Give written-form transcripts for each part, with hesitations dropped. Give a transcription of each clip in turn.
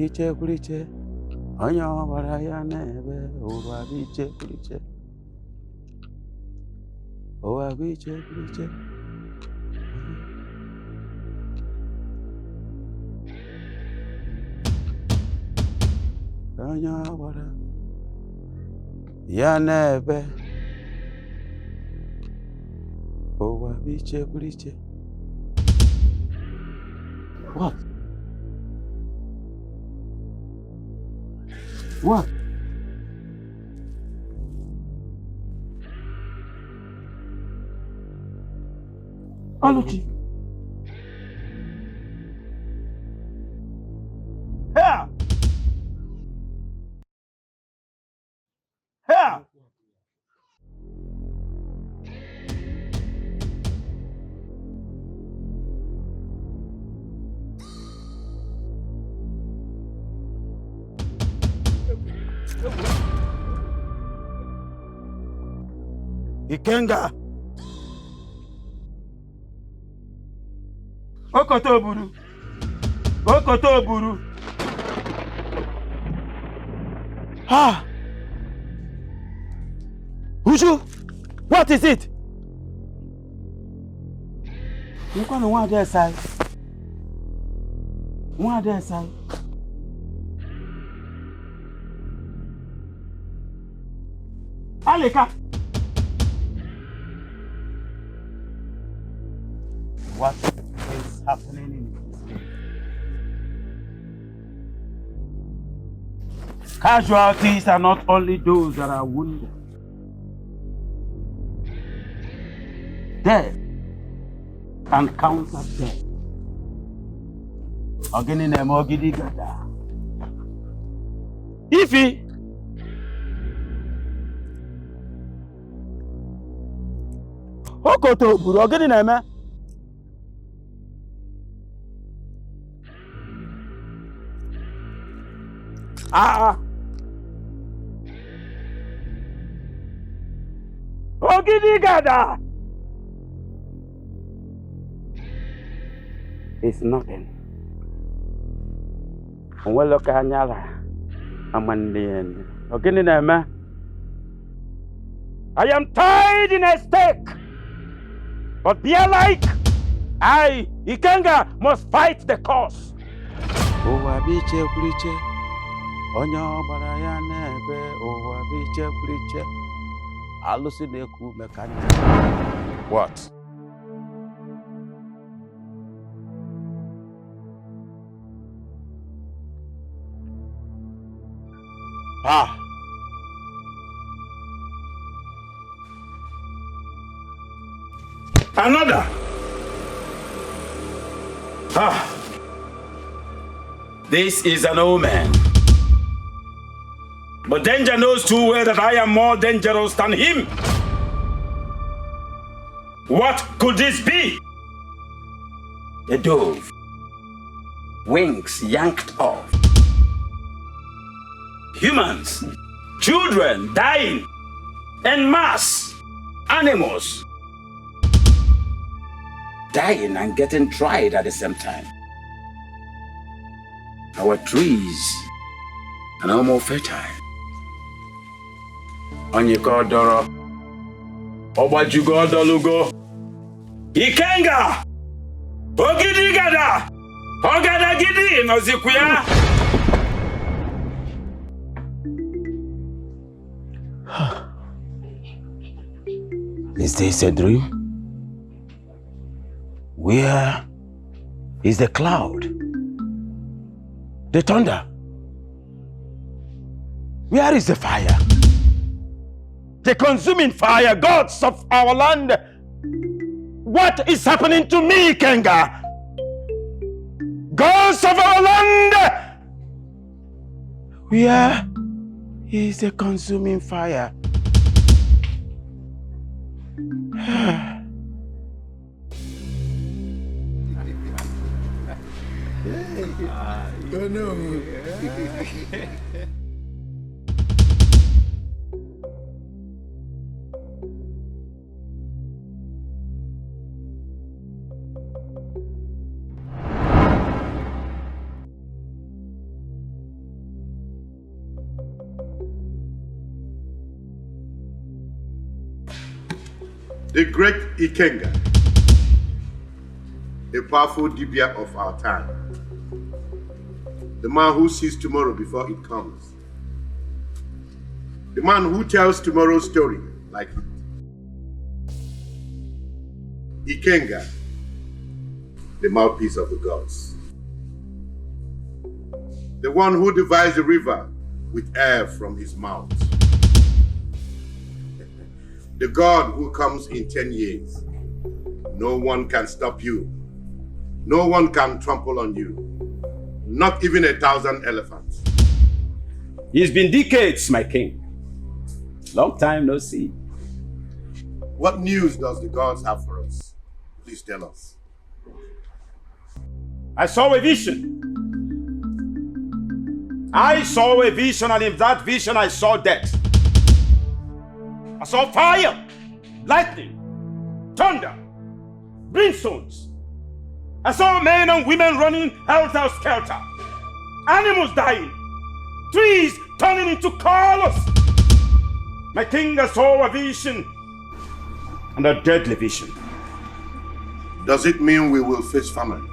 biche kuliche. Anya baraya nebe. Owa biche kuliche. Owa biche kuliche. Anya bara. Ya nebe. Owa biche kuliche. What? What? Aluchi. Here! Here! Ikenga. Okoto buru. Okoto buru. Ah! Uju! What is it? You can't want their side. One their side. Aleka! What is happening in this game? Casualties are not only those that are wounded. Death and counter death. Ogini na mogidi gada. Ifi. Okoto buru ogini na eme. Ogidi gada. It's nothing. Well, look at Nyala. I'm on the end. Ogini na eme. I am tied in a stake. But be like I, Ikenga, must fight the cause. Owa biche kuliche. Onya baraya nebe. Owa biche kuliche. Alusi neku mekani. What? Ah. Another. Ah. This is an omen. But danger knows too well that I am more dangerous than him. What could this be? A dove. Wings yanked off. Humans. Children dying. En masse. Animals. Dying and getting dried at the same time. Our trees are no more fertile. Onyikodoro, Obajugodolugo, Ikenga, Ogidigada, Ogadagidi, Nozikuya. Is this a dream? Where is the cloud? The thunder? Where is the fire? The consuming fire, gods of our land. What is happening to me, Kenga? Gods of our land! Where is the consuming fire? Oh no. The great Ikenga, a powerful Dibia of our time. The man who sees tomorrow before it comes. The man who tells tomorrow's story like it. Ikenga, the mouthpiece of the gods. The one who divides the river with air from his mouth. The God who comes in 10 years. No one can stop you. No one can trample on you. Not even 1,000 elephants. It's been decades, my king. Long time no see. What news does the gods have for us? Please tell us. I saw a vision. I saw a vision, and in that vision I saw death. I saw fire, lightning, thunder, brimstones. I saw men and women running helter-skelter, animals dying, trees turning into colors. My king, I saw a vision, and a deadly vision. Does it mean we will face famine?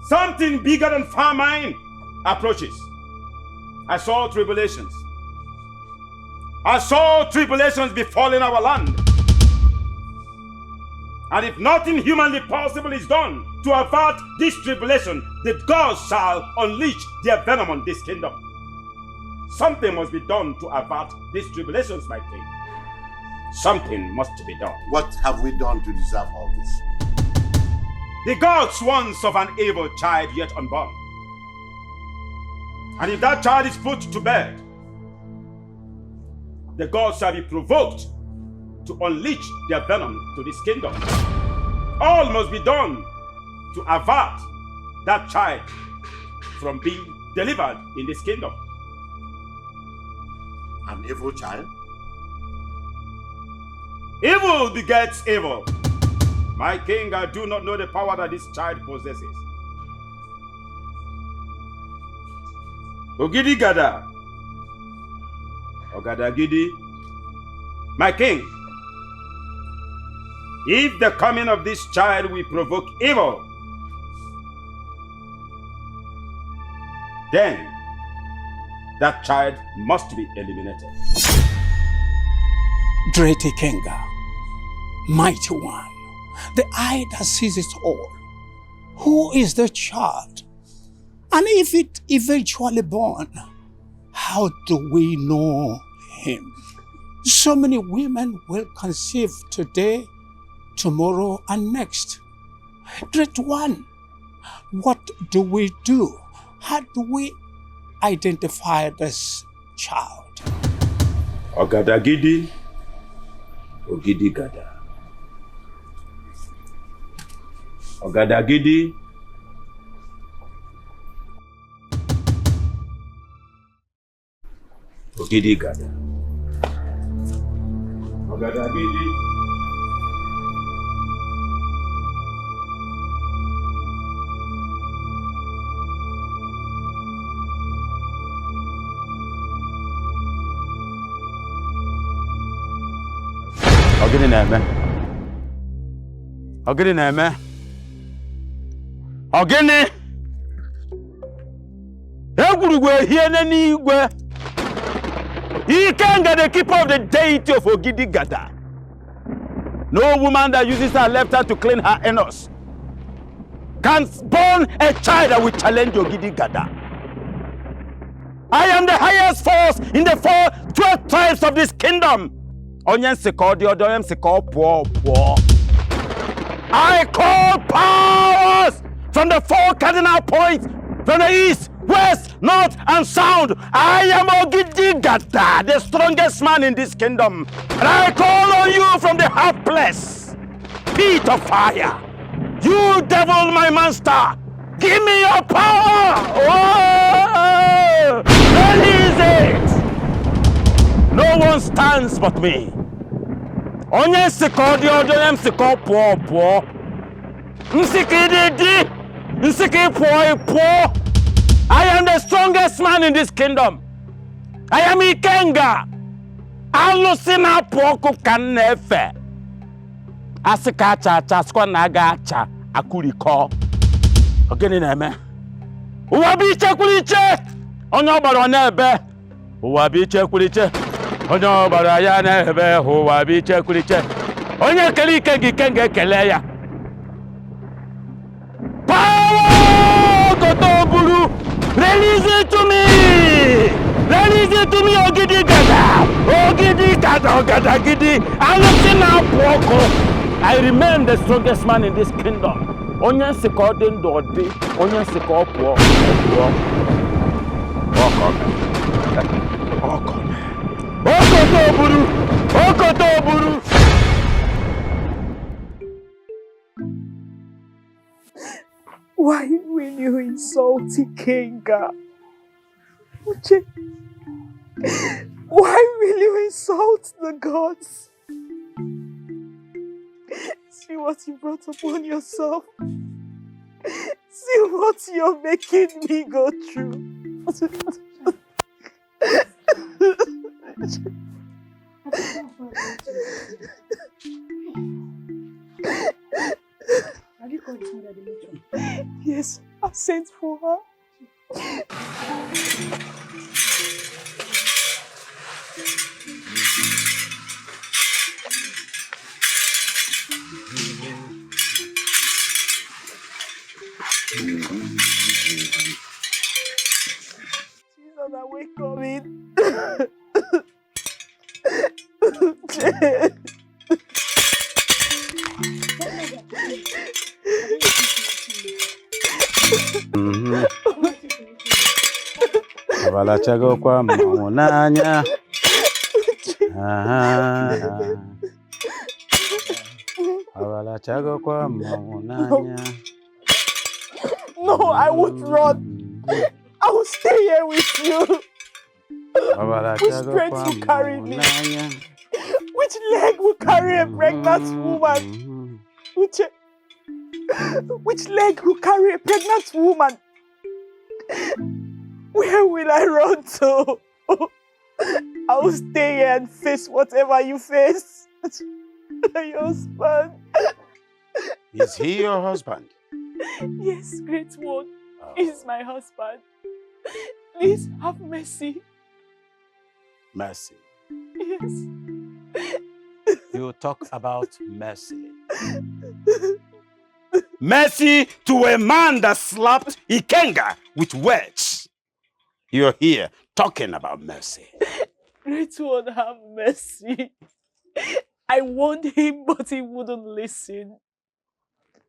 Something bigger than famine approaches. I saw tribulations. I saw tribulations befalling our land. And if nothing humanly possible is done to avert this tribulation, the gods shall unleash their venom on this kingdom. Something must be done to avert these tribulations, my king. Something must be done. What have we done to deserve all this? The gods once of an evil child yet unborn. And if that child is put to bed, the gods shall be provoked to unleash their venom to this kingdom. All must be done to avert that child from being delivered in this kingdom. An evil child? Evil begets evil. My king, I do not know the power that this child possesses. Ogidi Gada. Ogada Gidi. My king, if the coming of this child will provoke evil, then that child must be eliminated. Great Ikenga, mighty one, the eye that sees it all. Who is the child? And if it eventually born, how do we know him? So many women will conceive today, tomorrow, and next. Great one, what do we do? How do we identify this child? Ogada Gidi, Ogidi Gada. Ogada Gidi, Ogidi Gada. Ogada Gidi. Ogini na-eme? Ogini na-eme? Ogini! Egwurugwe hie n'eluigwe. Ikenga, the keeper of the deity of Ogidi Gada. No woman that uses her left hand to clean her anus can born a child that will challenge Ogidi Gada. I am the highest force in the 12 tribes of this kingdom. I call powers from the 4 cardinal points, from the east, west, north, and south. I am Ogidi Gada, the strongest man in this kingdom. And I call on you from the helpless pit of fire. You devil, my monster, give me your power. Oh, release it. No one stands but me. Onye nsiko di onye nsiko puo. Nsiki di. Nsiki puo. I am the strongest man in this kingdom. I am Ikenga. Alusina puoku kanefe. Asika cha skwa na gacha akuriko. Ogene na eme. Uwa bi chekuliche. Onye ogbara na ebe. Uwa bi chekuliche. Onye ogbara ya na ebe. Uwa bi chekuliche. Onye kele ike gị kenge ekele ya. Power Kotoburu, release it to me. Release it to me, Ogidi Gada. Ogidi Gada, Ogada Gidi. I'm looking now, Poko. I remain the strongest man in this kingdom. Onye siko den dodi, onye siko po. Okotoburu, Okotoburu. Why will you insult Ikenga? Uche, why will you insult the gods? See what you brought upon yourself. See what you're making me go through. Have you called somebody at the matron? Yes, I sent for her. She's on her way coming. Abala chago kwa maunanya. Abala chago kwa maunanya. No, I won't run. I will stay here with you. Which strength will carry me? Which leg will carry a pregnant woman? Which leg will carry a pregnant woman? Where will I run to? I will stay here and face whatever you face. Your husband. Is he your husband? Yes, great one. He's my husband. Please have mercy. Mercy. Yes. You talk about mercy. Mercy to a man that slapped Ikenga with words. You're here talking about mercy. Great one, have mercy. I warned him, but he wouldn't listen.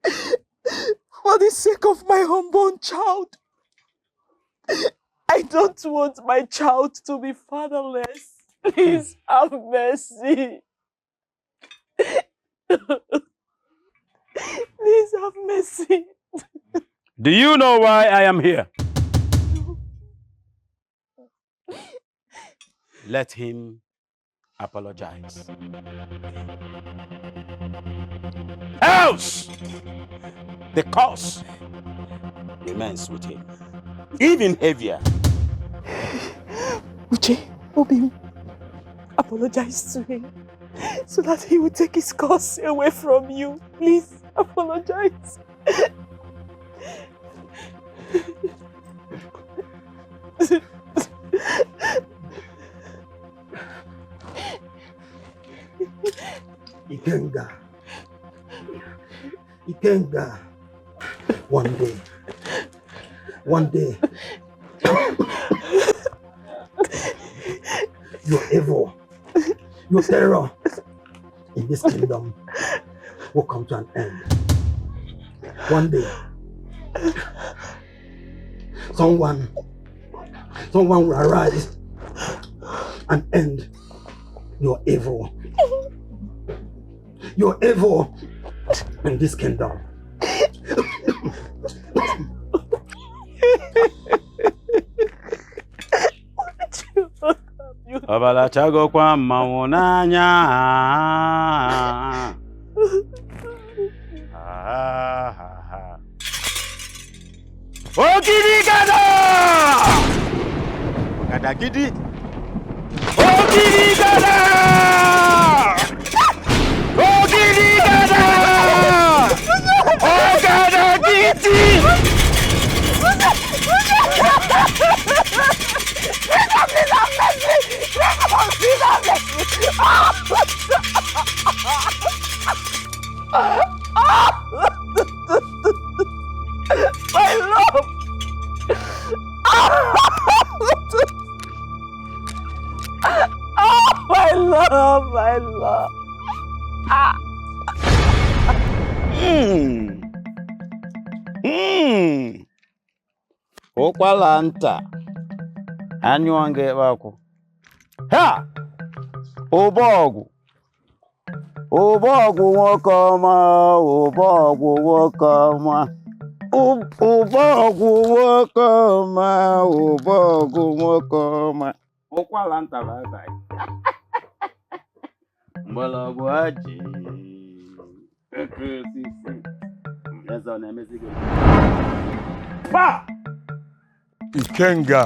For the sake of my unborn child, I don't want my child to be fatherless. Please have mercy. Please have mercy. Do you know why I am here? Let him apologize. Else, the curse remains with him, even heavier. Uche, Obi, apologize to him so that he will take his curse away from you. Please, apologize. Ikenga. Ikenga. One day, your evil, your terror in this kingdom will come to an end. One day, someone will arise and end your evil. Your evil in this kingdom. Abala chago kwa maunanya. Ogidi gada! Gada gidi! Ogidi gada! Ogidi gada! My love! My love, my love. Ụkwala nta anyụọ nga ebe akwụ. Ha! Ụbọgwụ nwoke ọma, ụbọgwụ nwoke ọma. Ụbọgwụ nwoke ọma, ụbọgwụ nwoke ọma. Ụkwala nta bye. Mgbọrọgwụ haji. Eze na-emezi gị. Pa! Ikenga.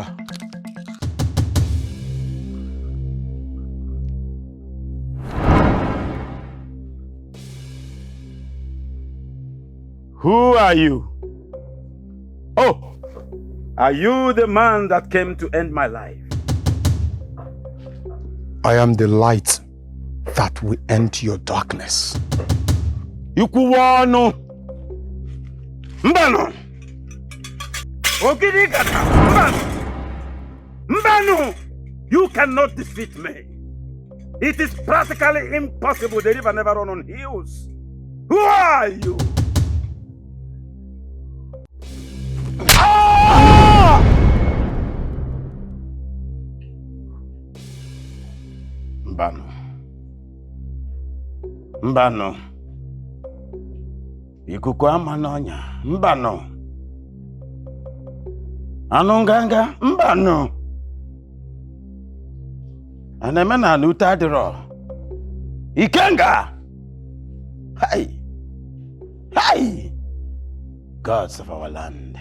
Who are you? Oh, are you the man that came to end my life? I am the light that will end your darkness. Yukuwano. Mbano. Ogirigata. Mbano. You cannot defeat me. It is practically impossible. The river never run on hills. Who are you? Mbano. Ikuku ama n'ọnya. Mbano. Anụ nganga. Mbano. Aneme na n'ute adịrọ. Ikenga. Hey. Gods of our land.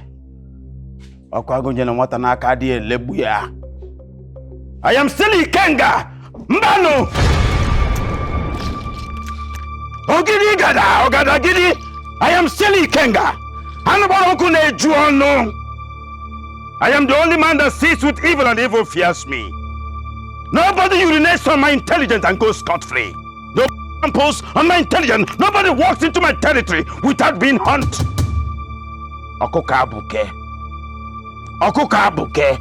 Ọkwa agụnye na nwata n'aka adịghị elegbu ya. I am still Ikenga. Mbano. Ogidi gada, ogada gidi. I am still Ikenga. Anubaloku neju ono. I am the only man that sees with evil and evil fears me. Nobody urinates on my intelligence and goes scot-free. No impose on my intelligence. Nobody walks into my territory without being hunted. Okuka buke. Okuka buke.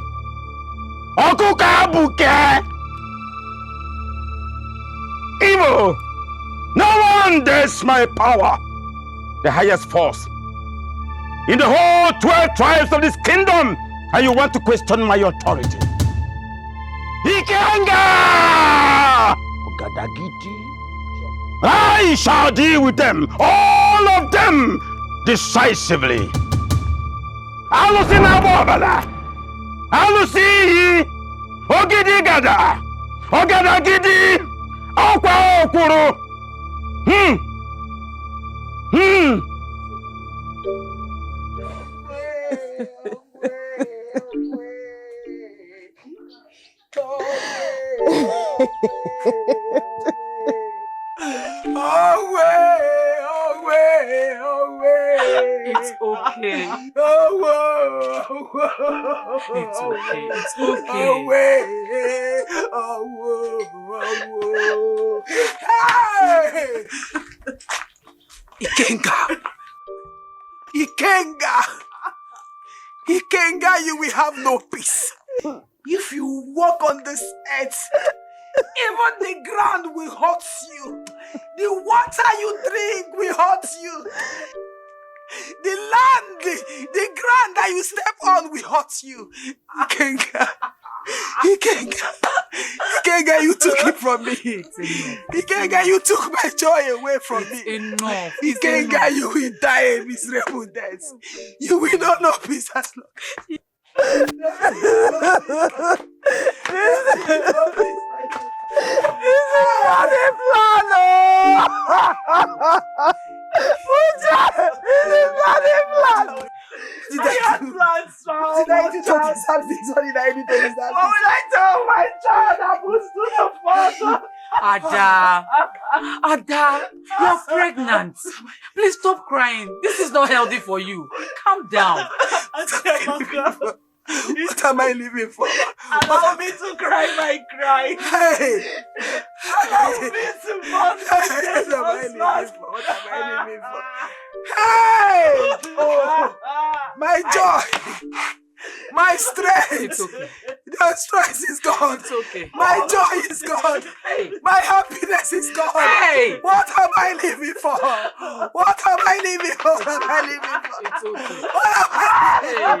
Okuka buke. Evil. No one dares my power. The highest force in the whole 12 tribes of this kingdom, and you want to question my authority. Ikenga! Ogadagiti. I shall deal with them, all of them, decisively. Alusi na bobala. Alusi. Ogidi gada. Ogadagidi. Okwa okuru. It's okay. It's okay. It's okay. Ikenga, you will have no peace. If you walk on this earth, even the ground will hurt you. The water you drink will hurt you. The land, the ground that you step on will hurt you. Ikenga, you took it from me. Ikenga, you took my joy away from me. Enough. Ikenga, you will die a miserable death. You will not know peace as long. This is not a plan. This is not a plan. Did I do to deserve this? What did I do to deserve this? What will I tell my child that was to the father? Ada, you're pregnant. Please stop crying. This is not healthy for you. Calm down. What am I living for? Allow me to cry my cry. Hey! Allow me to mourn my What am I dead living husband. for? What am I living for? Hey! Oh, my joy! My strength! It's okay. The stress is gone. It's okay. My joy is gone. Hey. My happiness is gone. Hey. What am I living for? What am I living for? What am I living for? It's okay. What am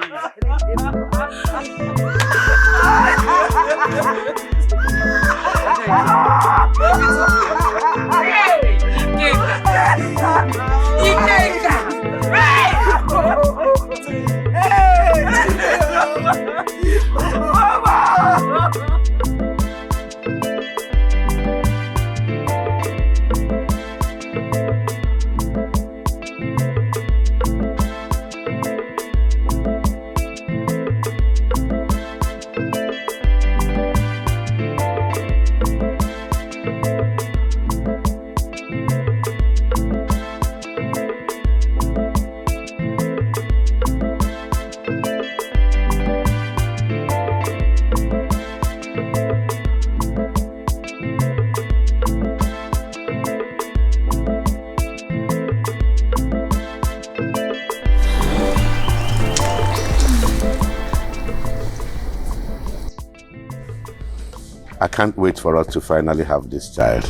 I can't wait for us to finally have this child.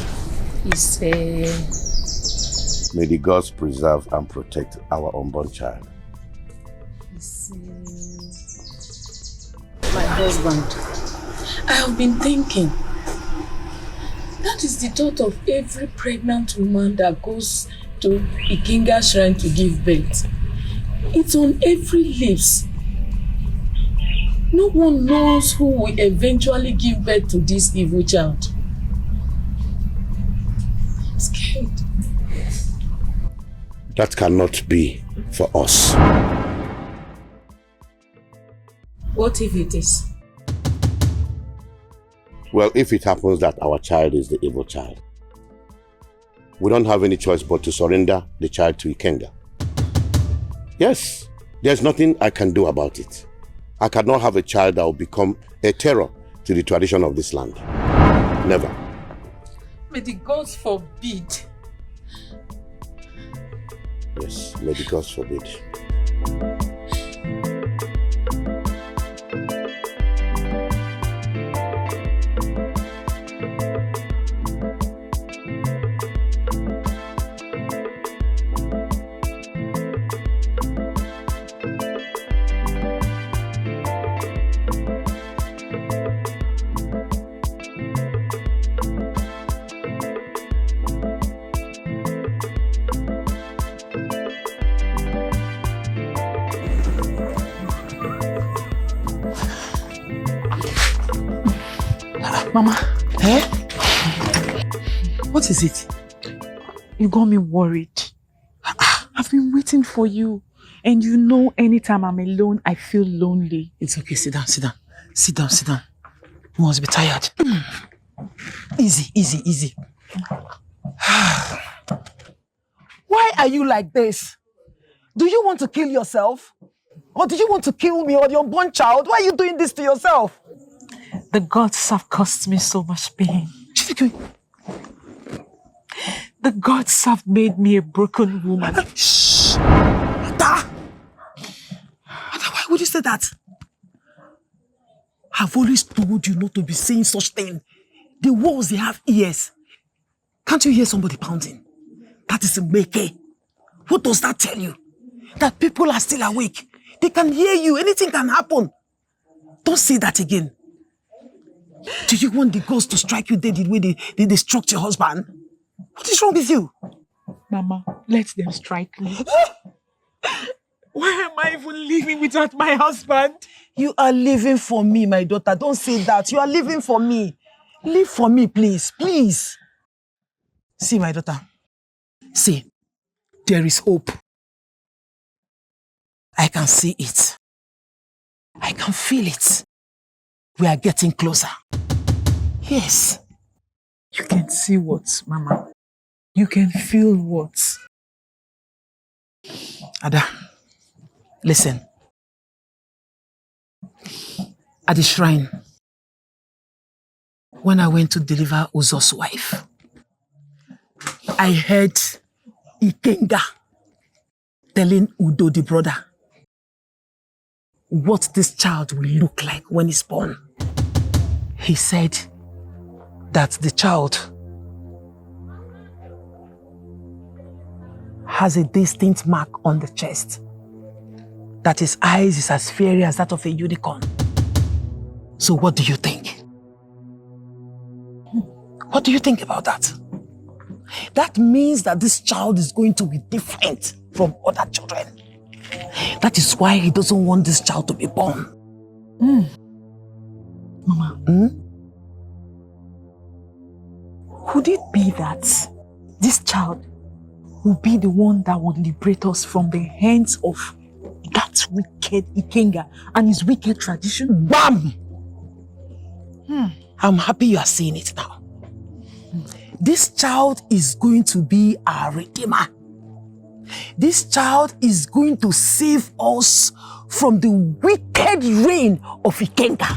May the gods preserve and protect our unborn child. My husband, I have been thinking. That is the thought of every pregnant woman that goes to Ikenga shrine to give birth. It's on every lips. No one knows who will eventually give birth to this evil child. I'm scared. That cannot be for us. What if it is? Well, if it happens that our child is the evil child, we don't have any choice but to surrender the child to Ikenga. Yes, there's nothing I can do about it. I cannot have a child that will become a terror to the tradition of this land. Never. May the gods forbid. Yes, may the gods forbid. Mama. Eh? What is it? You got me worried. I've been waiting for you. And you know, anytime I'm alone, I feel lonely. It's okay. Sit down, sit down. Sit down, sit down. You must be tired. Easy, easy, easy. Why are you like this? Do you want to kill yourself? Or do you want to kill me or your unborn child? Why are you doing this to yourself? The gods have caused me so much pain. The gods have made me a broken woman. Shh! Ada! Ada, why would you say that? I've always told you not to be saying such thing. The walls, they have ears. Can't you hear somebody pounding? That is a meke. What does that tell you? That people are still awake. They can hear you. Anything can happen. Don't say that again. Do you want the ghost to strike you dead the way they struck your husband? What is wrong with you? Mama, let them strike me. Why am I even living without my husband? You are living for me, my daughter. Don't say that. You are living for me. Live for me, please. Please. See, my daughter. See, there is hope. I can see it. I can feel it. We are getting closer. Yes. You can see what, Mama? You can feel what? Ada, listen. at the shrine, when I went to deliver Uzo's wife, I heard Ikenga telling Udo, the brother, what this child will look like when he's born. He said that the child has a distinct mark on the chest, that his eyes is as fiery as that of a unicorn. So what do you think? What do you think about that? That means that this child is going to be different from other children. That is why he doesn't want this child to be born. Mama, could it be that this child will be the one that will liberate us from the hands of that wicked Ikenga and his wicked tradition? Bam! I'm happy you are seeing it now. This child is going to be our redeemer. This child is going to save us from the wicked reign of Ikenga.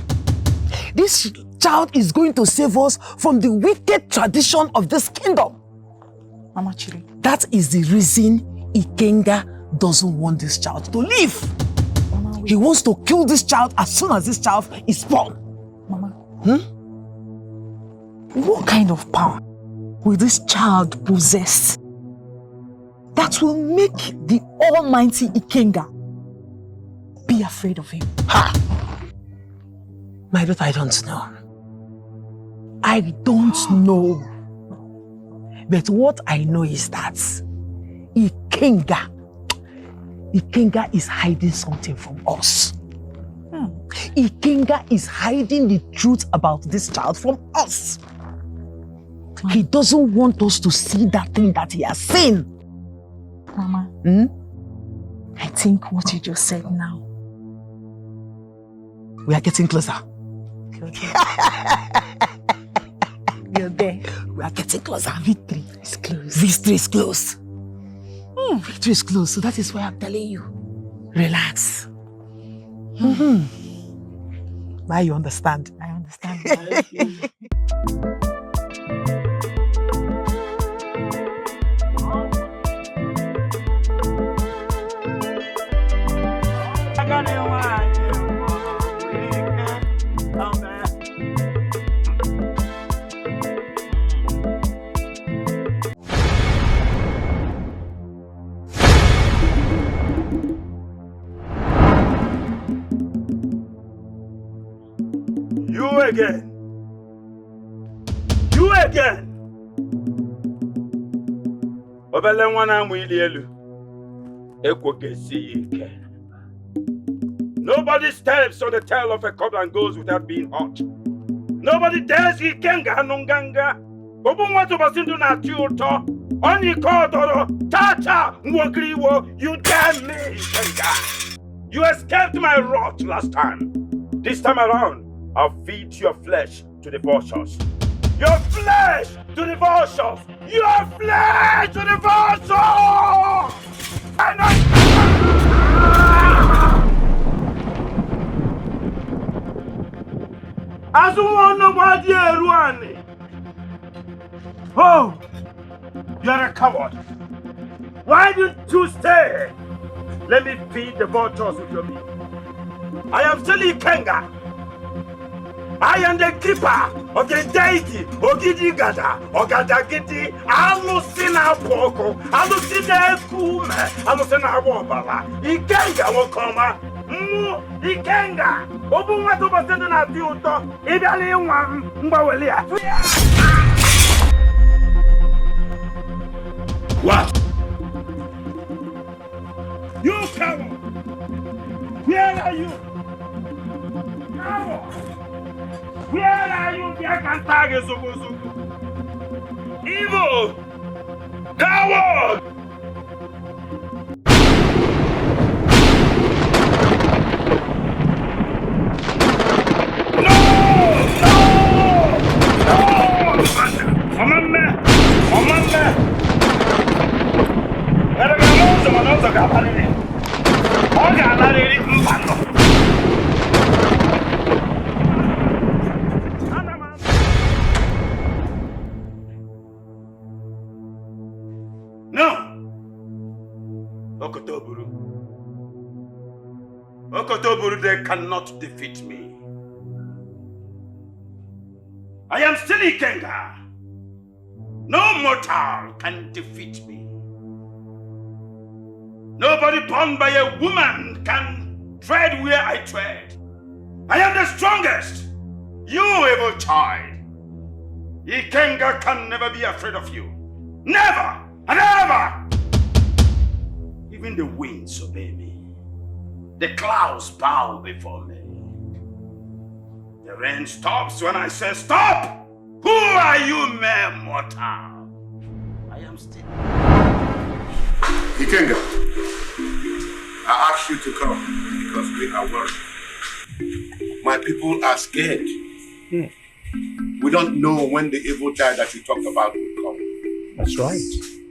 This child is going to save us from the wicked tradition of this kingdom. Mama Chiri. That is the reason Ikenga doesn't want this child to live. Mama, he wants to kill this child as soon as this child is born. Mama. What kind of power will this child possess that will make the almighty Ikenga be afraid of him? My daughter, I don't know. I don't know. But what I know is that Ikenga is hiding something from us. Ikenga is hiding the truth about this child from us. He doesn't want us to see that thing that he has seen. Mama, I think what you just said now. We are getting closer. You're there. We are getting closer. Victory is close. Victory is close. Victory is close. So that is why I'm telling you. Relax. Now you understand. I understand. You again. Obele nwana mu ili elu. Ekwo kesi ike. Nobody steps on the tail of a cobra and goes without being hurt. Nobody dares Ikenga nunganga. Obu mwatu basindu na tiuto. Oni kodoro. Tata mwagriwo. You dare me, Ikenga. You escaped my wrath last time. This time around, I'll feed your flesh to the vultures. Your flesh to the vultures! Your flesh to the vultures! And as one nobody Ruani. Oh, you're a coward. Why didn't you stay? Let me feed the vultures with your meat. I am still Ikenga. I am the keeper of the deity Ogidi Gada, Ogadagidi, Alusina Poko, Alusina Kume, Alusina Wobala, Ikenga Wokoma, Ikenga, Obumatu Basena Duto, Idali Wan Mbawelia. What? You coward! Where are you? Coward! Where are you? Evil! Coward! No! Okotoburu. Okotoburu, they cannot defeat me. I am still Ikenga. No mortal can defeat me. Nobody born by a woman can tread where I tread. I am the strongest. You evil child. Ikenga can never be afraid of you. Never and ever. Even the winds obey me. The clouds bow before me. The rain stops when I say stop. Who are you, mere mortal? I am still. Ikenga, I asked you to come because we are worried. My people are scared. We don't know when the evil child that you talked about will come. That's right.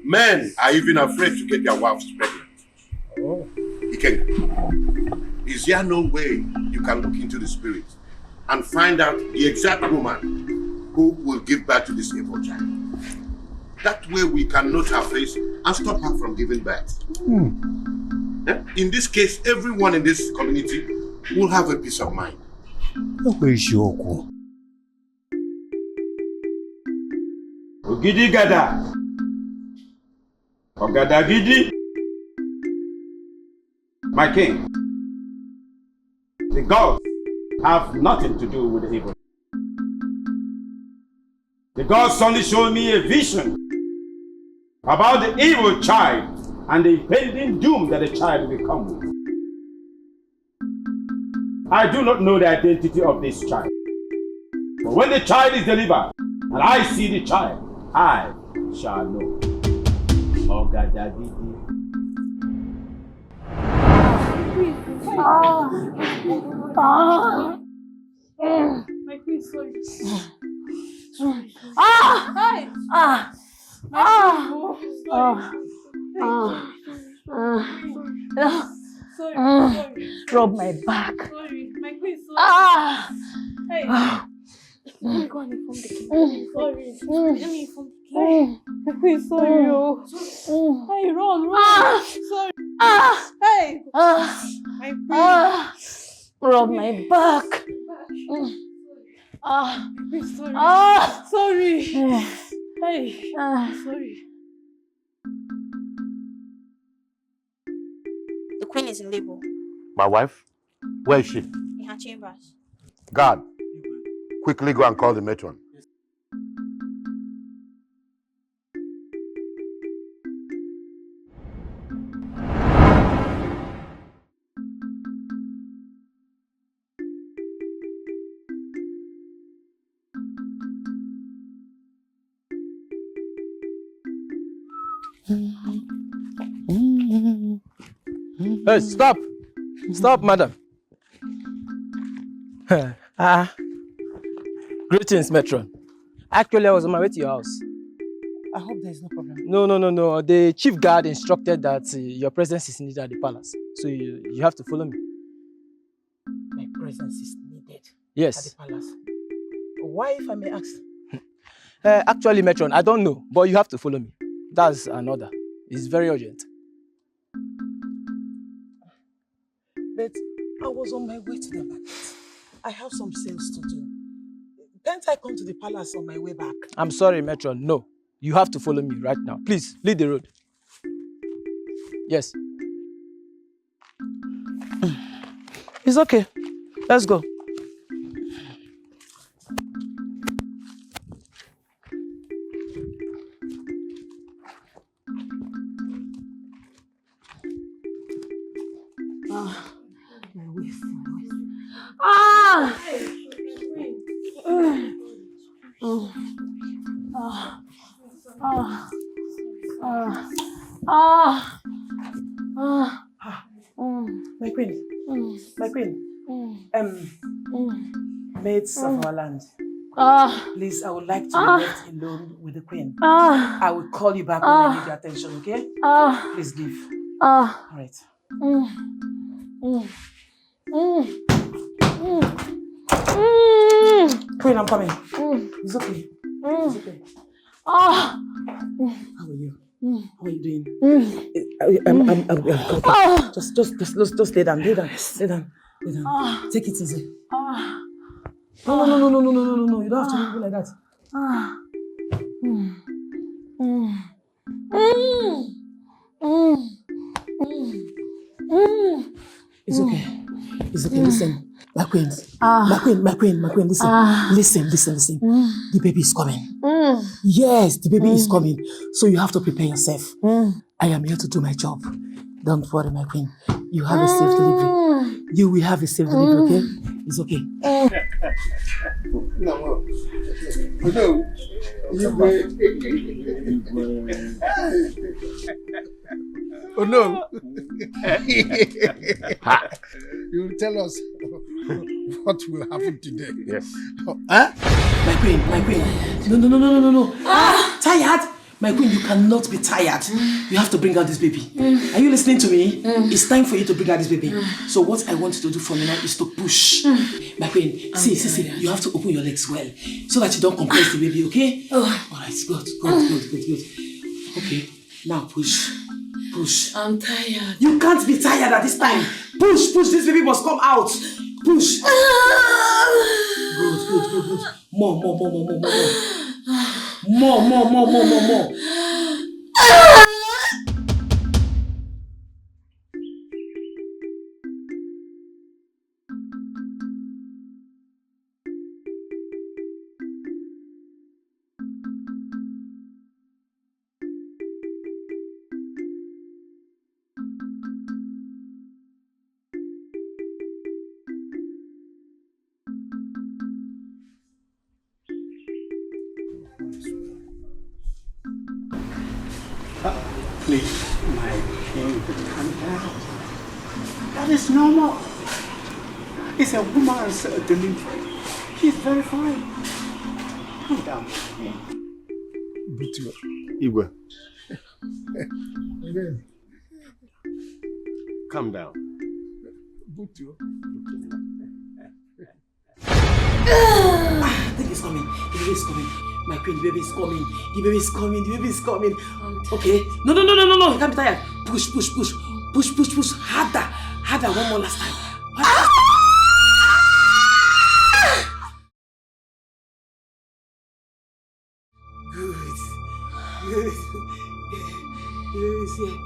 Men are even afraid to get their wives pregnant. Oh. Ikenga, is there no way you can look into the spirit and find out the exact woman who will give birth to this evil child? That way we can note her face and stop her from giving birth. In this case, everyone in this community will have a peace of mind. Ogidi gada. Ogada gidi. My king, the gods have nothing to do with the evil. The gods only showed me a vision about the evil child and the impending doom that the child will come with. I do not know the identity of this child. But when the child is delivered and I see the child, I shall know. Ogadagidi. My queen, sorry. Sorry. Rub my back. Sorry, my queen, sorry. Hey. Let me go and inform the king. Sorry. Let me inform the king. My queen, sorry. Hey, run. Sorry. Hey. My queen. Rub my back. Sorry. Hey. Sorry. The queen is in labor. My wife? Where is she? In her chambers. Guard, quickly go and call the matron. Hey, stop! Stop, madam. Greetings, matron. Actually, I was on my way to your house. I hope there is no problem. No. The chief guard instructed that your presence is needed at the palace. So you have to follow me. My presence is needed Yes. at the palace. Why, if I may ask? Actually, matron, I don't know, but you have to follow me. That's an order. It's very urgent. But I was on my way to the market. I have some sales to do. Can't I come to the palace on my way back? I'm sorry, matron. No. You have to follow me right now. Please, lead the road. Yes. It's okay. Let's go. My waist. My queen. Maids of our land. Please, I would like to be left alone with the queen. I will call you back when I need your attention, okay? Please give. All right. Queen, I'm coming. It's okay. It's okay. How are you? How are you doing? I'm okay. Just lay down. Take it easy. No. You don't have to move like that. It's okay. Listen. My queen, listen. The baby is coming. Yes, the baby is coming. So you have to prepare yourself. I am here to do my job. Don't worry, my queen. You have a safe delivery. You will have a safe delivery, okay? It's okay. No. Oh no! You will tell us what will happen today. Yes. Huh? My queen. No. Tired? My queen, you cannot be tired. You have to bring out this baby. Are you listening to me? It's time for you to bring out this baby. So what I want you to do for me now is to push. My queen, see. You have to open your legs well so that you don't compress the baby, okay? Alright, good. Okay, now push. I'm tired. You can't be tired at this time. Push. This baby must come out. Push. Good. More. More. Please, my king, calm down. That is normal. It's a woman's delivery. She's very fine. Calm down. Butu, Igwe. Calm down. Butu. I think it's coming. The baby is coming. My queen, the baby is coming. The baby is coming. Okay. No. You can't be tired. Push. Harder. One more last time. Good. The baby is here.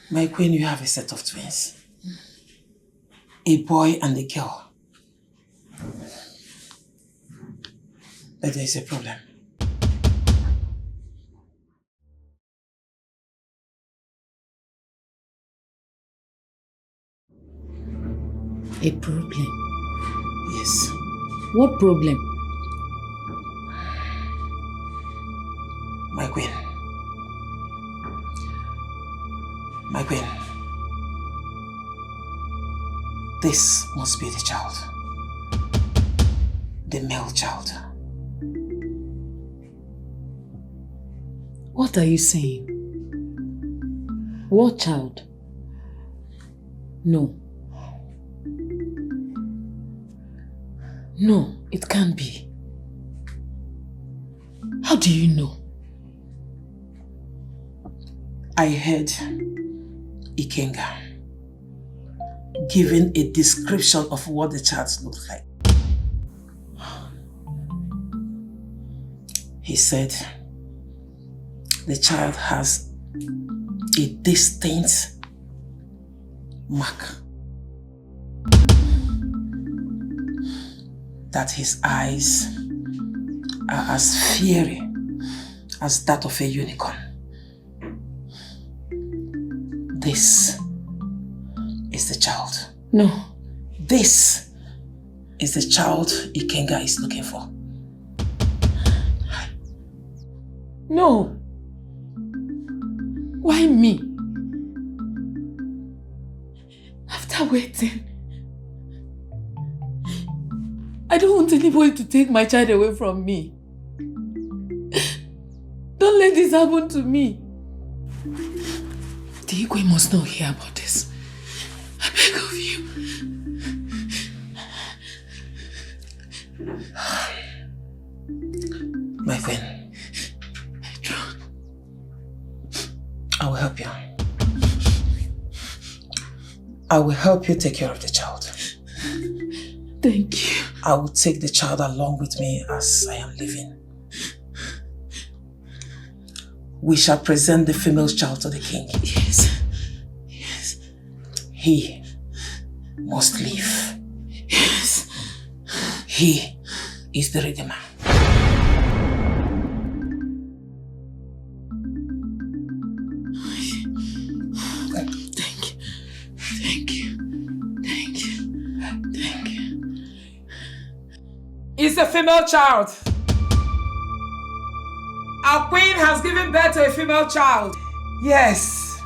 My queen, you have a set of twins. A boy and a girl. But there is a problem. A problem? Yes. What problem? My queen, this must be the child. The male child. What are you saying? What child? No, it can't be. How do you know? I heard Ikenga giving a description of what the child looked like. He said the child has a distinct mark. That his eyes are as fiery as that of a unicorn. This is the child. No. This is the child Ikenga is looking for. No. Why me? After waiting, I I don't want anybody to take my child away from me. Don't let this happen to me. The Igwe must not hear about this. I beg of you. My friend, I will help you. I will help you take care of the child. Thank you. I will take the child along with me as I am leaving. We shall present the female child to the king. Yes. Yes. He must live. Yes. He is the redeemer. Thank you. Thank you. Thank you. Thank you. It's a female child. Our queen has given birth to a female child. Yes.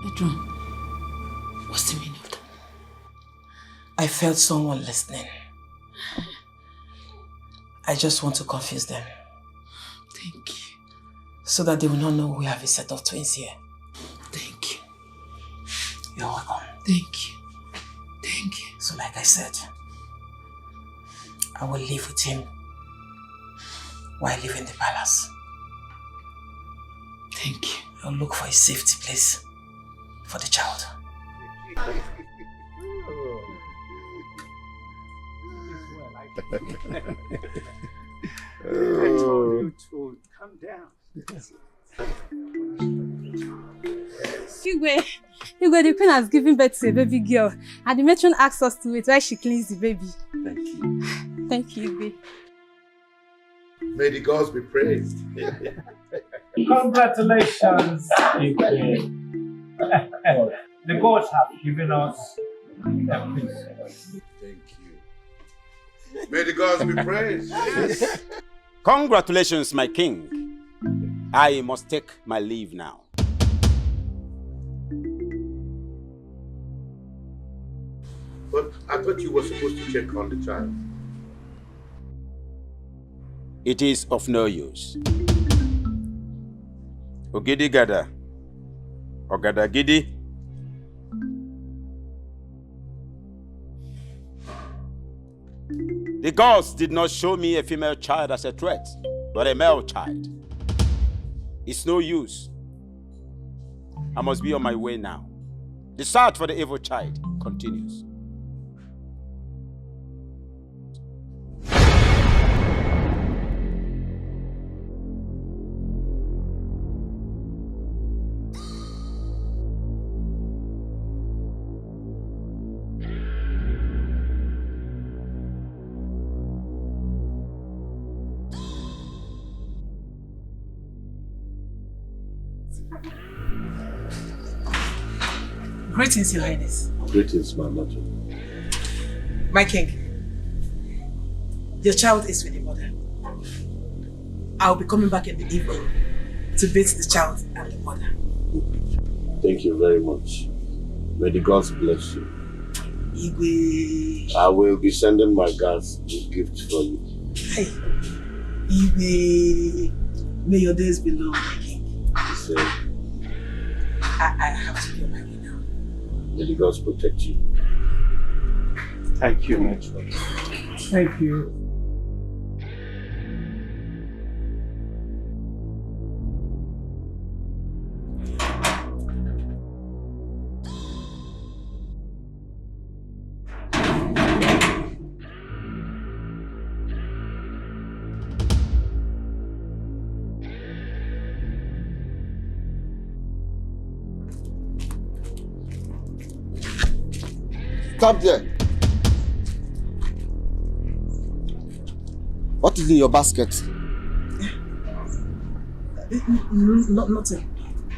Edron, what's the meaning of that? I felt someone listening. I just want to confuse them. Thank you. So that they will not know we have a set of twins here. Thank you. You're welcome. Thank you. Thank you. So like I said, I will live with him while I live in the palace. Thank you. I'll look for a safety place for the child. Oh. Calm down. Igwe, the queen has given birth to a baby girl, and the matron asked us to wait while she cleans the baby. Thank you. Thank you, Igwe. May the gods be praised. Congratulations, Igwe. The gods have given us a princess. Thank you. May the gods be praised. Yes. Congratulations, my king. I must take my leave now. But I thought you were supposed to check on the child. It is of no use. Ogidi gada. Ogada gidi. The gods did not show me a female child as a threat, but a male child. It's no use. I must be on my way now. The search for the evil child continues. Greetings, Your Highness. Greetings, my mother. My king, your child is with the mother. I'll be coming back in the evening to beat the child and the mother. Thank you very much. May the gods bless you. Igwe. I will be sending my guards with gifts for you. Hey, Igwe. May your days be long, my king. I have to go my way now. May the gods protect you. Thank you, Matron. Thank you. Stop there. What is in your basket? Nothing.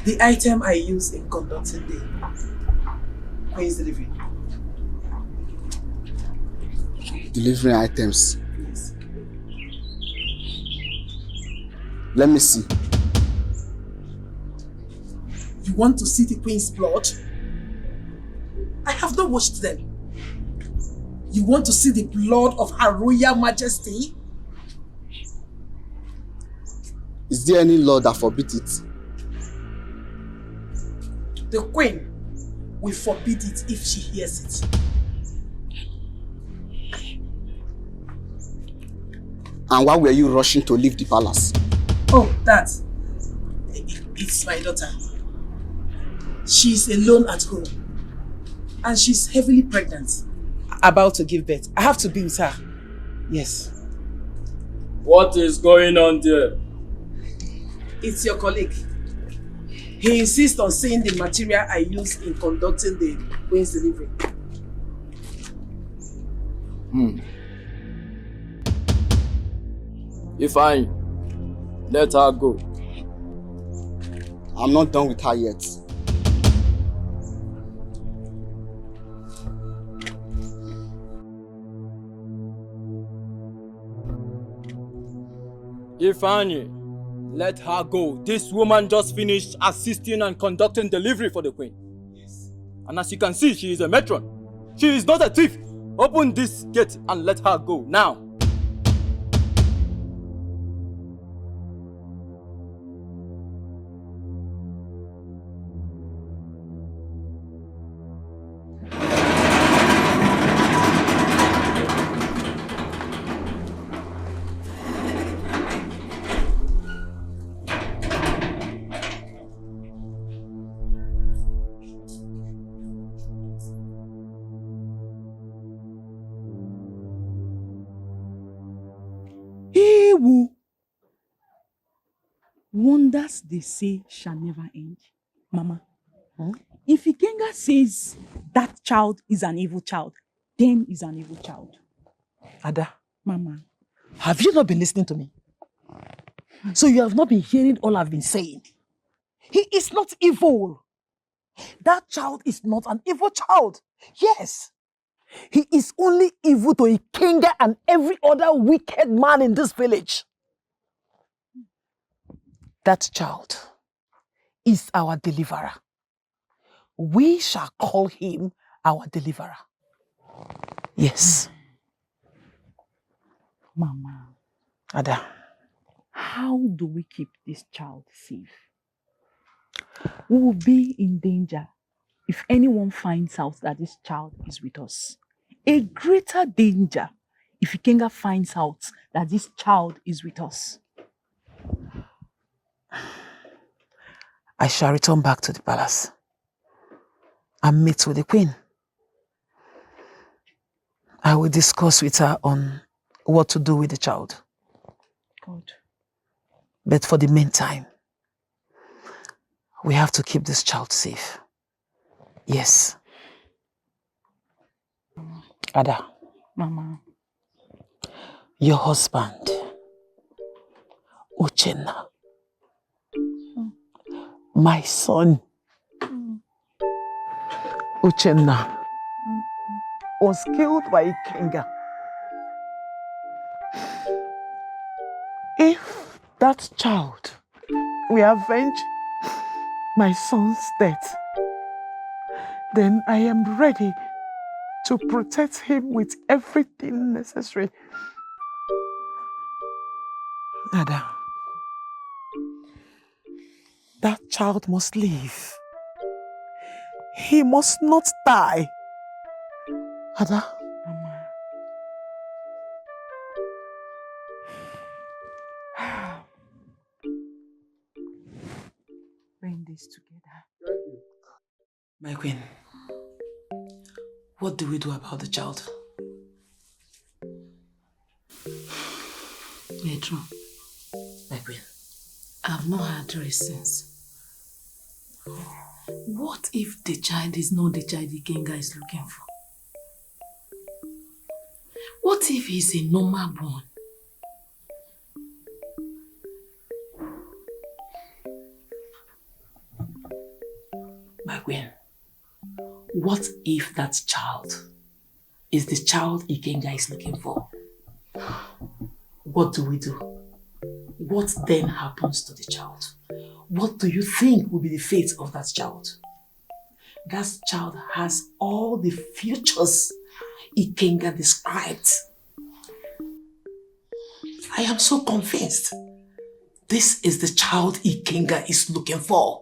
The item I use in conducting the Queen's delivery. Delivering items. Yes. Let me see. You want to see the Queen's blood? I have not washed them. You want to see the blood of Her Royal Majesty? Is there any law that forbids it? The Queen will forbid it if she hears it. And why were you rushing to leave the palace? Oh, that. It's my daughter. She's alone at home. And she's heavily pregnant. About to give birth. I have to be with her. Yes. What is going on there? It's your colleague. He insists on seeing the material I used in conducting the Queen's delivery. Ifeanyi, let her go. I'm not done with her yet. Ifeanyi, let her go. This woman just finished assisting and conducting delivery for the Queen. Yes. And as you can see, she is a matron. She is not a thief. Open this gate and let her go now. Wonders they say shall never end. Mama, if Ikenga says that child is an evil child, then is an evil child. Ada, Mama, have you not been listening to me? So you have not been hearing all I've been saying. He is not evil. That child is not an evil child. Yes. He is only evil to Ikenga and every other wicked man in this village. That child is our deliverer. We shall call him our deliverer. Yes. Mama, Ada, how do we keep this child safe? We will be in danger if anyone finds out that this child is with us. A greater danger if Ikenga finds out that this child is with us. I shall return back to the palace and meet with the Queen. I will discuss with her on what to do with the child. Good. But for the meantime, we have to keep this child safe. Yes. Ada. Mama. Your husband, Uchenna, my son, Uchenna, was killed by Ikenga. If that child will avenge my son's death, then I am ready to protect him with everything necessary. Ada, that child must live. He must not die. Ada. Mama. Bring this together. My queen, what do we do about the child? True. My queen, I've not had rest since. What if the child is not the child Ikenga is looking for? What if he's a normal born? My queen, what if that child is the child Ikenga is looking for? What do we do? What then happens to the child? What do you think will be the fate of that child? That child has all the futures Ikenga described. I am so convinced this is the child Ikenga is looking for.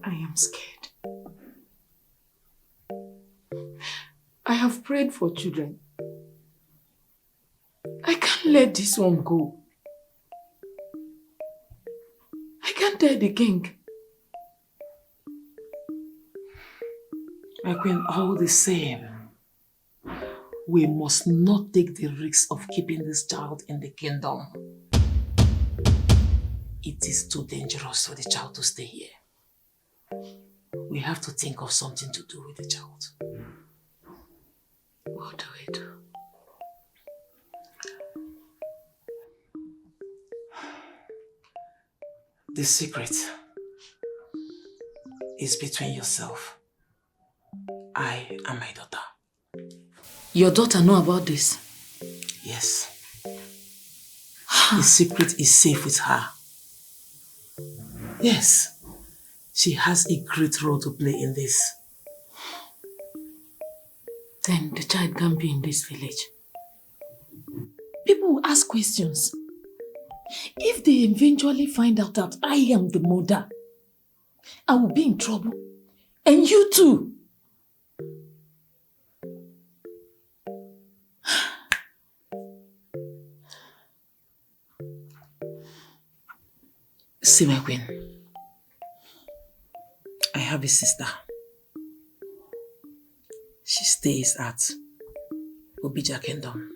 I am scared. I have prayed for children. I can't let this one go. I can't tell the king. My queen, all the same, we must not take the risk of keeping this child in the kingdom. It is too dangerous for the child to stay here. We have to think of something to do with the child. What do we do? The secret is between yourself, I and my daughter. Your daughter know about this? Yes. The secret is safe with her. Yes. She has a great role to play in this. Then the child can't be in this village. People will ask questions. If they eventually find out that I am the mother, I will be in trouble. And you too. See, my queen, I have a sister. She stays at Obija Kingdom.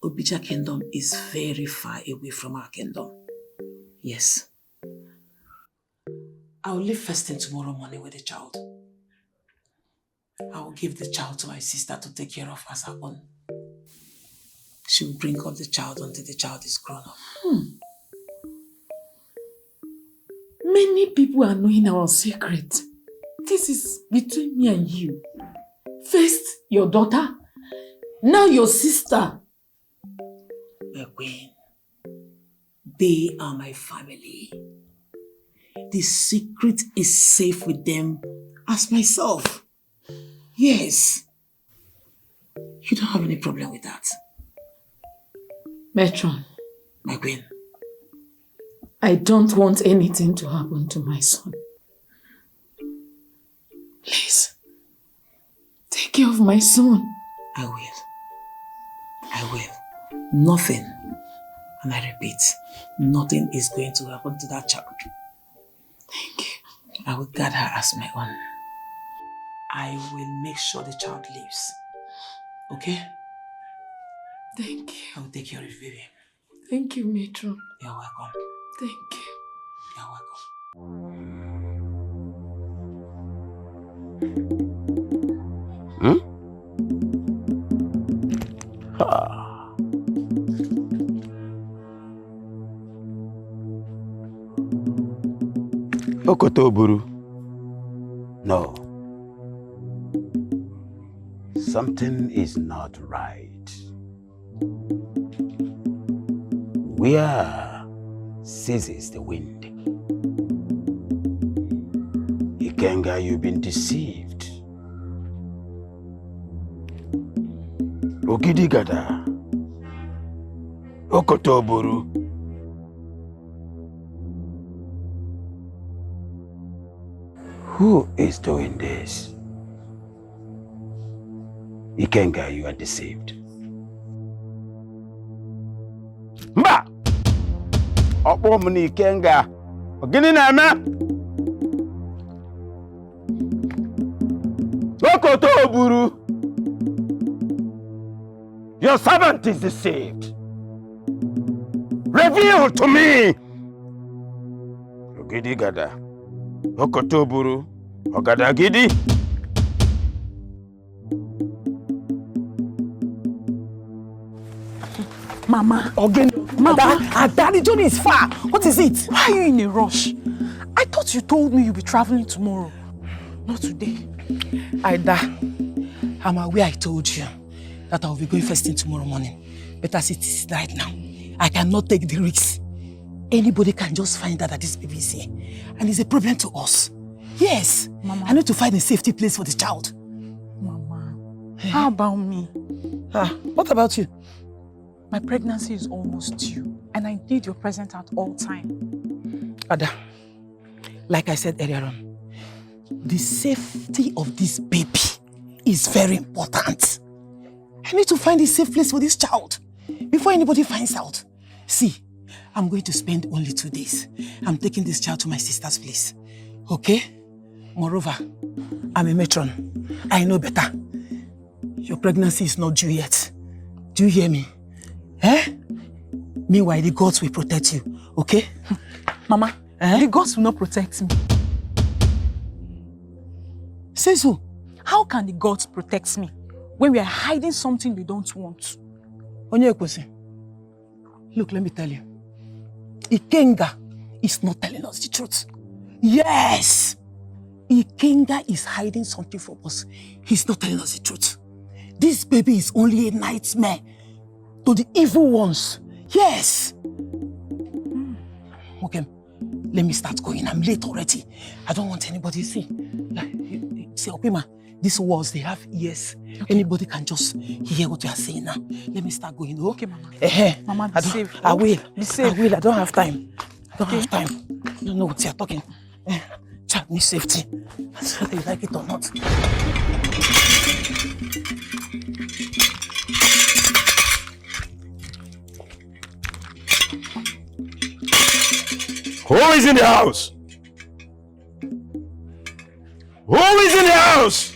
Obija Kingdom is very far away from our kingdom. Yes. I'll leave first thing tomorrow morning with the child. I will give the child to my sister to take care of as her own. She will bring up the child until the child is grown up. Many people are knowing our secret. This is between me and you. First, your daughter. Now your sister. My queen, they are my family. The secret is safe with them as myself. Yes. You don't have any problem with that. Matron, my queen, I don't want anything to happen to my son. Please, take care of my son. I will. Nothing, and I repeat, nothing is going to happen to that child. Thank you. I will guard her as my own. I will make sure the child lives. Okay? Thank you. I will take care of you, baby. Thank you, Matron. You're welcome. Thank you. You're welcome. Okotoburu. No. Something is not right. Where seizes the wind? Ikenga, you've been deceived. Ogidigada. Okotoburu. Who is doing this? Ikenga, you are deceived. Mba! Opo Ikenga. Ogini na-eme? Okotoburu. Your servant is deceived. Reveal to me. Ogidigada. Okotoburu. Ogadagidi. Mama, again, Mama, Daddy, journey is far. What is it? Why are you in a rush? I thought you told me you'll be traveling tomorrow. Not today. Aida, I'm aware I told you that I'll be going first thing tomorrow morning. But as it is right now, I cannot take the risk. Anybody can just find out that this baby is here. And it's a problem to us. Yes. Mama. I need to find a safety place for this child. Mama, how about me? What about you? My pregnancy is almost due, and I need your presence at all time. Ada, like I said earlier on, the safety of this baby is very important. I need to find a safe place for this child before anybody finds out. See, I'm going to spend only 2 days. I'm taking this child to my sister's place. Okay? Moreover, I'm a matron. I know better. Your pregnancy is not due yet. Do you hear me? Meanwhile, the gods will protect you. Okay? Mama, the gods will not protect me. Say so. How can the gods protect me when we are hiding something we don't want? Onyekwesi, look, let me tell you. Ikenga is not telling us the truth. Yes! Ikenga is hiding something from us. He's not telling us the truth. This baby is only a nightmare to the evil ones. Yes! Okay, let me start going. I'm late already. I don't want anybody to see. Like, see, Opima, these walls, they have ears. Okay. Anybody can just hear what you are saying now. Let me start going. Oh? Okay, Mama. Mama, be safe. I will. Be safe. I will. I don't have time. I don't have time. I don't know what you're talking. Child needs safety. Whether you like it or not. Who is in the house? Who is in the house?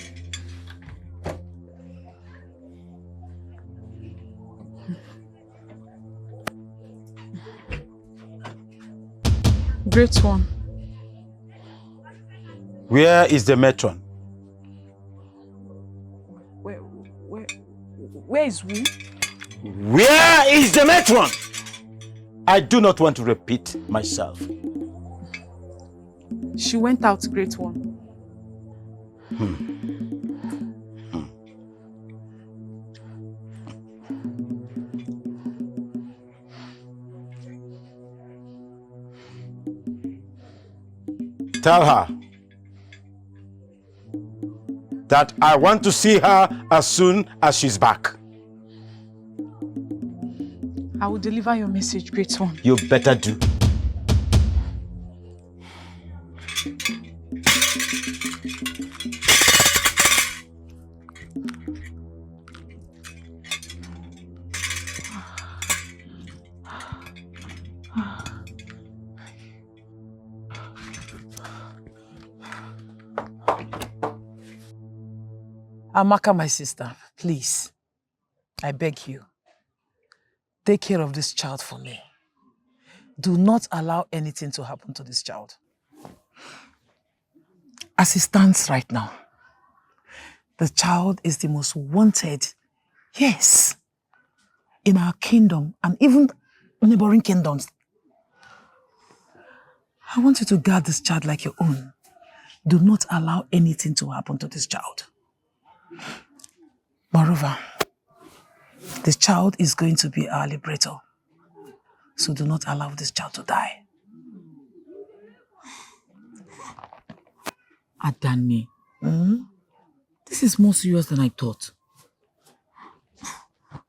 Great one. Where is the matron? Where is who? Where is the matron? I do not want to repeat myself. She went out, great one. Tell her that I want to see her as soon as she's back. I will deliver your message, great one. You better do. Amaka, my sister, please, I beg you, take care of this child for me. Do not allow anything to happen to this child. As it stands right now, the child is the most wanted, yes, in our kingdom and even neighboring kingdoms. I want you to guard this child like your own. Do not allow anything to happen to this child. Moreover, the child is going to be our liberator. So do not allow this child to die. Adani, this is more serious than I thought.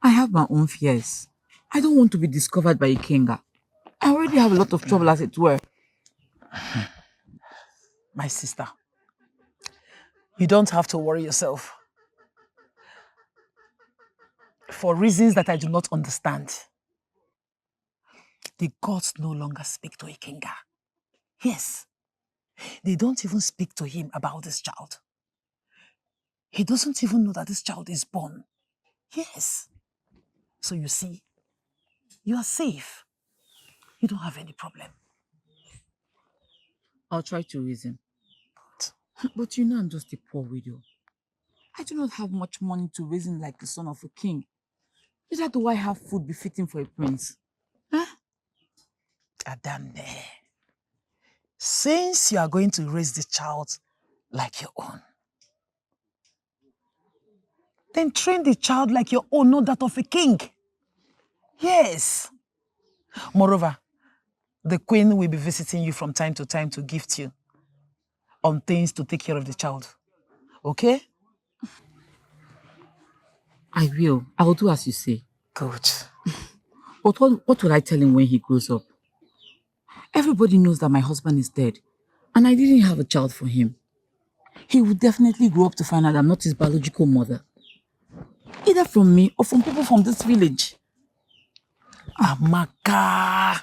I have my own fears. I don't want to be discovered by Ikenga. I already have a lot of trouble, as it were. My sister, you don't have to worry yourself. For reasons that I do not understand, the gods no longer speak to Ikenga. Yes, they don't even speak to him about this child. He doesn't even know that this child is born. Yes. So you see, you are safe. You don't have any problem. I'll try to reason. But you know I'm just a poor widow. I do not have much money to reason like the son of a king. Neither do I have food befitting for a prince. Adane, since you are going to raise the child like your own, then train the child like your own, not that of a king. Yes. Moreover, the queen will be visiting you from time to time to gift you. on things to take care of the child. Okay? I will. I will do as you say. Good. But what will I tell him when he grows up? Everybody knows that my husband is dead, and I didn't have a child for him. He will definitely grow up to find out I'm not his biological mother. Either from me or from people from this village. Amaka,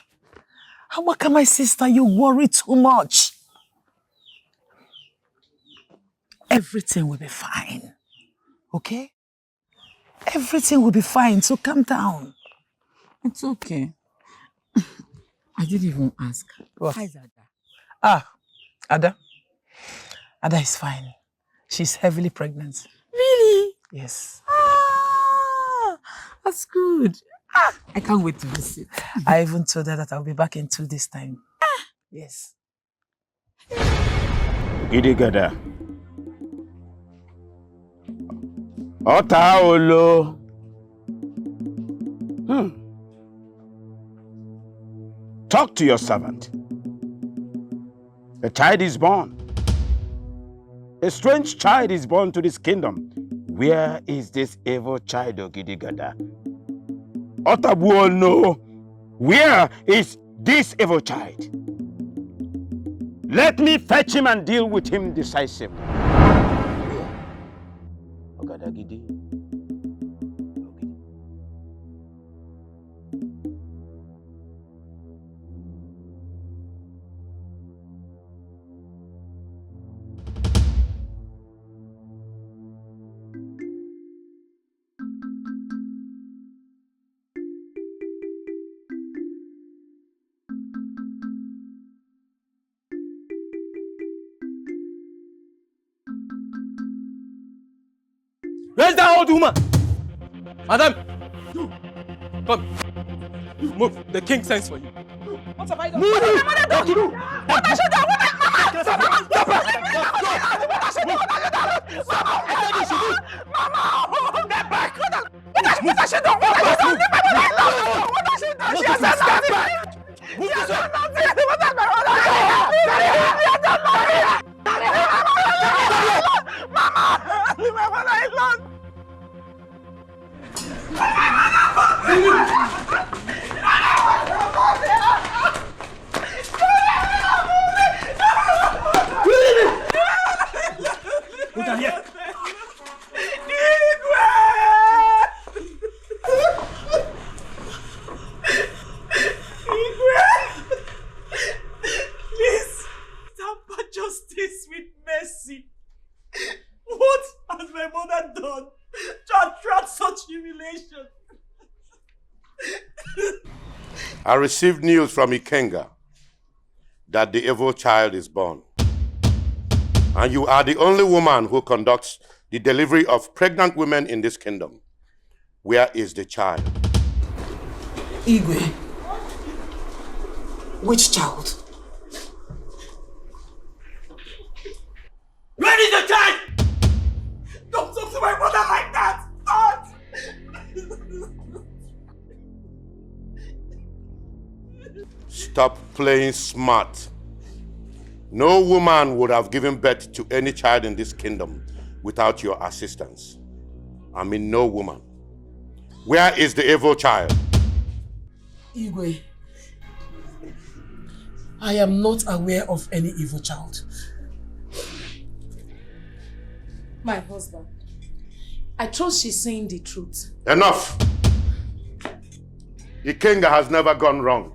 my sister, you worry too much. Everything will be fine. Okay? Everything will be fine, so calm down. It's okay. I didn't even ask. What? Hi, Ada. Ada? Ada is fine. She's heavily pregnant. Really? Yes. That's good. I can't wait to visit. I even told her that I'll be back in 2 days' time. Yes. Gidigada. Otaolo. Talk to your servant. A child is born. A strange child is born to this kingdom. Where is this evil child, Ogidigada? Otabuo, no. Where is this evil child? Let me fetch him and deal with him decisively. Ogadagidi. Where's that old woman? Madam! Come. Move. The king sends for you. What have I done? Move! What have I done? What have I done? I received news from Ikenga that the evil child is born. And you are the only woman who conducts the delivery of pregnant women in this kingdom. Where is the child? Igwe. Which child? Where is the child? Don't talk to my mother like that! Don't! Stop playing smart. No woman would have given birth to any child in this kingdom without your assistance. I mean, no woman. Where is the evil child? Igwe, I am not aware of any evil child. My husband, I trust she's saying the truth. Enough! Ikenga has never gone wrong.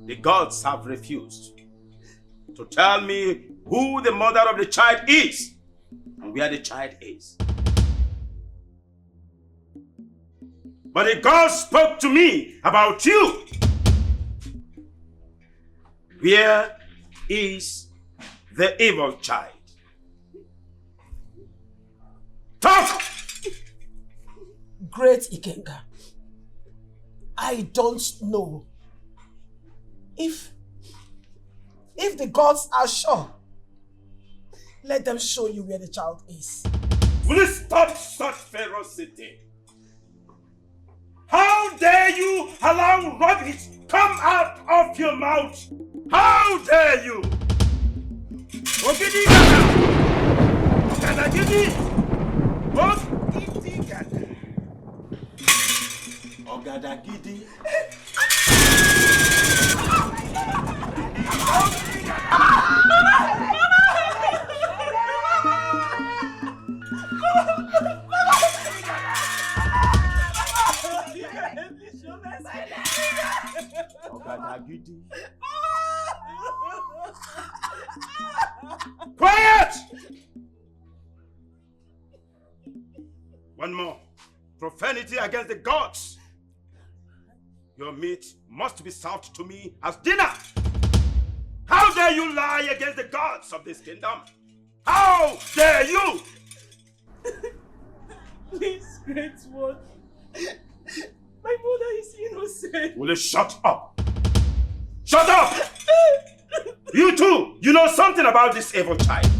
The gods have refused to tell me who the mother of the child is and where the child is. But the gods spoke to me about you. Where is the evil child? Talk! Great Ikenga, I don't know. If the gods are sure, let them show you where the child is. Will you stop such ferocity? How dare you allow rubbish come out of your mouth? How dare you? Ogidi gada! Ogada gidi! Ogidi gada! Ogada gidi! Quiet! One more. Profanity against the gods. Your meat must be served to me as dinner. How dare you lie against the gods of this kingdom? How dare you? Please, great one. My mother is innocent. Will you shut up? Shut up! You too, you know something about this evil child.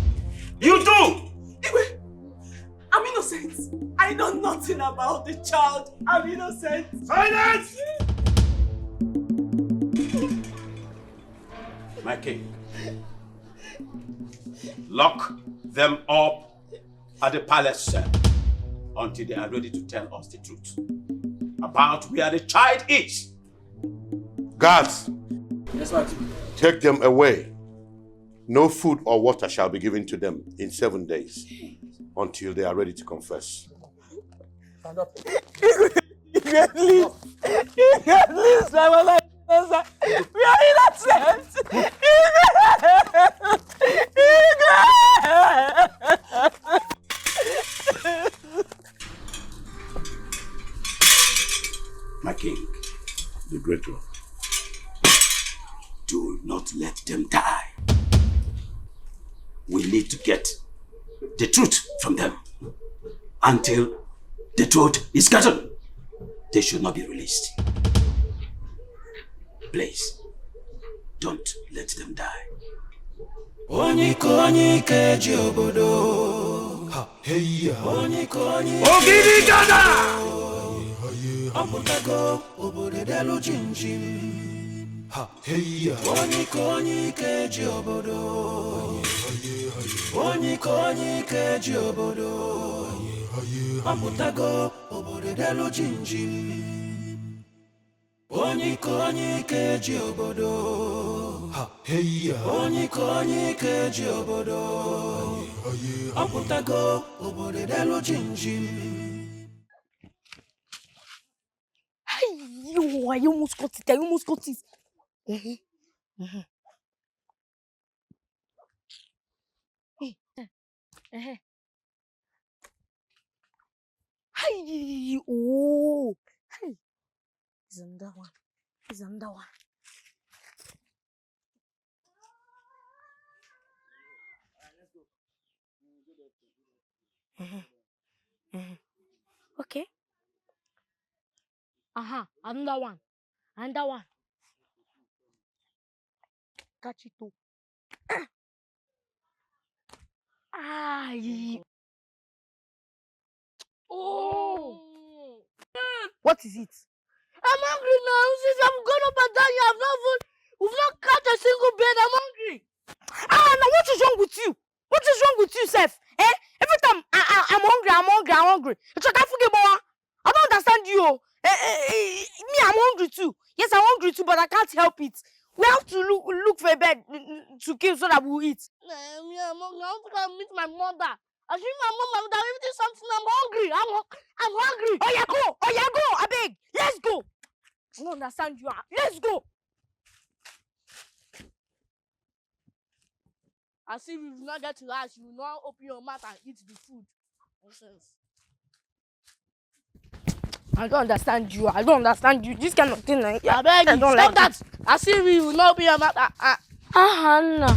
You do! I'm innocent. I know nothing about the child. I'm innocent. Silence! My king, lock them up at the palace cell until they are ready to tell us the truth about where the child is. Guards, Yes, Matthew. take them away. No food or water shall be given to them in 7 days until they are ready to confess. Stand up. You can leave. You can leave. We are innocent. My king, the great one, do not let them die. We need to get the truth from them. Until the truth is gotten, they should not be released. Please, don't let them die. Ogidi gada! Amutago obodo delu jinjim. Ha hey Onyi keji obodo. Onyi keji obodo. Amutago obodo delu jinjim. Onyi keji obodo. Ha hey Onyi keji obodo. Amutago obodo delu jinjim. I almost got it. I almost got it. Hey, oh, hey, it's another one. It's another one. Okay. Another one. Another one. Catch it too. Oh. What is it? I'm hungry now. Since I'm gone up and down, we've not caught a single bird. I'm hungry. Now what is wrong with you? What is wrong with you, Seth? Every time I'm hungry. I don't understand you. Me, I'm hungry too. Yes, I'm hungry too, but I can't help it. We have to look for a bed to kill so that we'll eat. Me, I'm hungry. I want to go meet my mother. I think my mom would have eaten something. I'm hungry. I'm hungry. Oh yeah, go. I beg. Let's go. I don't understand you. Let's go. I see if you not get to ask, you will not open your mouth and eat the food. Nonsense. I don't understand you. This kind of thing. I beg you, stop that. I see if you will not open your mouth. Hannah.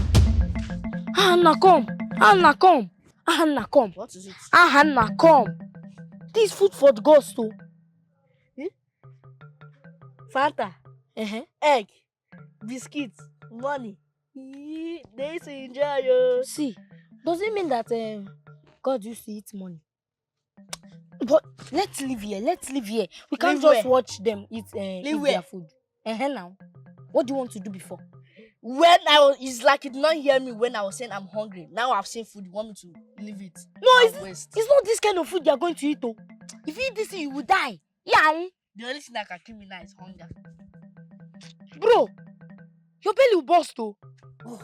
Hannah, come. Hannah, come. Hannah, come. What is it? Hannah, come. This food for the ghost, too. Fanta, Egg, biscuits, money. They used to enjoy you. See, does it mean that God used to eat money? But let's live here. We can't Live just where? watch them eat Live their where? food. Now, what do you want to do before? When I was, it's like you did not hear me when I was saying I'm hungry. Now I've seen food. You want me to leave it? No, I'll waste. it's not this kind of food you are going to eat, though. If you eat this thing, you will die. Yeah. The only thing that can kill me now is hunger. Bro, your belly will burst, though. Oh.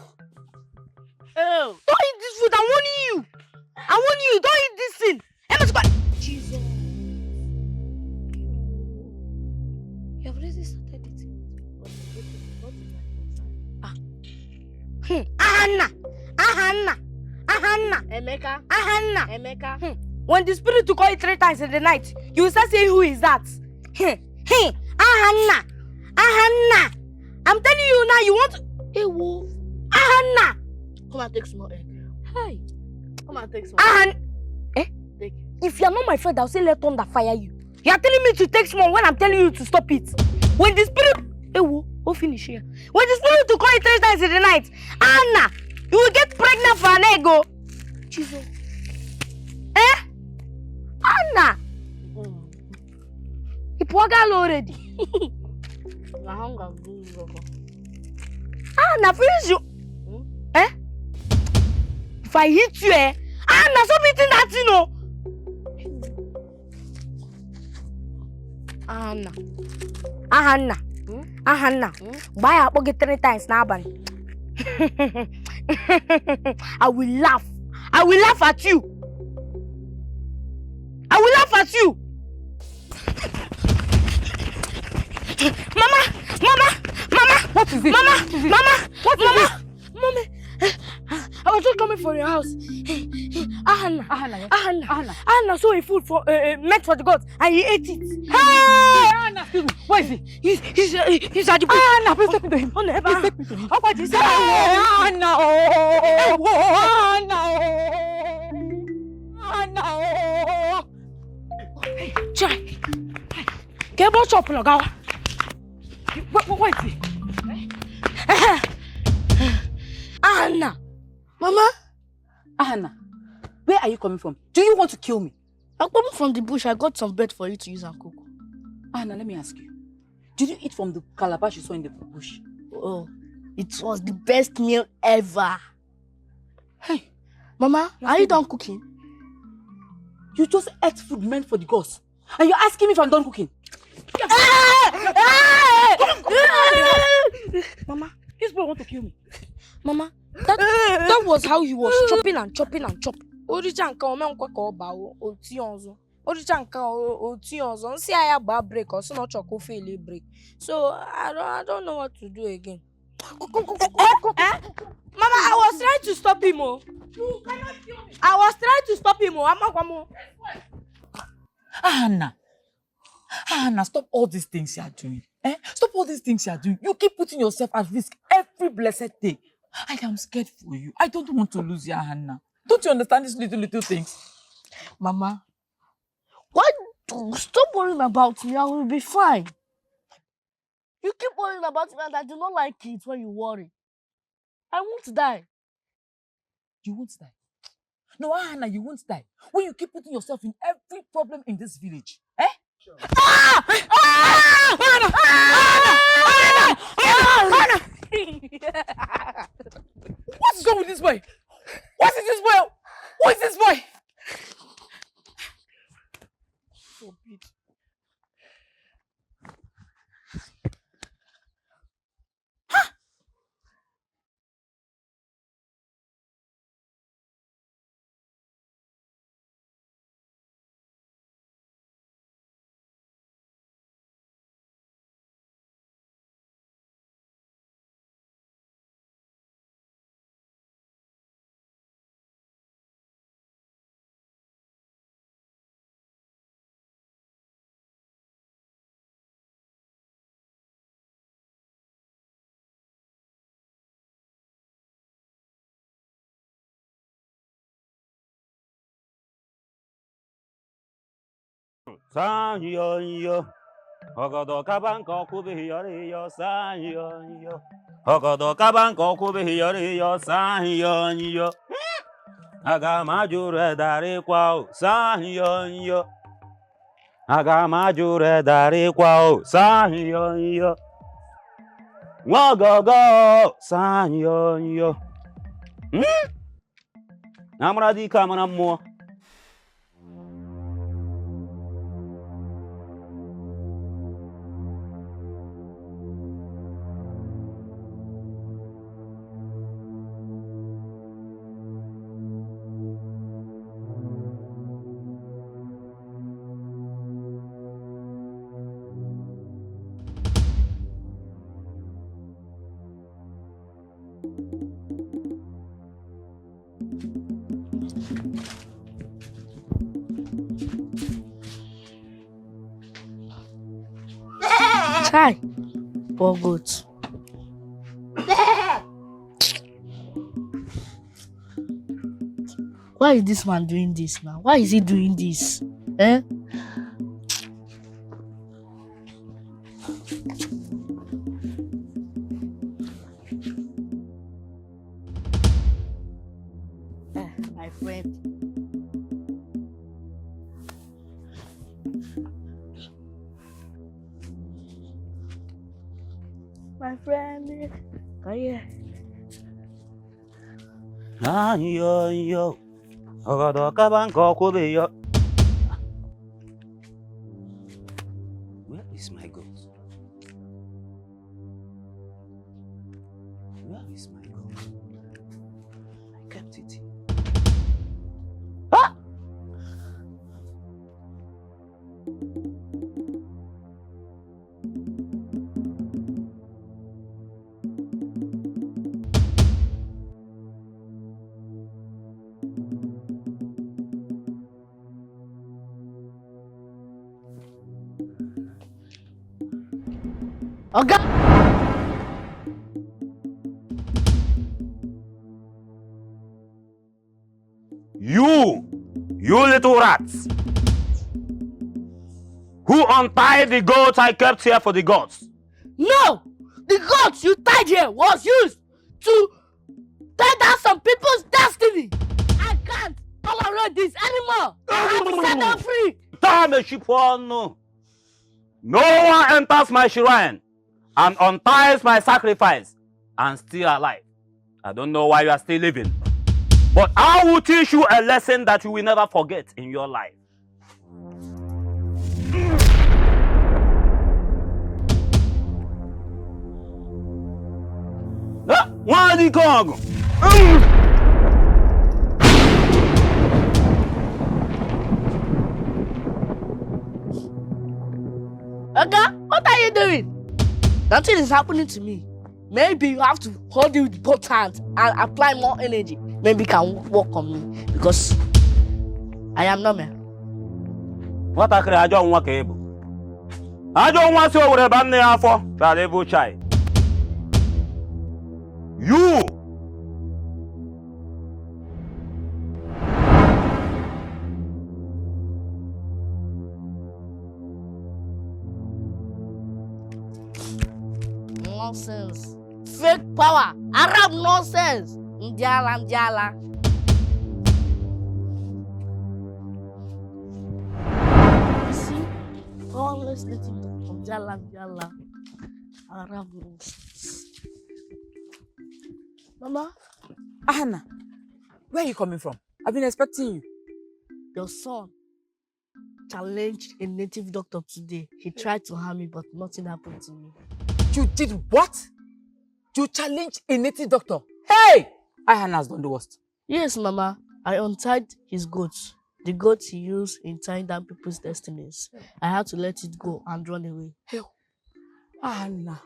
Don't eat this food. I'm warning you. Don't eat this thing. Jesus. You have already started eating. Ahana. Emeka. When the spirit will call you 3 times in the night, you will start saying, who is that? Ahana. I'm telling you now, you want to... Ewo. Ahana. Come and take some more egg. Hi. Come and take some more egg. Take. If you are not my friend, I'll say let thunder fire you. You are telling me to take small when I'm telling you to stop it. When the spirit... Ewo. We'll finish here. When the spirit will call you 3 times in the night, Anna, you will get pregnant for an egg. Oh. Jesus. Anna. Ipuagal already. Anna, finish you. If I hit you, Anna, stop eating that, you know. Ahana. Buy a pocket 3 times now, Bunny. I will laugh at you. Mama. What is it? Mama. I was just coming for your house. Ahana saw a food for meant for the gods, and he ate it. Hey, Anna, excuse me. Where is he? He's at the place. Anna, please take me to him. Please take me to him. What is Anna, Try. Get about chop no gawa. Where is he? Anna. Mama. Anna, where are you coming from? Do you want to kill me? I'm coming from the bush. I got some bread for you to use and cook. Anna, let me ask you. Did you eat from the calabash you saw in the bush? Oh, it was the best meal ever. Hey, Mama, are you done cooking? You just ate food meant for the gods. And you're asking me if I'm done cooking? Mama, this boy want to kill me. Mama, that was how he was chopping and chopping. Break or so not choco fail break. So I don't know what to do again. Mama, I was trying to stop him. You cannot kill me. I was trying to stop him. Anna, stop all these things you are doing. Stop all these things you are doing. You keep putting yourself at risk every blessed day. I am scared for you. I don't want to lose you, Hannah. Don't you understand these little things? Mama, why do stop worrying about me? I will be fine. You keep worrying about me and I do not like it when you worry. I won't die. You won't die? No, Hannah, you won't die. When you keep putting yourself in every problem in this village. Sure. What's wrong with this boy? What is this boy? Who is this boy? Forbid. Sanyo, Ogodo Kabanko Kubiyo, Sanyo, Ogodo Kabanko Kubiyo, Sanyo, Agamajure Dariquao, Sanyo, Agamajure Dariquao, Sanyo, Wagogo, Sanyo, Namradi Kamanamo. Chai, poor goat. Why is this man doing this now? Why is he doing this? Eh? My friend. My friend. Come here. Yo, Ogodo Kabanko Kubiyo. Where is my goat? Where is my goat? I kept it. Ah! Oga! You little rats! Who untied the goat I kept here for the gods? No! The goat you tied here was used to tie down some people's destiny! I can't tolerate this anymore! I have to set them free! Time a sheep one. No one enters my shrine and unties my sacrifice and still alive. I don't know why you are still living. But I will teach you a lesson that you will never forget in your life. Why the Congo? Oga, what are you doing? Nothing is happening to me. Maybe you have to hold it with both hands and apply more energy. Maybe you can work on me because I am not man. What I don't want to I don't want to over a band there for that evil child. You! Nonsense. Fake power. Arab nonsense. Ndiala, Ndiala. You see? Always letting them Ndiala, Ndiala. Arab nonsense. Mama? Hannah, where are you coming from? I've been expecting you. Your son challenged a native doctor today. He tried to harm me, but nothing happened to me. You did what? You challenged a native doctor? Hey! Hannah has done the worst. Yes, Mama. I untied his goats. The goats he used in tying down people's destinies. I had to let it go and run away. Hey, Hannah.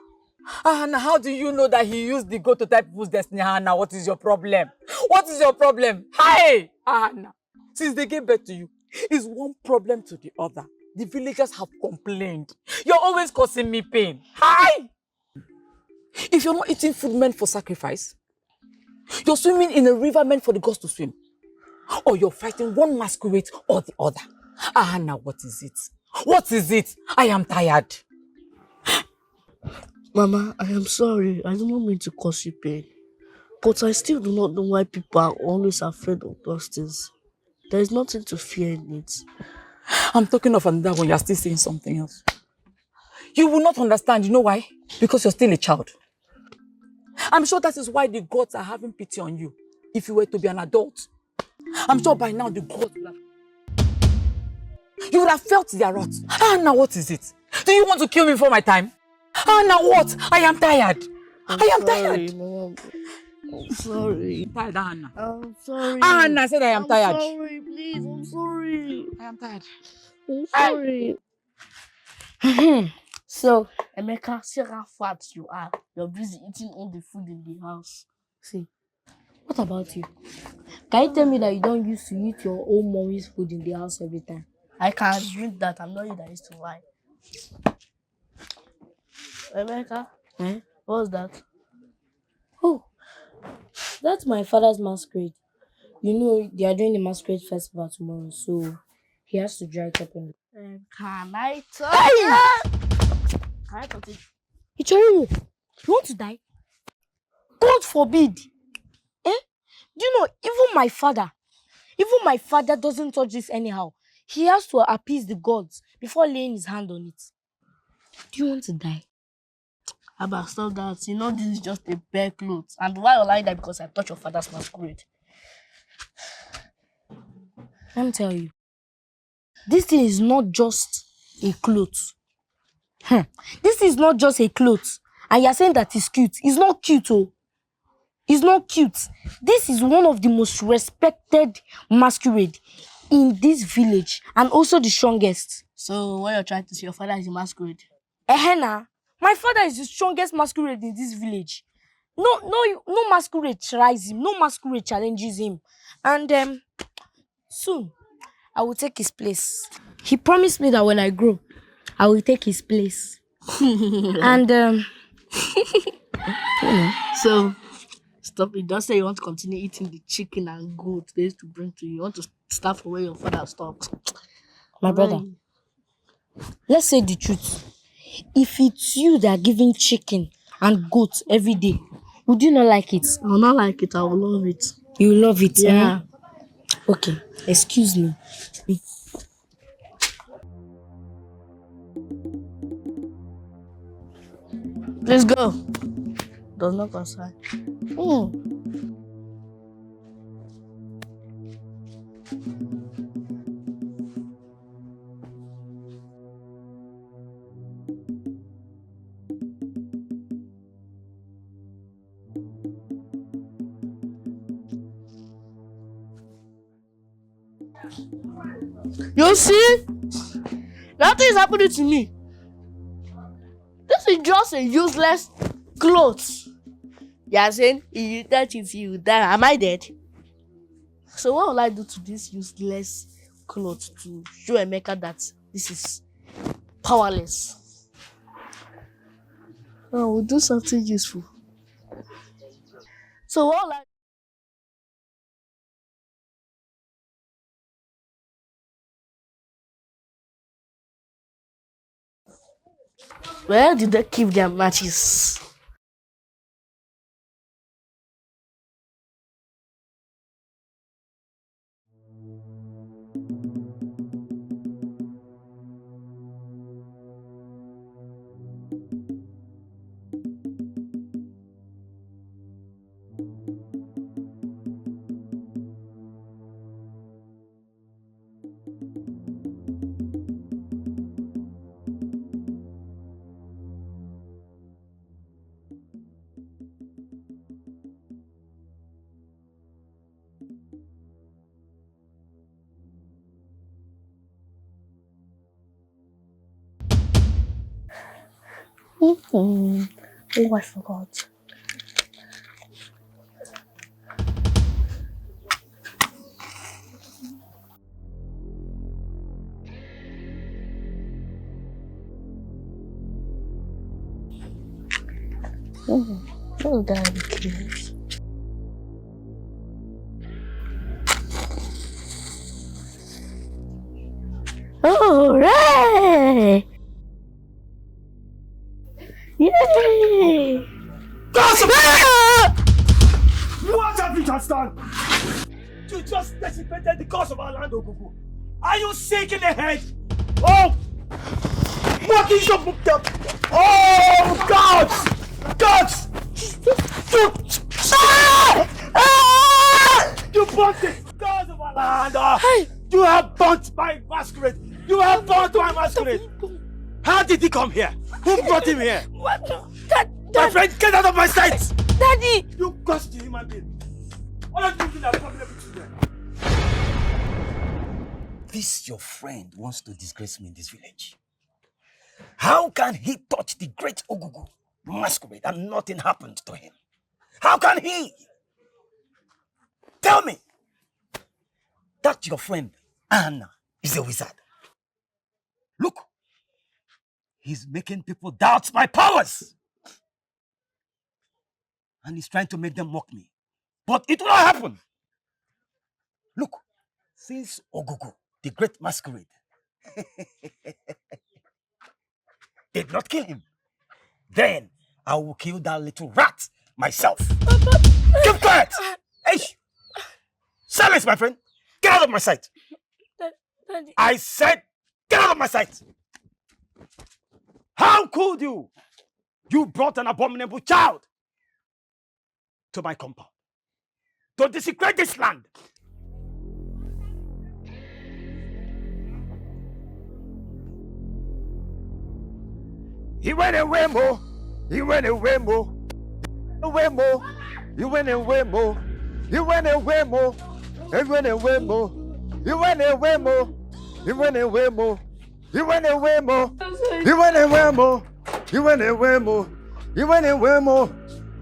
Hannah, how do you know that he used the goat to tie people's destiny? Hannah, what is your problem? What is your problem? Hey! Hannah, since they gave birth to you, it's one problem to the other. The villagers have complained. You're always causing me pain. Hi! If you're not eating food meant for sacrifice, you're swimming in a river meant for the gods to swim, or you're fighting one masquerade or the other. Hannah, what is it? What is it? I am tired. Mama, I am sorry. I do not mean to cause you pain. But I still do not know why people are always afraid of those things. There is nothing to fear in it. I'm talking of another one. You're still saying something else. You will not understand. You know why? Because you're still a child. I'm sure that is why the gods are having pity on you. If you were to be an adult, I'm sure by now the gods would have... You would have felt their wrath. Now what is it? Do you want to kill me before my time? Now what? I am tired. I am tired. Mom. I'm sorry. Tired, Anna. I'm sorry. Anna said I am tired. I'm sorry, please. I'm sorry. I am tired. I'm sorry. So, Emeka, see how fat you are. You're busy eating all the food in the house. See, what about you? Can you tell me that you don't used to eat your own mommy's food in the house every time? I can't drink that. I'm not you that used to lie. Emeka, what's that? Oh, that's my father's masquerade. You know, they are doing the masquerade festival tomorrow, so he has to dry it up in the... Can I touch it? Can I touch it? You want to die? God forbid. Do you know, even my father doesn't touch this anyhow. He has to appease the gods before laying his hand on it. Do you want to die? Abba, stop that. You know this is just a bare clothes. And why will I die? Because I touched your father's masquerade. Let me tell you. This thing is not just a cloth. This is not just a cloth. And you're saying that it's cute. It's not cute, oh. It's not cute. This is one of the most respected masquerade in this village. And also the strongest. So what you're trying to say, your father is a masquerade? Ehena. My father is the strongest masquerade in this village. No masquerade tries him. No masquerade challenges him. And soon, I will take his place. He promised me that when I grow, I will take his place. And so, stop it. Don't say you want to continue eating the chicken and goat they used to bring to you. You want to start from where your father stopped. My brother, let's say the truth. If it's you that are giving chicken and goat every day, would you not like it? I will not like it. I will love it. You will love it? Yeah. Okay, excuse me. Please go. Does not concern. You see? Nothing is happening to me. This is just a useless clothes. You are saying that if you die, am I dead? So what will I do to this useless clothes to show Emeka that this is powerless? I will do something useful. So what will I... Where did they keep their matches? Oh, I forgot. Oh, that would be cute. What have you just done? You just dissipated the cause of our land, Ogugu. Are you sick in the head? Oh! What is your book? Oh, God! God! You burnt the cause of our land! You have burnt my masquerade! You have burnt my masquerade! How did he come here? Who brought him here? My friend, get out of my sight! Daddy! You cursed human being! All of you are problem with children. This your friend wants to disgrace me in this village. How can he touch the great Ogugu masquerade and nothing happened to him? How can he? Tell me that your friend Anna is a wizard. Look, he's making people doubt my powers. And he's trying to make them mock me. But it will not happen. Look, since Ogugu, the great masquerade, did not kill him, then I will kill that little rat myself. Keep quiet! Hey! Silence, my friend! Get out of my sight! Daddy. I said, get out of my sight! How could you? You brought an abominable child to my compound to desecrate this land. He went away more. He went away more. Away more. He went away more. He went away more. He went away more. He went away more. He went away more. He went away more. He went away more. He went away more. He went away more.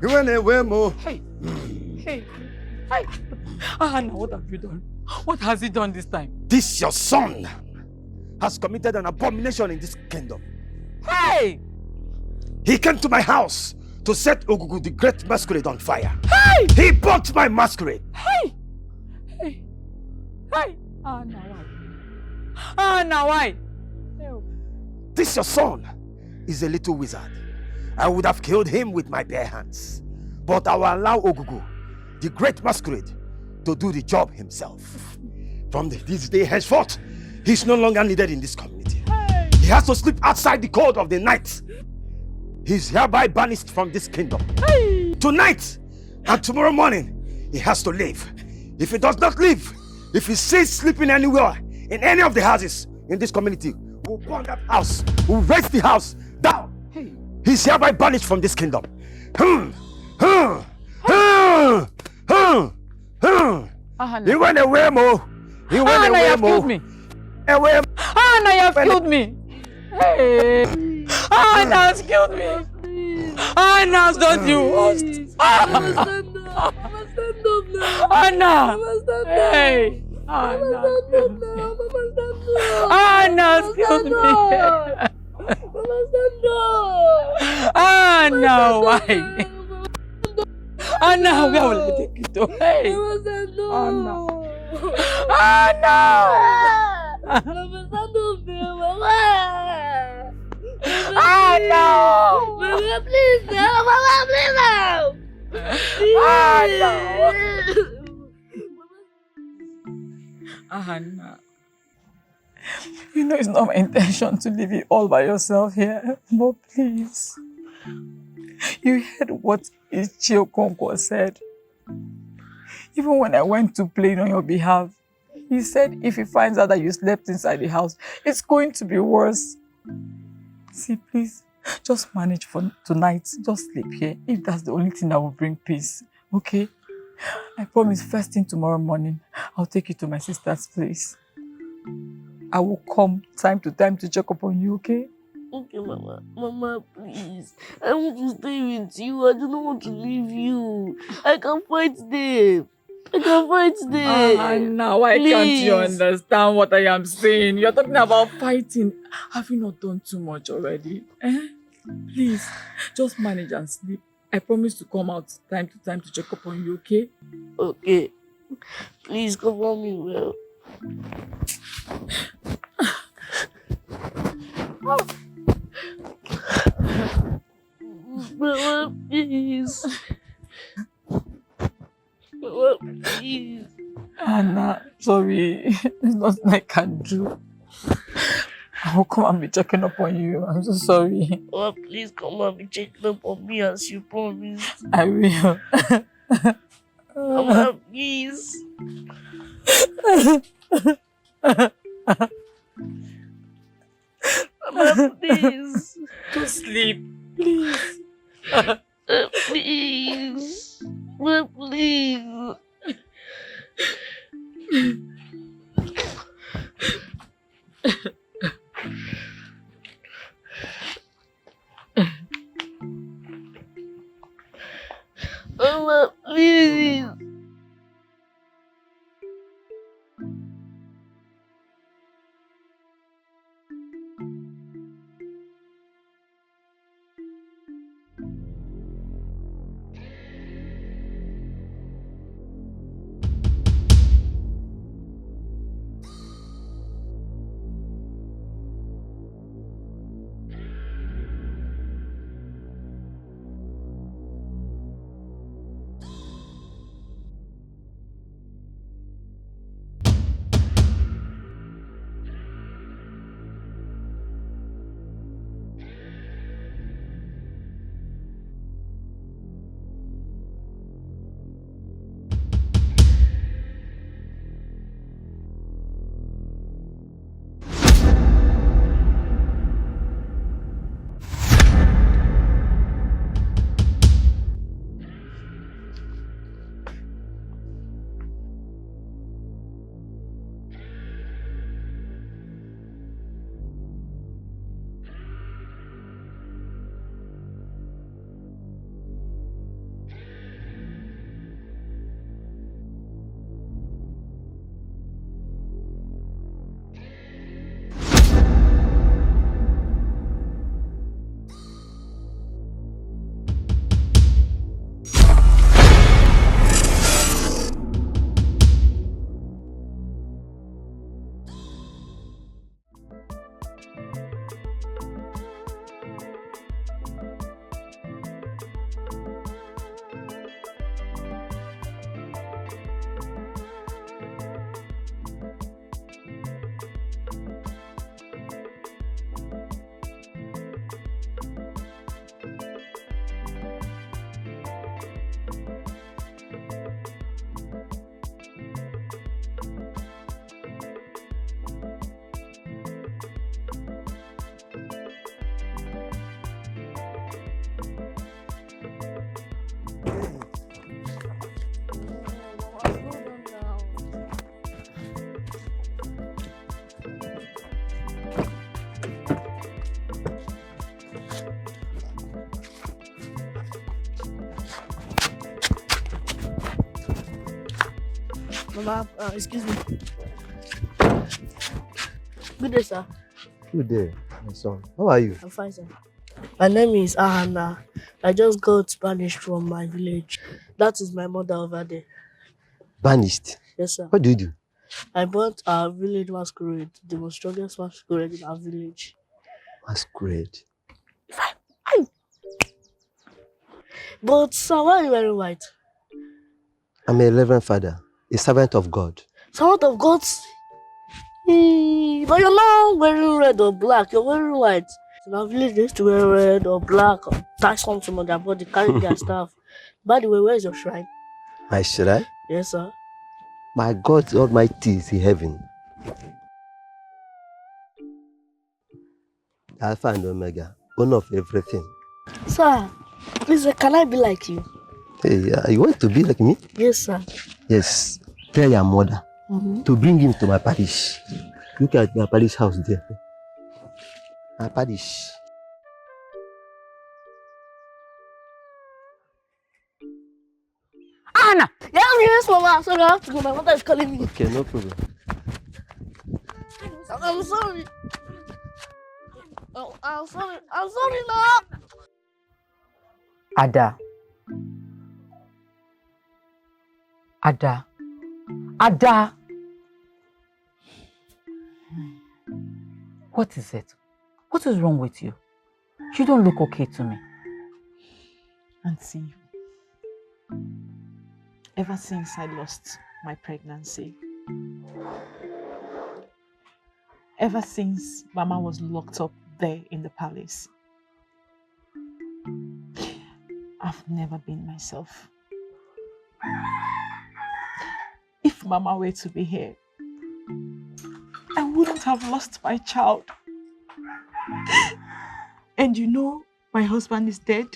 He went away more. Hey. Hey. Hey. Anna, what have you done? What has he done this time? This your son has committed an abomination in this kingdom. Hey! He came to my house to set Ogugu the great masquerade on fire. Hey! He burnt my masquerade. Hey! Hey! Hey! Anna, why? Anna, why? This your son is a little wizard. I would have killed him with my bare hands. But I will allow Ogugu, the great masquerade, to do the job himself. From this day henceforth, he's no longer needed in this community. Hey. He has to sleep outside the cold of the night. He's hereby banished from this kingdom. Hey. Tonight and tomorrow morning, he has to leave. If he does not leave, if he stays sleeping anywhere, in any of the houses in this community, we'll burn that house, we'll raise the house down. Hey. He's hereby banished from this kingdom. He went away, Mo. He went Anna, away, you have Mo. killed me. Away. Anna, you have killed me. Hey. Anna has killed me. Anna has done you worst. Anna. Hey. Anna has killed me. Anna, why? Anna, where will I take you to? Hey! Anna! Anna! Anna! Mama, please help! Mama, please help! Anna! Anna. You know it's not my intention to leave you all by yourself here, but please. You heard what Ichiokonko said. Even when I went to plead on your behalf, he said if he finds out that you slept inside the house, it's going to be worse. See, please, just manage for tonight. Just sleep here, if that's the only thing that will bring peace, okay? I promise first thing tomorrow morning, I'll take you to my sister's place. I will come time to time to check up on you, okay? Okay, Mama. Mama, please. I want to stay with you. I don't want to leave you. I can fight them. I can fight them. Anna, why can't you understand what I am saying? You're talking about fighting. Have you not done too much already? Please, just manage and sleep. I promise to come out time to time to check up on you, okay? Okay. Please cover me well. Mama, please. Mama, please. Anna, sorry. There's nothing I can do. I will come and be checking up on you. I'm so sorry. Mama, please come and be checking up on me as you promised. I will. Mama, please. Mama, please. Go sleep, please. Please. Mama, please. Mama, please. Mama, excuse me. Good day, sir. Good day, my son. How are you? I'm fine, sir. My name is Ahana. I just got banished from my village. That is my mother over there. Banished? Yes, sir. What do you do? I bought our village masquerade, the most strongest masquerade in our village. Masquerade? But, sir, why are you wearing white? I'm a reverend father, a servant of God. Servant of God? But you're not wearing red or black, you're wearing white. In our village, they used to wear red or black, or tie something on their body, carry their staff. By the way, where is your shrine? My shrine? Yes, sir. My God Almighty is in heaven. Alpha and Omega, owner of everything. Sir, please, can I be like you? Hey, you want to be like me? Yes, sir. Yes. Tell your mother to bring him to my parish. Look at my parish house there. My parish. Anna! Yes, Mama. Sorry, I have to go. My mother is calling me. Okay, no problem. I'm sorry. Oh, I'm sorry. I'm sorry now. Ada. Ada. Ada. What is it? What is wrong with you? You don't look okay to me. Auntie, ever since I lost my pregnancy, ever since Mama was locked up there in the palace, I've never been myself. If Mama were to be here, I wouldn't have lost my child. And you know, my husband is dead.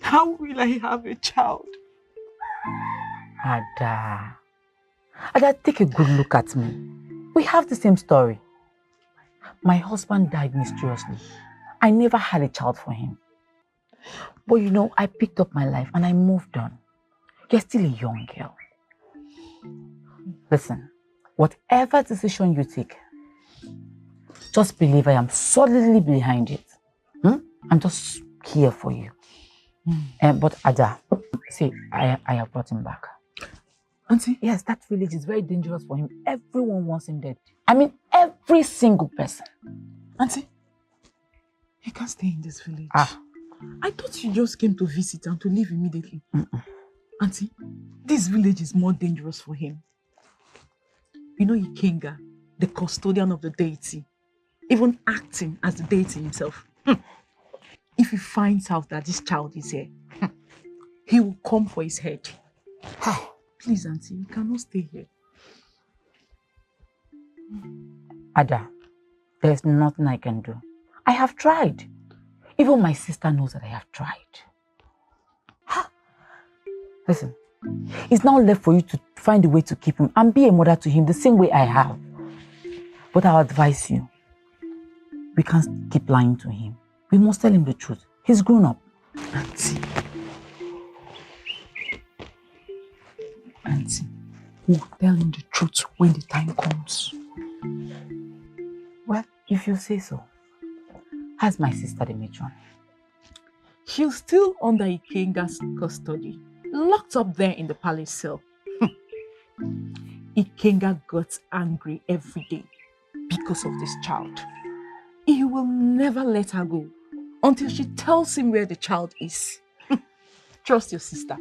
How will I have a child? Ada. Ada, take a good look at me. We have the same story. My husband died mysteriously. I never had a child for him. But you know, I picked up my life and I moved on. You're still a young girl. Listen, whatever decision you take, just believe I am solidly behind it. I'm just here for you. But Ada, see, I have brought him back. Auntie? Yes, that village is very dangerous for him. Everyone wants him dead. I mean, every single person. Auntie, he can't stay in this village. Ah. I thought you just came to visit and to leave immediately. Auntie, this village is more dangerous for him. You know Ikenga, the custodian of the deity, even acting as the deity himself. If he finds out that this child is here, he will come for his head. Please, Auntie, you cannot stay here. Ada, there's nothing I can do. I have tried. Even my sister knows that I have tried. Listen, it's now left for you to find a way to keep him and be a mother to him the same way I have. But I'll advise you, we can't keep lying to him. We must tell him the truth. He's grown up. Auntie, we'll tell him the truth when the time comes. Well, if you say so. How's my sister, the matron? She's still under Ikenga's custody, locked up there in the palace cell. Ikenga got angry every day because of this child. He will never let her go until she tells him where the child is. Trust your sister.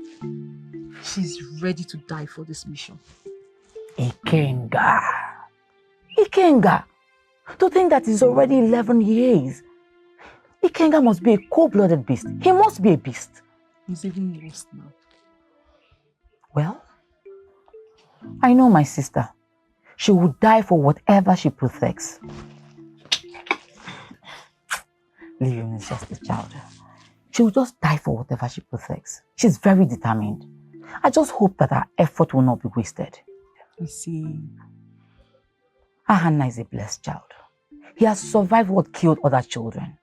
She's ready to die for this mission. Ikenga. Ikenga. To think that it's already 11 years. Ikenga must be a cold-blooded beast. He must be a beast. He's even worse now. Well, I know my sister. She would die for whatever she protects. Living is just a child. She will just die for whatever she protects. She's very determined. I just hope that her effort will not be wasted. You see, Ahana is a blessed child. He has survived what killed other children.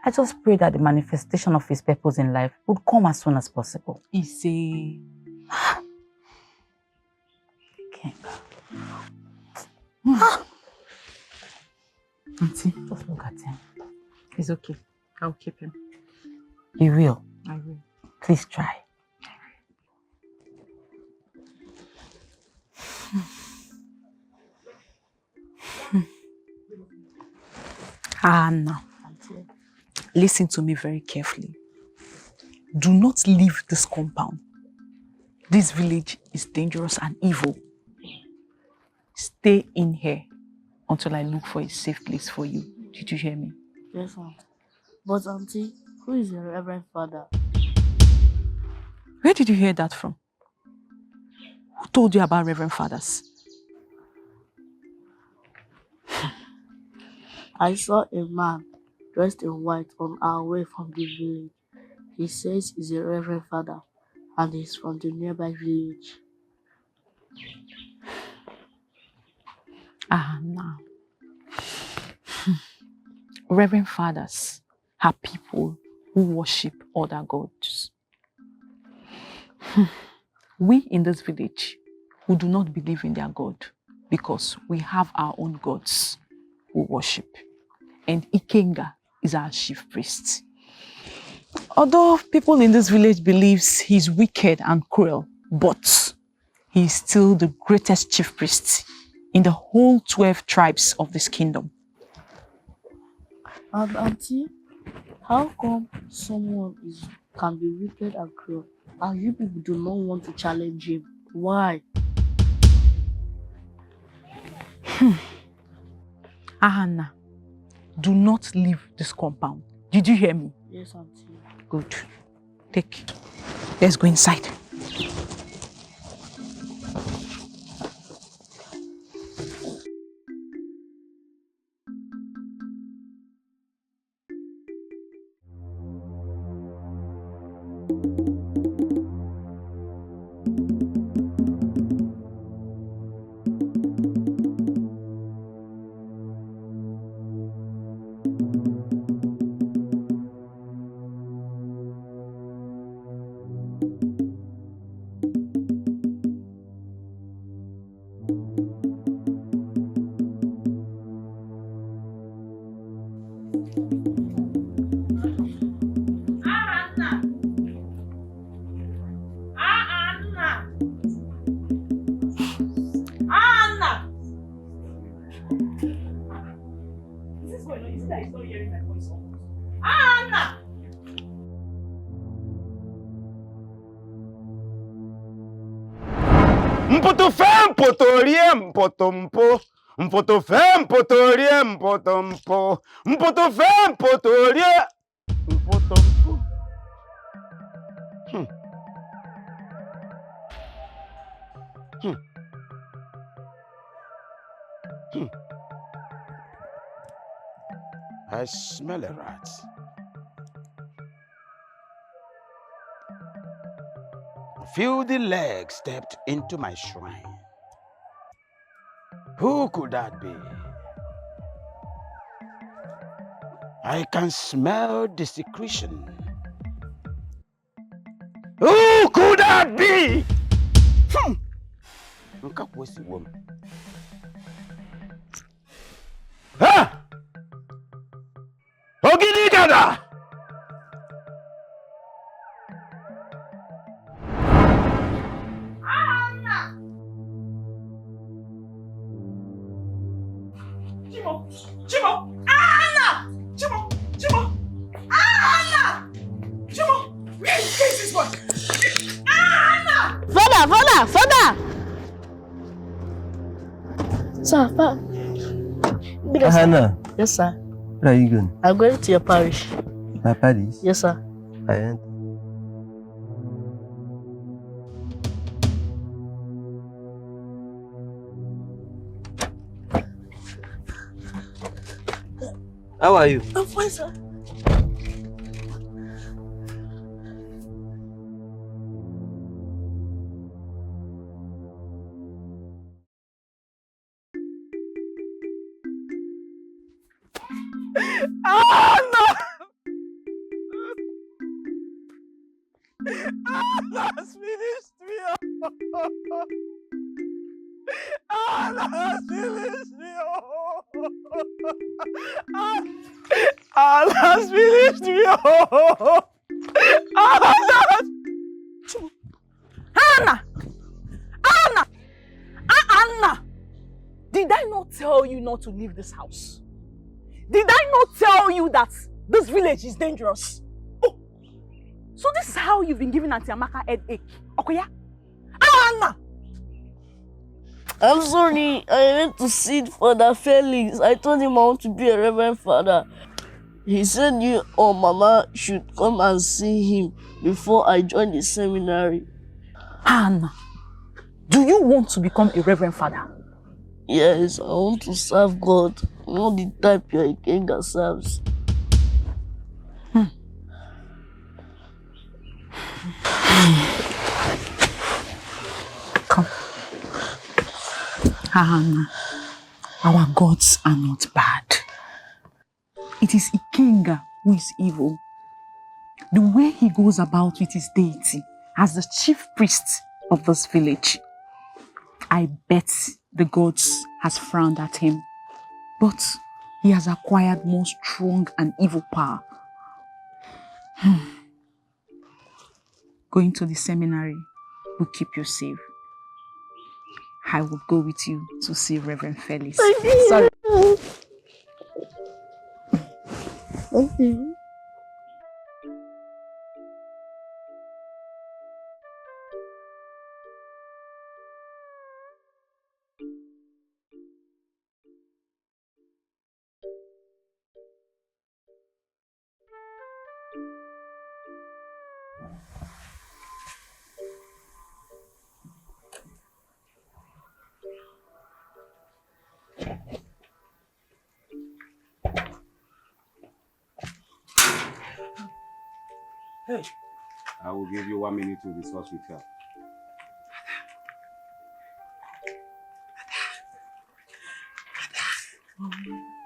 I just pray that the manifestation of his purpose in life would come as soon as possible. Auntie, just look at him. It's okay. I'll keep him. You will? I will. Please try. Anna, listen to me very carefully. Do not leave this compound. This village is dangerous and evil. Stay in here until I look for a safe place for you. Did you hear me? Yes, Aunt. But Auntie, who is your Reverend Father? Where did you hear that from? Who told you about Reverend Fathers? I saw a man dressed in white on our way from the village. He says he's a Reverend Father and he's from the nearby village. Now. Reverend Fathers are people who worship other gods. We in this village who do not believe in their God because we have our own gods we worship. And Ikenga is our chief priest. Although people in this village believes he's wicked and cruel, but he's still the greatest chief priest in the whole 12 tribes of this kingdom. And Auntie, How come someone can be wicked and cruel, and you people do not want to challenge him? Why? Ahana, do not leave this compound. Did you hear me? Yes, Auntie. Good. Take. Let's go inside. Mpotofe mpotorie mpotompo. Mpotofe mpotorie mpotompo. Mpotofe mpotorie mpotompo. I smell a rat. A filthy leg stepped into my shrine. Who could that be? I can smell desecration. Who could that be? Ha! Ogidigada! Chimo! Anna! Chimo! Anna! Chimo! Where is this one? Anna! Father! Sir, Hannah. Yes, sir. Where are you going? I'm going to your parish. My parish? Yes, sir. I am. How are you? I'm fine, sir. Anna has finished me off. Anna has finished me off. Anna has finished me off. Anna! Did I not tell you not to leave this house? Did I not tell you that this village is dangerous? Oh, so this is how you've been giving Auntie Amaka headache, okay? Anna! I'm sorry. I went to see Father Felix. I told him I want to be a reverend father. He said you or Mama should come and see him before I join the seminary. Anna, do you want to become a reverend father? Yes, I want to serve God. Not the type your Ikenga serves. Come. Anna, our gods are not bad. It is Ikenga who is evil. The way he goes about with his deity as the chief priest of this village, I bet the gods has frowned at him. But he has acquired more strong and evil power. Going to the seminary will keep you safe. I will go with you to see Reverend Felix. Sorry. Hey. I will give you 1 minute to discuss with her. Mama,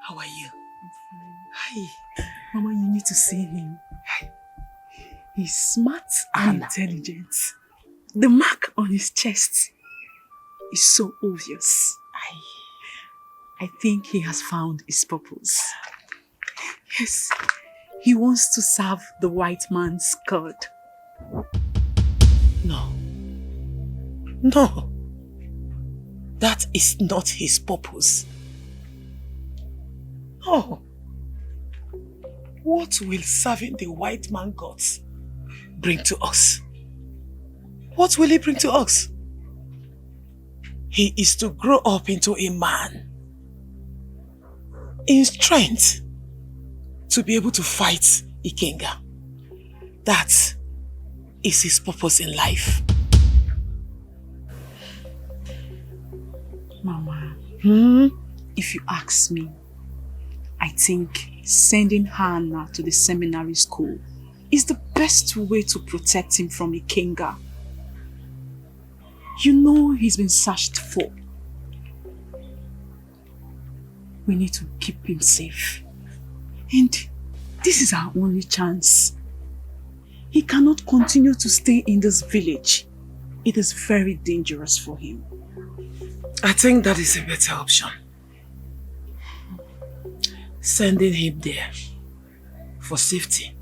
how are you? I'm fine. Hi. Mama, you need to see him. He's smart and intelligent. The mark on his chest is so obvious. I think he has found his purpose. Yes, he wants to serve the white man's God. No. No. That is not his purpose. No. What will serving the white man gods bring to us? What will he bring to us? He is to grow up into a man in strength to be able to fight Ikenga. That is his purpose in life. Mama, if you ask me, I think sending Hannah to the seminary school is the best way to protect him from Ikenga. You know he's been searched for. We need to keep him safe. And this is our only chance. He cannot continue to stay in this village. It is very dangerous for him. I think that is a better option. Sending him there for safety.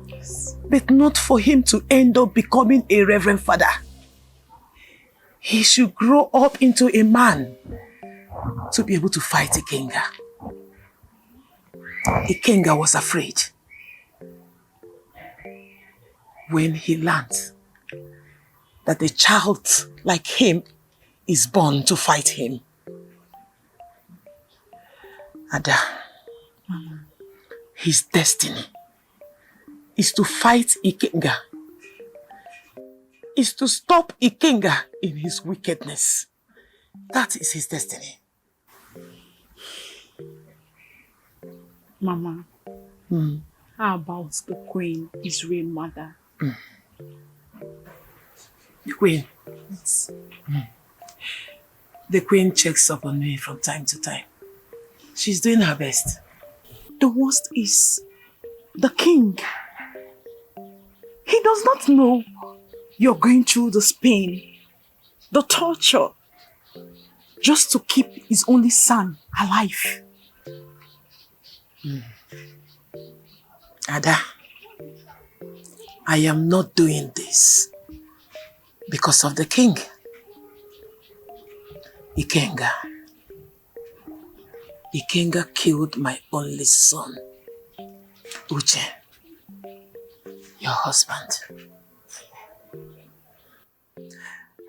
Yes. But not for him to end up becoming a reverend father. He should grow up into a man to be able to fight Ikenga. Ikenga was afraid when he learned that a child like him is born to fight him. Ada, his destiny is to fight Ikenga, is to stop Ikenga in his wickedness. That is his destiny. Mama, how about the queen, his real mother? The queen? Yes. The queen checks up on me from time to time. She's doing her best. The worst is the king. He does not know you're going through this pain, the torture, just to keep his only son alive. Ada, I am not doing this because of the king. Ikenga killed my only son, Uche, your husband.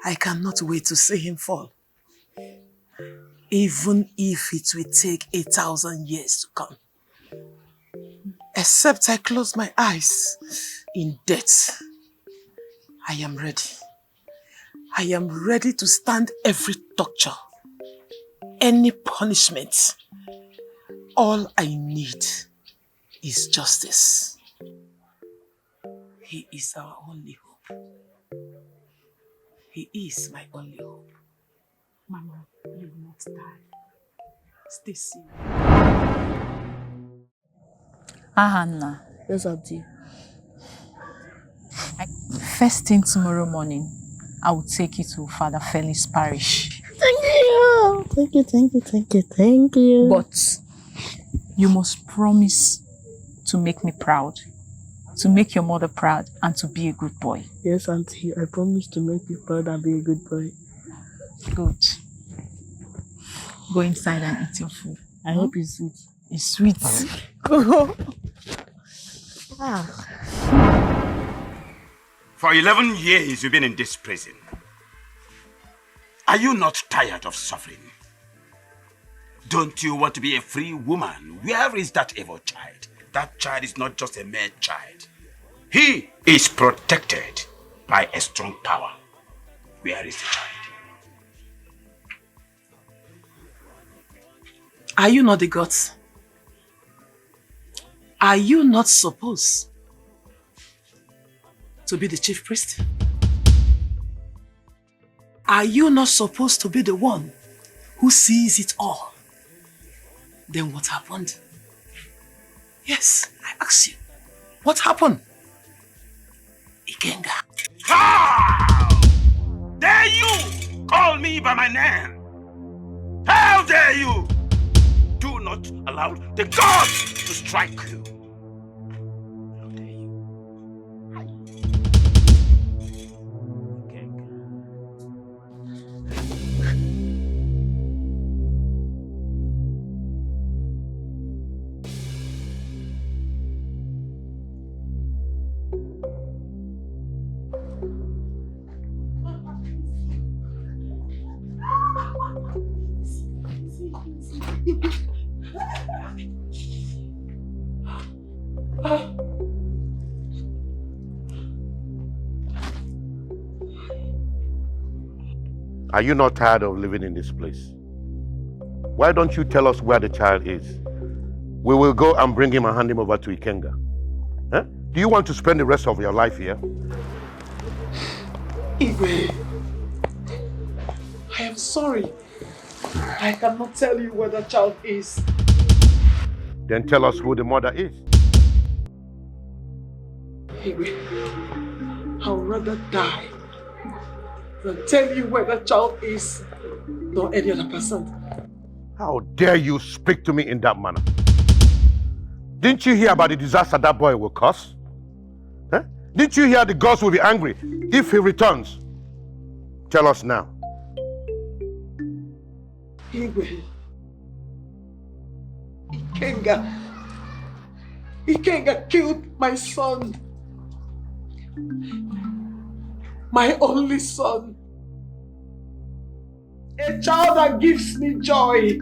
I cannot wait to see him fall, even if it will take 8,000 years to come. Except I close my eyes in death. I am ready. I am ready to stand every torture, any punishment. All I need is justice. He is our only hope. He is my only hope. Mama, you will not die. Stay safe. Hannah. Yes, Auntie. First thing tomorrow morning, I will take you to Father Felix Parish. Thank you. Thank you, thank you, thank you, thank you. But you must promise to make me proud, to make your mother proud, and to be a good boy. Yes, Auntie, I promise to make you proud and be a good boy. Good. Go inside and eat your food. I hope it's sweet. It's sweet. For 11 years you've been in this prison. Are you not tired of suffering? Don't you want to be a free woman? Where is that evil child? That child is not just a mere child. He is protected by a strong power. Where is the child? Are you not the gods? Are you not supposed to be the chief priest? Are you not supposed to be the one who sees it all? Then what happened? Yes, I ask you. What happened? Ikenga. How dare you call me by my name? How dare you? Do not allow the gods to strike you. Are you not tired of living in this place? Why don't you tell us where the child is? We will go and bring him and hand him over to Ikenga. Huh? Do you want to spend the rest of your life here? Igwe, I am sorry. I cannot tell you where the child is. Then tell us who the mother is. Igwe, I would rather die than tell you where the child is nor any other person. How dare you speak to me in that manner? Didn't you hear about the disaster that boy will cause? Huh? Didn't you hear the gods will be angry if he returns? Tell us now. Igwe, Ikenga killed my son. My only son. A child that gives me joy.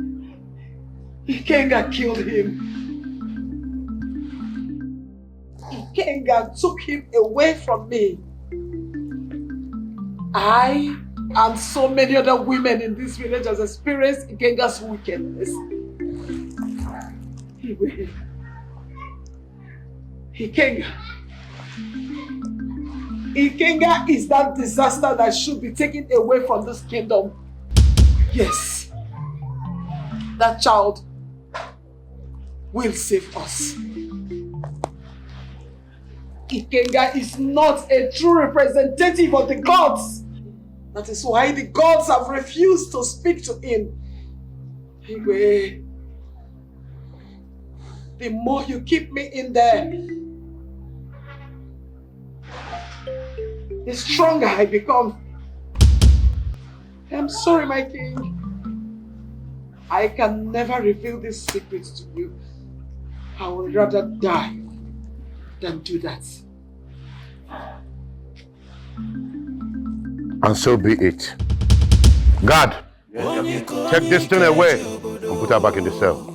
Ikenga killed him. Ikenga took him away from me. I and so many other women in this village has experienced Ikenga's wickedness. Ikenga is that disaster that should be taken away from this kingdom. Yes, that child will save us. Ikenga is not a true representative of the gods. That is why the gods have refused to speak to him. Anyway, the more you keep me in there, the stronger I become. I'm sorry, my king. I can never reveal this secret to you. I would rather die than do that. And so be it. God, take this thing away and put her back in the cell.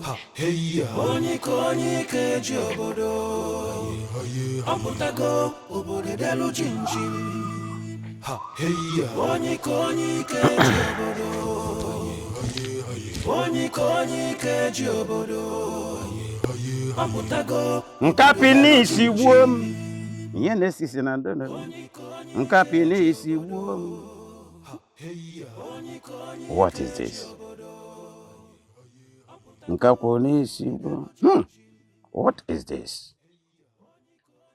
Nkapi n'isi wom. Ihe na-esisi na ndono. Nkapi n'isi wom. What is this? Nkapi n'isi wom. What is this?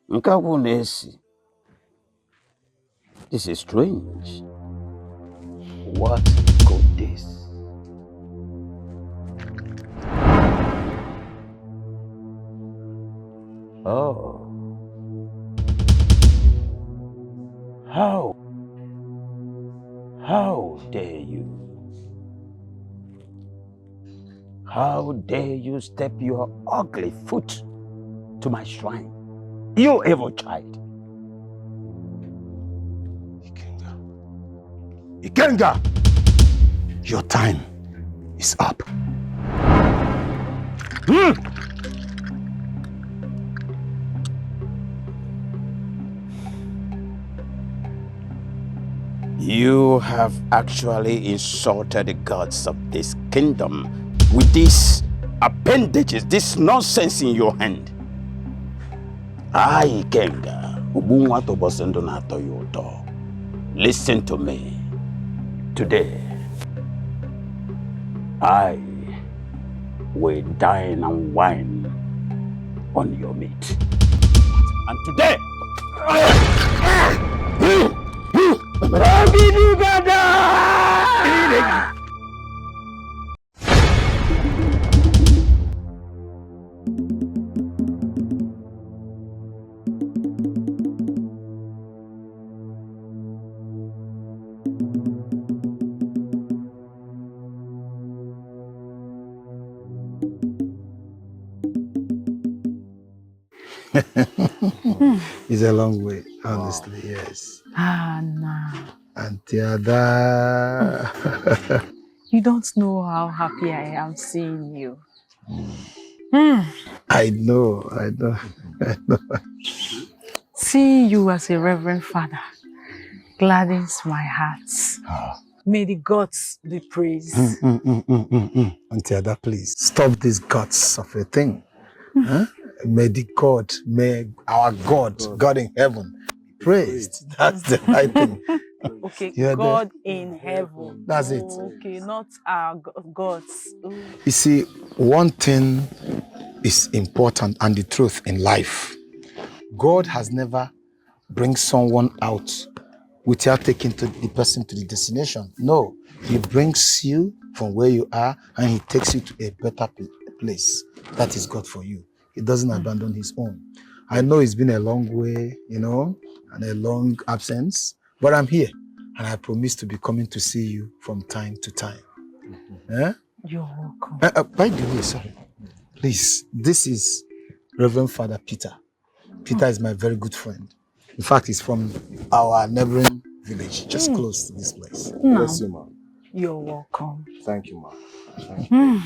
Nkapi n'isi. This is strange. What could this? Oh. How dare you? How dare you step your ugly foot to my shrine? You evil child. Ikenga, your time is up. You have actually insulted the gods of this kingdom with these appendages, this nonsense in your hand. I, Kenga, Ubunwa Tobosendo Nato Yoto. Listen to me. Today, I will dine and wine on your meat. And today, It's a long way, honestly, yes. Nah. Auntie Ada. You don't know how happy I am seeing you. I know. Seeing you as a reverend father gladdens my heart. May the gods be praised. Auntie Ada, please, stop these guts of a thing. Huh? May our God in heaven, be praised. That's the right thing. Okay, You're God in heaven. That's it. Okay, not our gods. You see, one thing is important and the truth in life. God has never bring someone out without taking the person to the destination. No, he brings you from where you are and he takes you to a better place. That is God for you. He doesn't abandon his own. I know it's been a long way, and a long absence, but I'm here and I promise to be coming to see you from time to time. You're welcome. By the way, sorry, please, this is Reverend Father Peter. Peter is my very good friend. In fact, he's from our neighboring village, just close to this place. Bless you, ma. You're welcome. Thank you, ma. Thank you.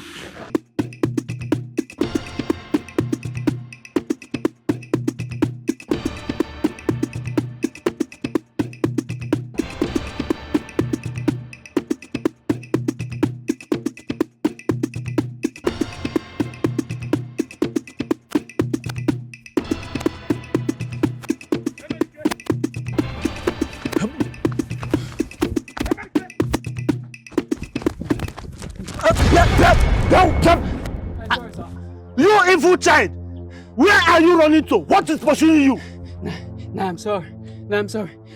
You evil child! Where are you running to? What is pursuing you? Nah, I'm sorry.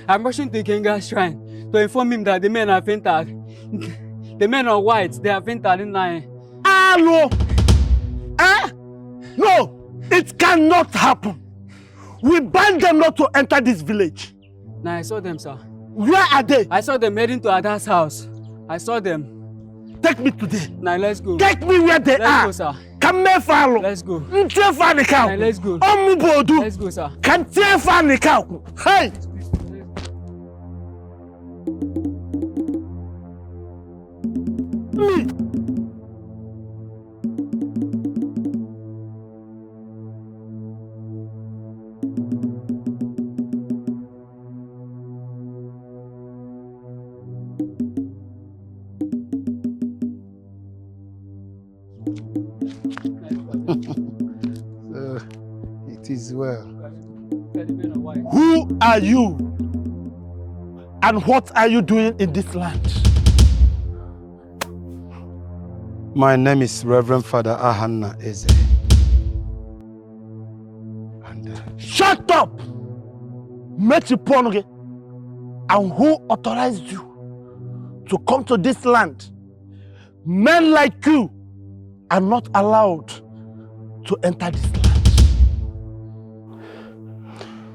I'm rushing to Ikenga's shrine to inform him that the men are fainted. The men are white, they are fainted in line. No! No! It cannot happen! We ban them not to enter this village. Nah, I saw them, sir. Where are they? I saw them heading to Ada's house. I saw them. Take me today. Nah, let's go. Take me where they are. Let's go, sir. Let's go. Let's go. Let's go, sir. Hey! Me. It is well. Who are you? And what are you doing in this land? My name is Reverend Father Ahanna Eze. Shut up! Mechiponge. And who authorized you to come to this land? Men like you are not allowed to enter this land.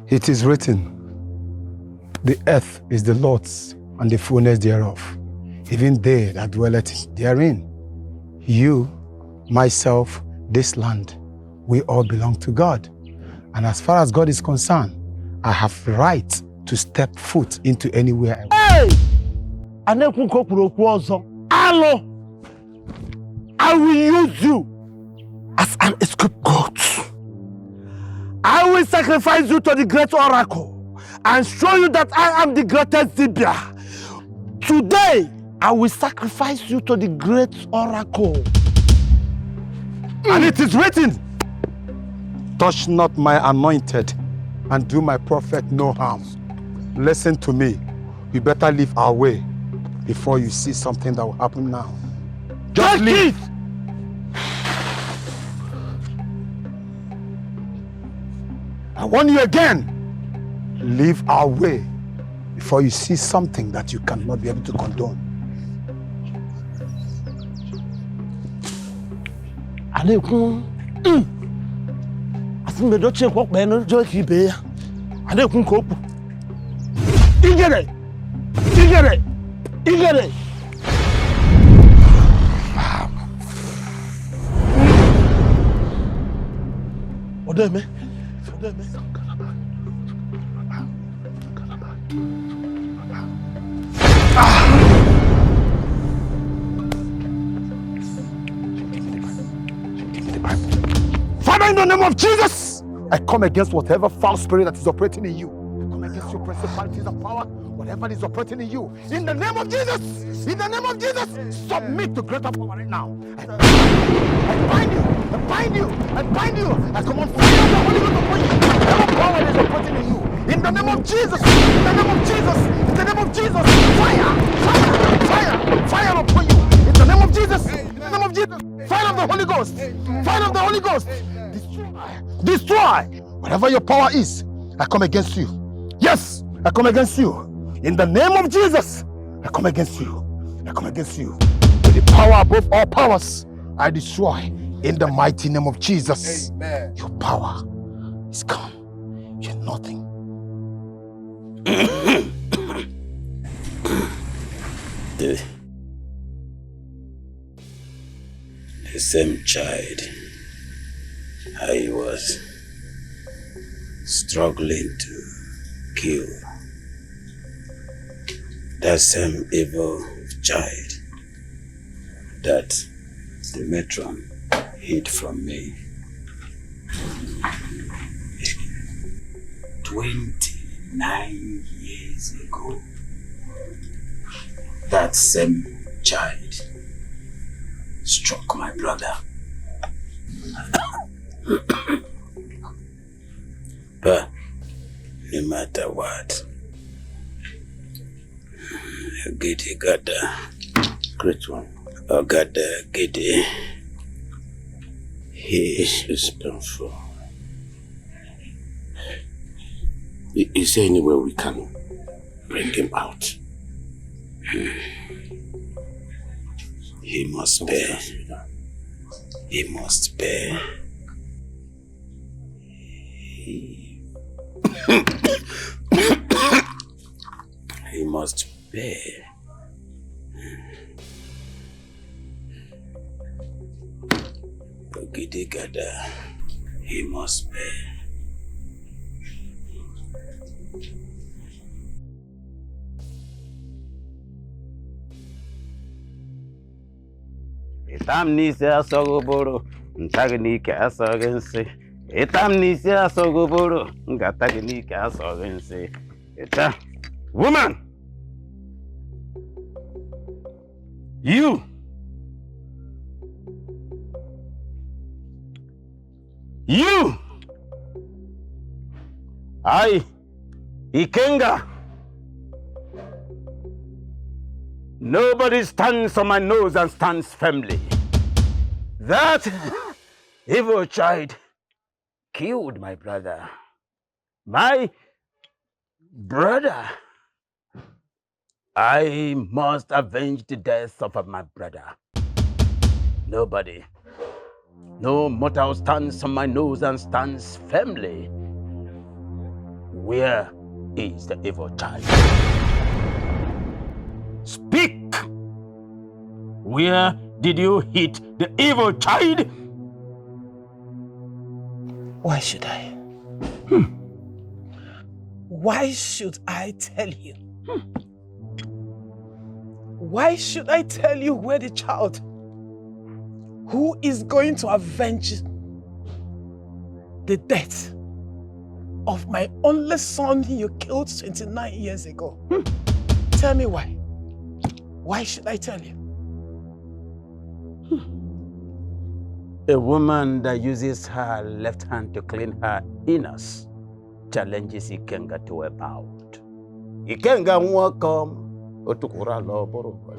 It is written, the earth is the Lord's and the fullness thereof, even they that dwelleth therein. You, myself, this land, we all belong to God. And as far as God is concerned, I have right to step foot into anywhere Hey! Alo! I will use you as an scapegoat. I will sacrifice you to the great oracle and show you that I am the greatest Zibia. Today, I will sacrifice you to the great oracle. And it is written, touch not my anointed and do my prophet no harm. Listen to me. You better leave our way before you see something that will happen now. Just leave. I warn you again. Leave our way before you see something that you cannot be able to condone. Alekun. Asimbe do che ko pe no jo ki be ya. Alekun ko pu. Igere. Igere. Igere. Odeme. Odeme. Father, in the name of Jesus, I come against whatever foul spirit that is operating in you. I come against your principalities and power, whatever is operating in you. In the name of Jesus, in the name of Jesus, submit to greater power right now. I bind you, I bind you, I bind you. I command fire of the Holy Ghost upon you. Whatever power that is operating in you. In the name of Jesus, in the name of Jesus, in the name of Jesus, fire, fire, fire, fire upon you. In the name of Jesus, in the name of Jesus, fire of the Holy Ghost, fire of the Holy Ghost. Destroy whatever your power is. I come against you. Yes, I come against you. In the name of Jesus, I come against you. I come against you. With the power above all powers, I destroy in the mighty name of Jesus. Amen. Your power is gone. You're nothing. the same child I was struggling to kill, that same evil child that the matron hid from me 29 years ago. That same child struck my brother. But no matter what, Giddy got the great one. I got the Giddy. He is painful. Is there anywhere we can bring him out? He must bear. He must bear. He must bear. Gada, he must bear. Itam nisi asogoboro, ntaginike asogensi. Itam nisi asogoboro, ngataginike asogensi. Ita, woman, you I, Ikenga. Nobody stands on my nose and stands firmly. That evil child killed my brother. My brother. I must avenge the death of my brother. Nobody, no mortal stands on my nose and stands firmly. Where is the evil child? Speak! Where did you hit the evil child? Why should I? Why should I tell you? Why should I tell you where the child who is going to avenge the death of my only son you killed 29 years ago? Tell me why. Why should I tell you? A woman that uses her left hand to clean her innards challenges Ikenga to a bout. Ikenga welcome otukura lo borobo.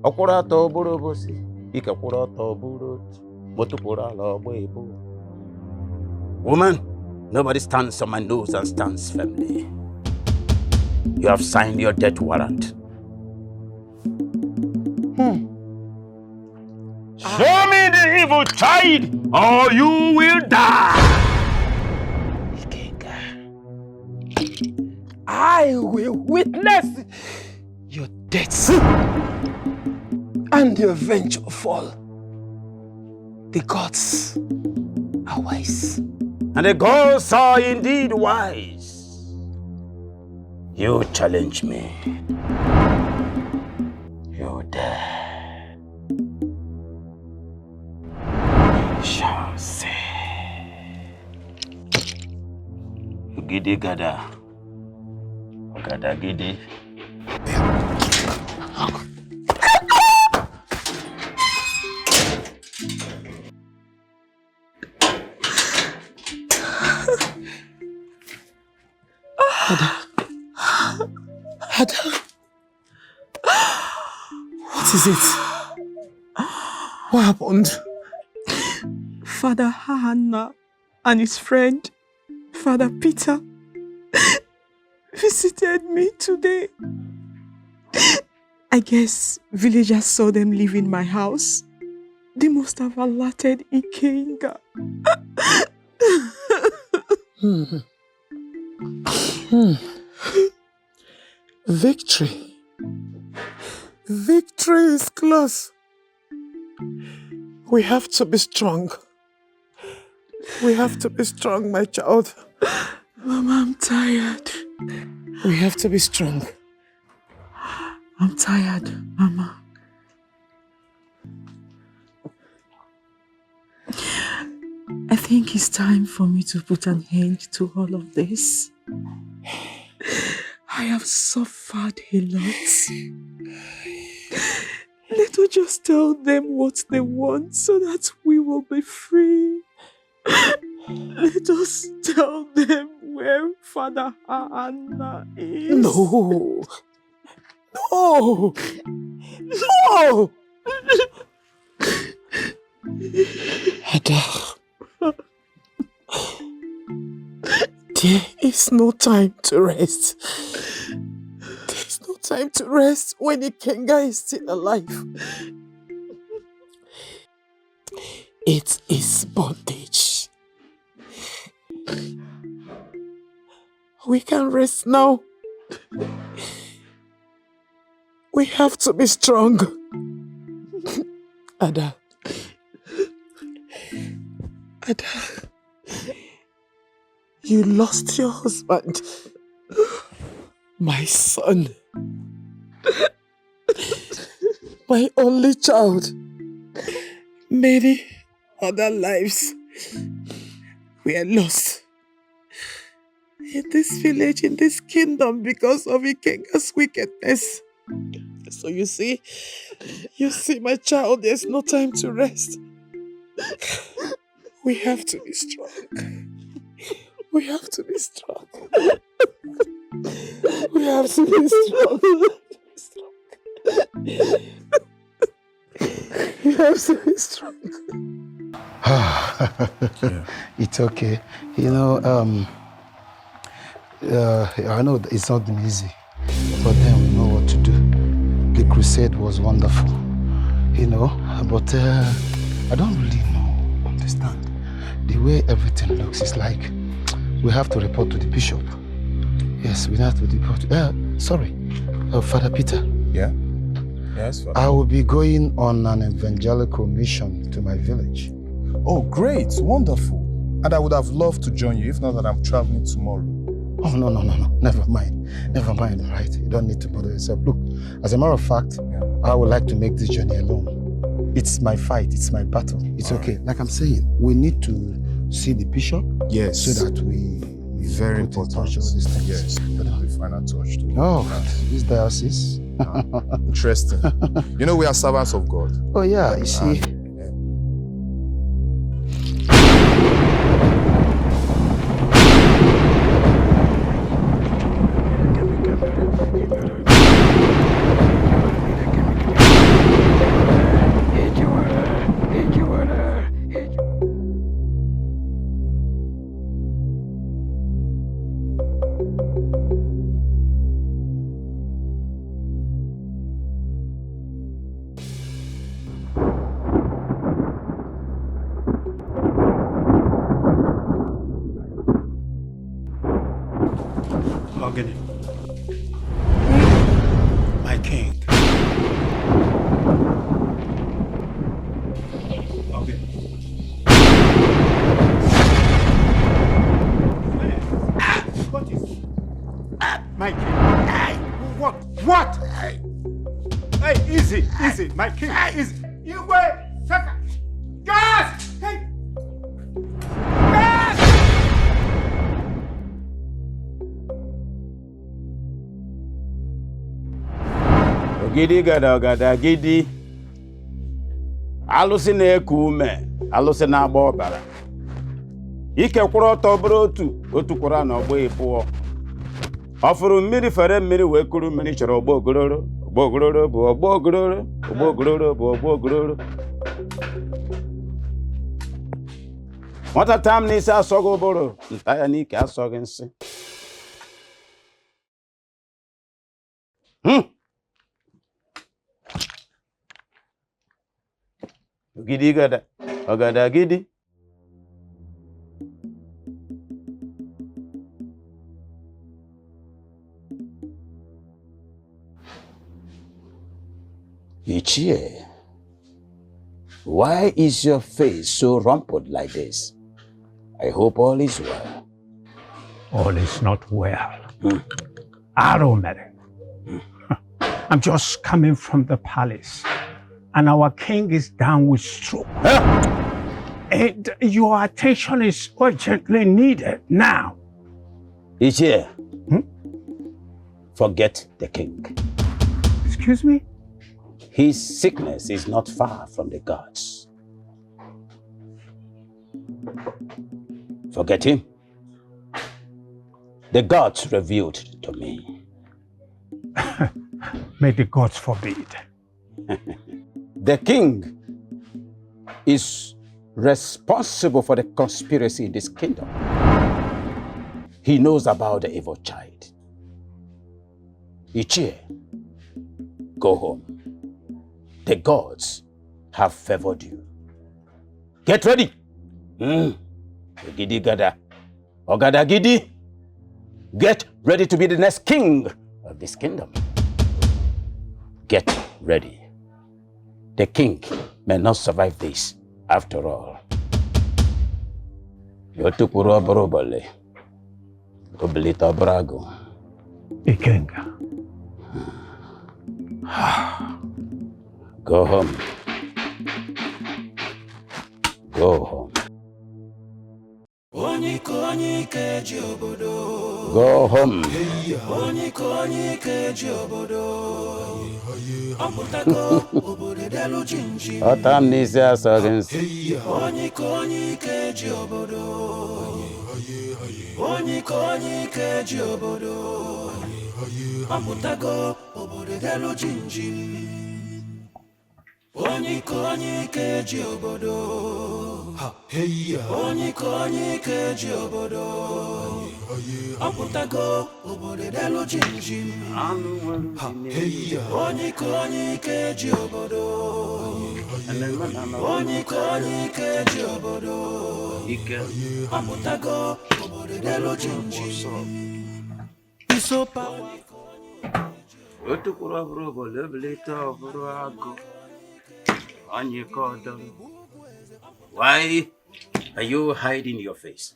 Okura to borobosi, ikakura to burot, motukura lo boibo. Woman, nobody stands on my nose and stands firmly. You have signed your death warrant. Show me the evil child, or you will die. Ikenga, I will witness your death and the eventual fall. The gods are wise. And the gods are indeed wise. You challenge me. You dare. Shall say. Gidi gada. Gada gidi. Ada. What is it? What happened? Father Hannah and his friend, Father Peter, visited me today. I guess villagers saw them leave in my house. They must have alerted Ikenga. Victory. Victory is close. We have to be strong. We have to be strong, my child. Mama, I'm tired. We have to be strong. I'm tired, Mama. I think it's time for me to put an end to all of this. I have suffered a lot. Let us just tell them what they want so that we will be free. Let us tell them where Father Hannah is. No! No! No! Ada. There is no time to rest. There is no time to rest when Ikenga is still alive. It is bondage. We can rest now. We have to be strong. Ada. Ada. You lost your husband. My son. My only child. Many other lives were lost in this village, in this kingdom, because of Ikenga's wickedness. So you see, my child, there's no time to rest. We have to be strong. We have to be strong. We have to be strong. We have to be strong. It's okay. You know, I know it's not been easy, but then we know what to do. The crusade was wonderful, you know, but I don't really understand. The way everything looks is like we have to report to the bishop. Yes, we have to report. Father Peter. Yeah? Yes, Father. I will be going on an evangelical mission to my village. Oh, great, wonderful. And I would have loved to join you, if not that I'm traveling tomorrow. Oh, no. Never mind, all right? You don't need to bother yourself. Look, as a matter of fact, I would like to make this journey alone. It's my fight, it's my battle. It's all okay. Right. Like I'm saying, we need to see the bishop. Yes. So that we very important. Touch all these things. Yes, the final touch too. Oh, this diocese. Interesting. You know we are servants of God. Oh yeah, you see. My king. Okay. What is? My king. What? Hey, easy. My king. Easy. Igwe, Saka. Gas! Hey! Gas! Ogidi gada gidi. Alụsị na-eku ume, alụsị na-agba ọbara. Ike kwụrụ ọtọ bụrụ otu kwụrụ na ọgbọ ịpụọ. Ọ fụrụ mmiri fere mmiri wee kuru mmiri chọrọ ọgbọ ogororo. Ọgbọ ogororo bụ ọgbọ ogororo. Ọgbọ ogororo bụ ọgbọ ogororo. Nwata tam n'isi asọghị ụbụrụ, nta ya n'ike asọghị nsị. Ogidi gada gidi. Ichie, why is your face so rumpled like this? I hope all is well. All is not well. Aromere. I'm just coming from the palace, and our king is down with stroke. And your attention is urgently needed now. Ichie, forget the king. Excuse me? His sickness is not far from the gods. Forget him. The gods revealed to me. May the gods forbid. The king is responsible for the conspiracy in this kingdom. He knows about the evil child. Ichie, go home. The gods have favored you. Get ready. Gidi gada. Ogada gidi. Get ready to be the next king of this kingdom. Get ready. The king may not survive this after all. Yotukuro borobale. Oblita brago. Ikenga. Go home. Go home. Go home. Otam nisi asogins. Onye keji obodo. Onye keji obodo. Apụtago obodo delu jinjin. Onye keji obodo. Onye keji obodo. Apụtago obodo delu jinjin. Isopa. Otukuro abrobo leblita abro ago. Why? Are you hiding your face?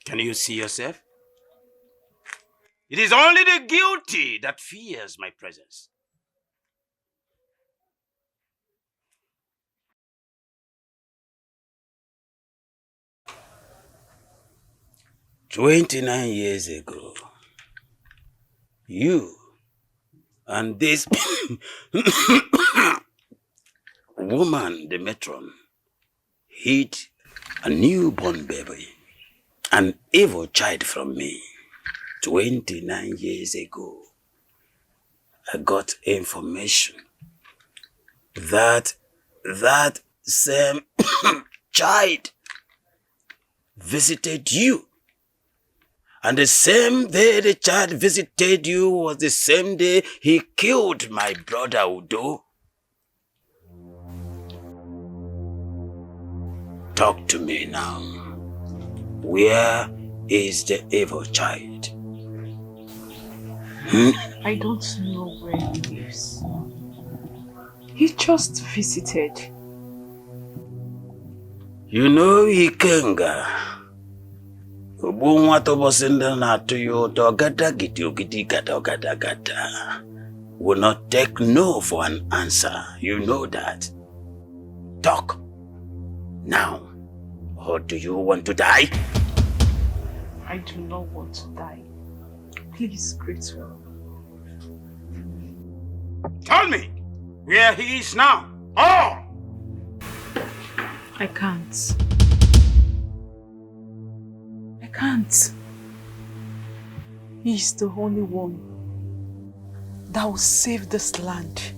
Can you see yourself? It is only the guilty that fears my presence. "29 years ago, you and this woman, the matron, hid a newborn baby, an evil child from me. 29 years ago, I got information that same child visited you. And the same day the child visited you was the same day he killed my brother Udo. Talk to me now. Where is the evil child? I don't know where he lives. He just visited. You know Ikenga. Will not take no for an answer. You know that. Talk. Now. Or do you want to die? I do not want to die. Please, Great One. Tell me where he is now. Oh! I can't. I can't. He is the only one that will save this land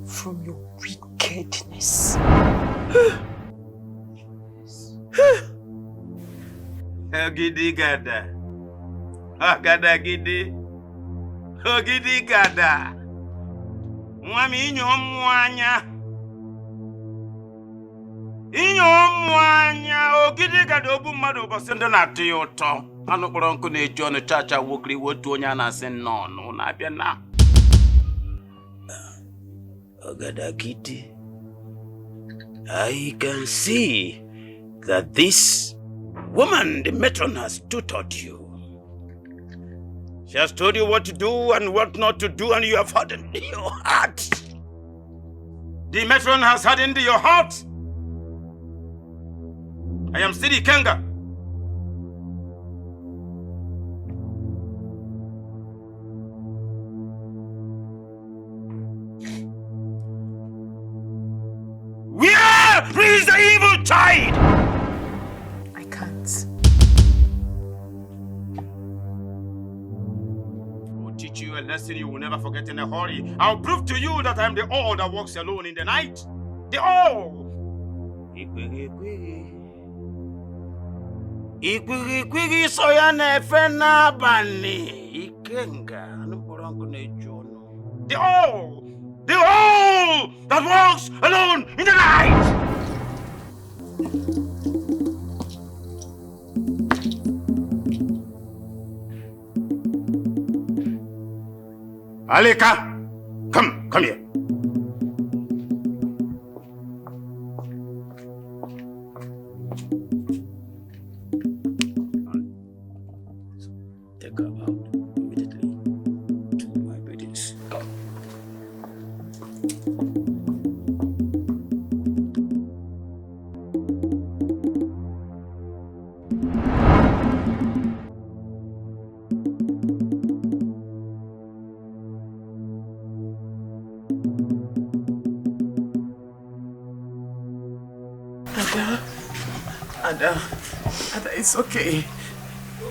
from your wickedness. Gidi gada. Gada gidi. Gidi gada. Mwami inyo mwanya. Inyo mwanya. Gidi gada obu mmadụ bosendo na atụ ya ụtọ. Anụ kpọrọ nkụ na-eji ọnụ chacha wokiri wotu onye a na-asị nnọọ na-abịa na. Gada gidi. I can see that this woman, the matron, has tutored you. She has told you what to do and what not to do, and you have hardened your heart. The matron has hardened your heart. I am still Ikenga. Where is the evil child? I can't. I'll teach you a lesson you will never forget in a hurry. I'll prove to you that I'm the all that walks alone in the night. The all. Ikwigi soya nefe n'abalị. Ikenga n'ụkpụrụ na-eju ọnụ. The all that walks alone in the night. Alika, come here. Take her out immediately to my buildings. Come. Ada, it's okay.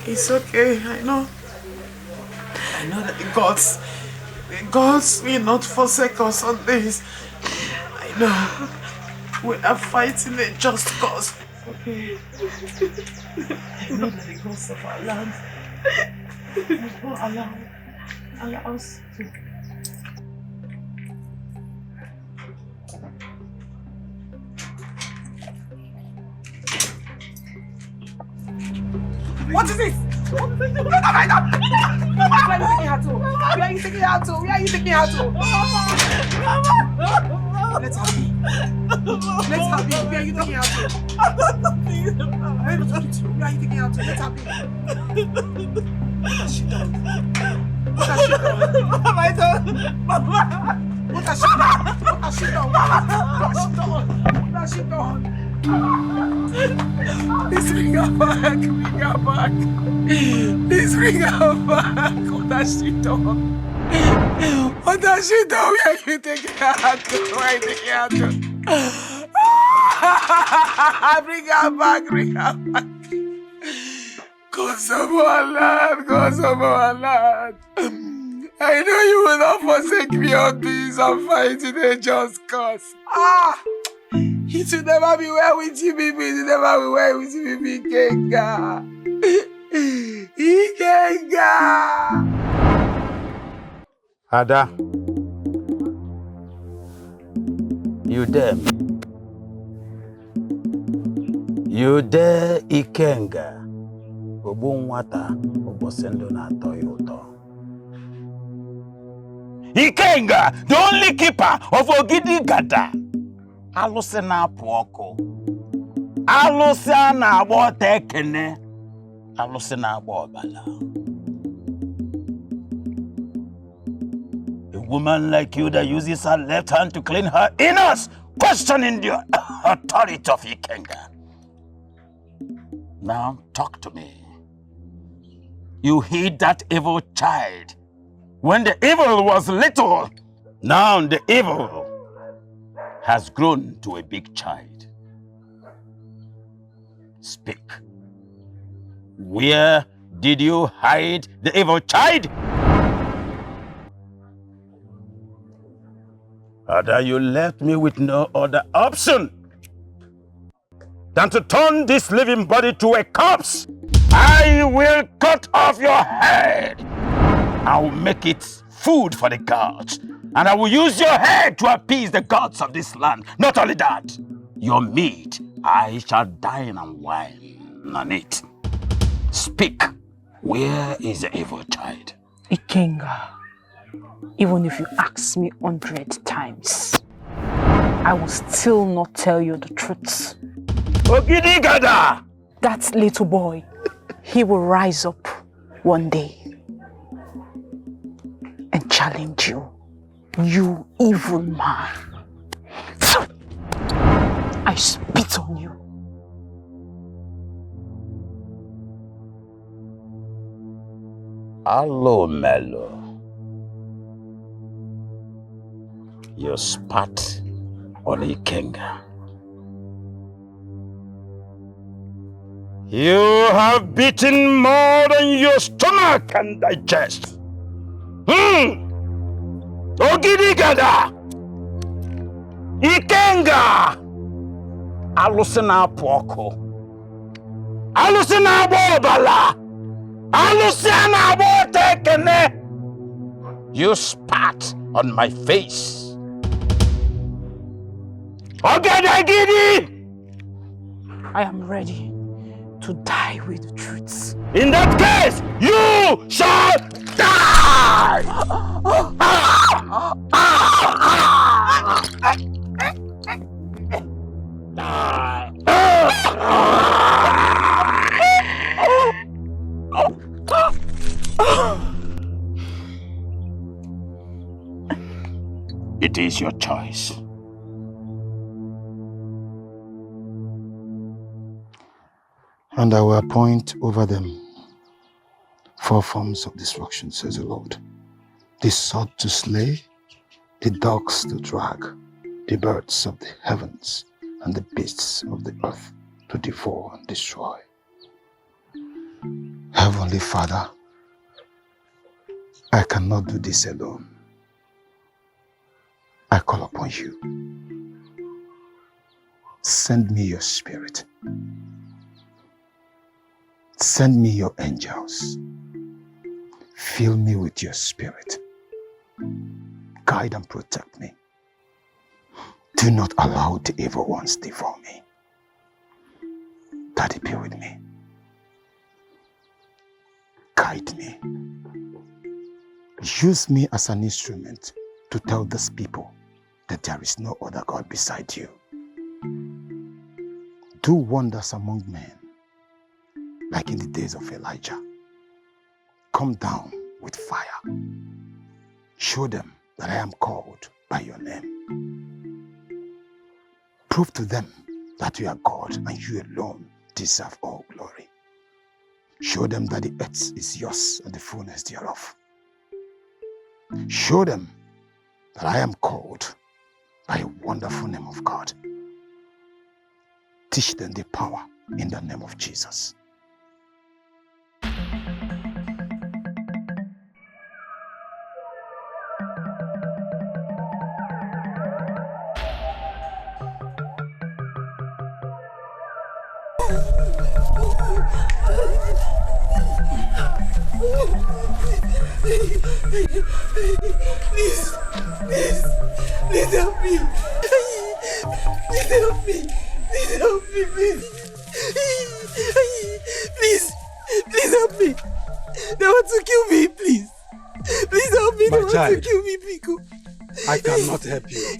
It's okay. I know that the gods will not forsake us on this. I know. We are fighting a just cause. Okay. I know that the gods of our land will not allow us to. What is this? Where are you taking her to? Where are you taking her to? Let her be. Let her be. Where are you taking her to? I'm not thinking about it. Where are you taking her to? Let her be. What has she done? What has she done? What have I done? Mama! What has she done? What has she done? What has she done? Please bring her back. Bring her back. Please bring her back. What has she done? What has she done? Where are you taking her to? Where are you taking her to? Bring her back. Bring her back. Cause of our land. Cause of our land. I know you will not forsake me on this and fight in a just cause. It will never be well with you, baby. It will never be well with you, baby. Ikenga. Ikenga. Ada, you there? You there, Ikenga? Obu nwata, obosendo na atọ ya ụtọ. Ikenga, the only keeper of Ogidi Gada. Alụsị na-apụ ọkụ. Alụsị a na-agba ọta ekene. Alụsị na-agba ọbala. A woman like you that uses her left hand to clean her innards, questioning the authority of Ikenga. Now talk to me. You hid that evil child when the evil was little. Now the evil has grown to a big child. Speak. Where did you hide the evil child? Ada, you left me with no other option than to turn this living body to a corpse. I will cut off your head. I will make it food for the gods. And I will use your head to appease the gods of this land. Not only that, your meat, I shall dine and wine on it. Speak. Where is the evil child? Ikenga, even if you ask me 100 times, I will still not tell you the truth. Ogidi Gada! That little boy, he will rise up one day and challenge you. You evil man. I spit on you. Hello, Mello. You spat on Ikenga. You have beaten more than your stomach can digest. Ogidi Gada! Ikenga! Alụsị na-apụ ọkụ. Alụsị na-agba ọbala. Alụsị na-agba ọta ekene. You spat on my face. Ogedegidi! I am ready to die with the truth. In that case, you shall die! It is your choice. And I will appoint over them 4 forms of destruction, says the Lord. The sword to slay, the dogs to drag, the birds of the heavens, and the beasts of the earth to devour and destroy. Heavenly Father, I cannot do this alone. I call upon you. Send me your spirit. Send me your angels. Fill me with your spirit. Guide and protect me. Do not allow the evil ones devour me. Daddy, be with me. Guide me. Use me as an instrument to tell these people that there is no other God beside you. Do wonders among men, like in the days of Elijah. Come down with fire. Show them that I am called by your name. Prove to them that you are God and you alone deserve all glory. Show them that the earth is yours and the fullness thereof. Show them that I am called by a wonderful name of God. Teach them the power in the name of Jesus. Please help me. Please help me. Please help me, please. Please help me. They want to kill me, please. Please help me. They want to kill me, Pico. I cannot help you.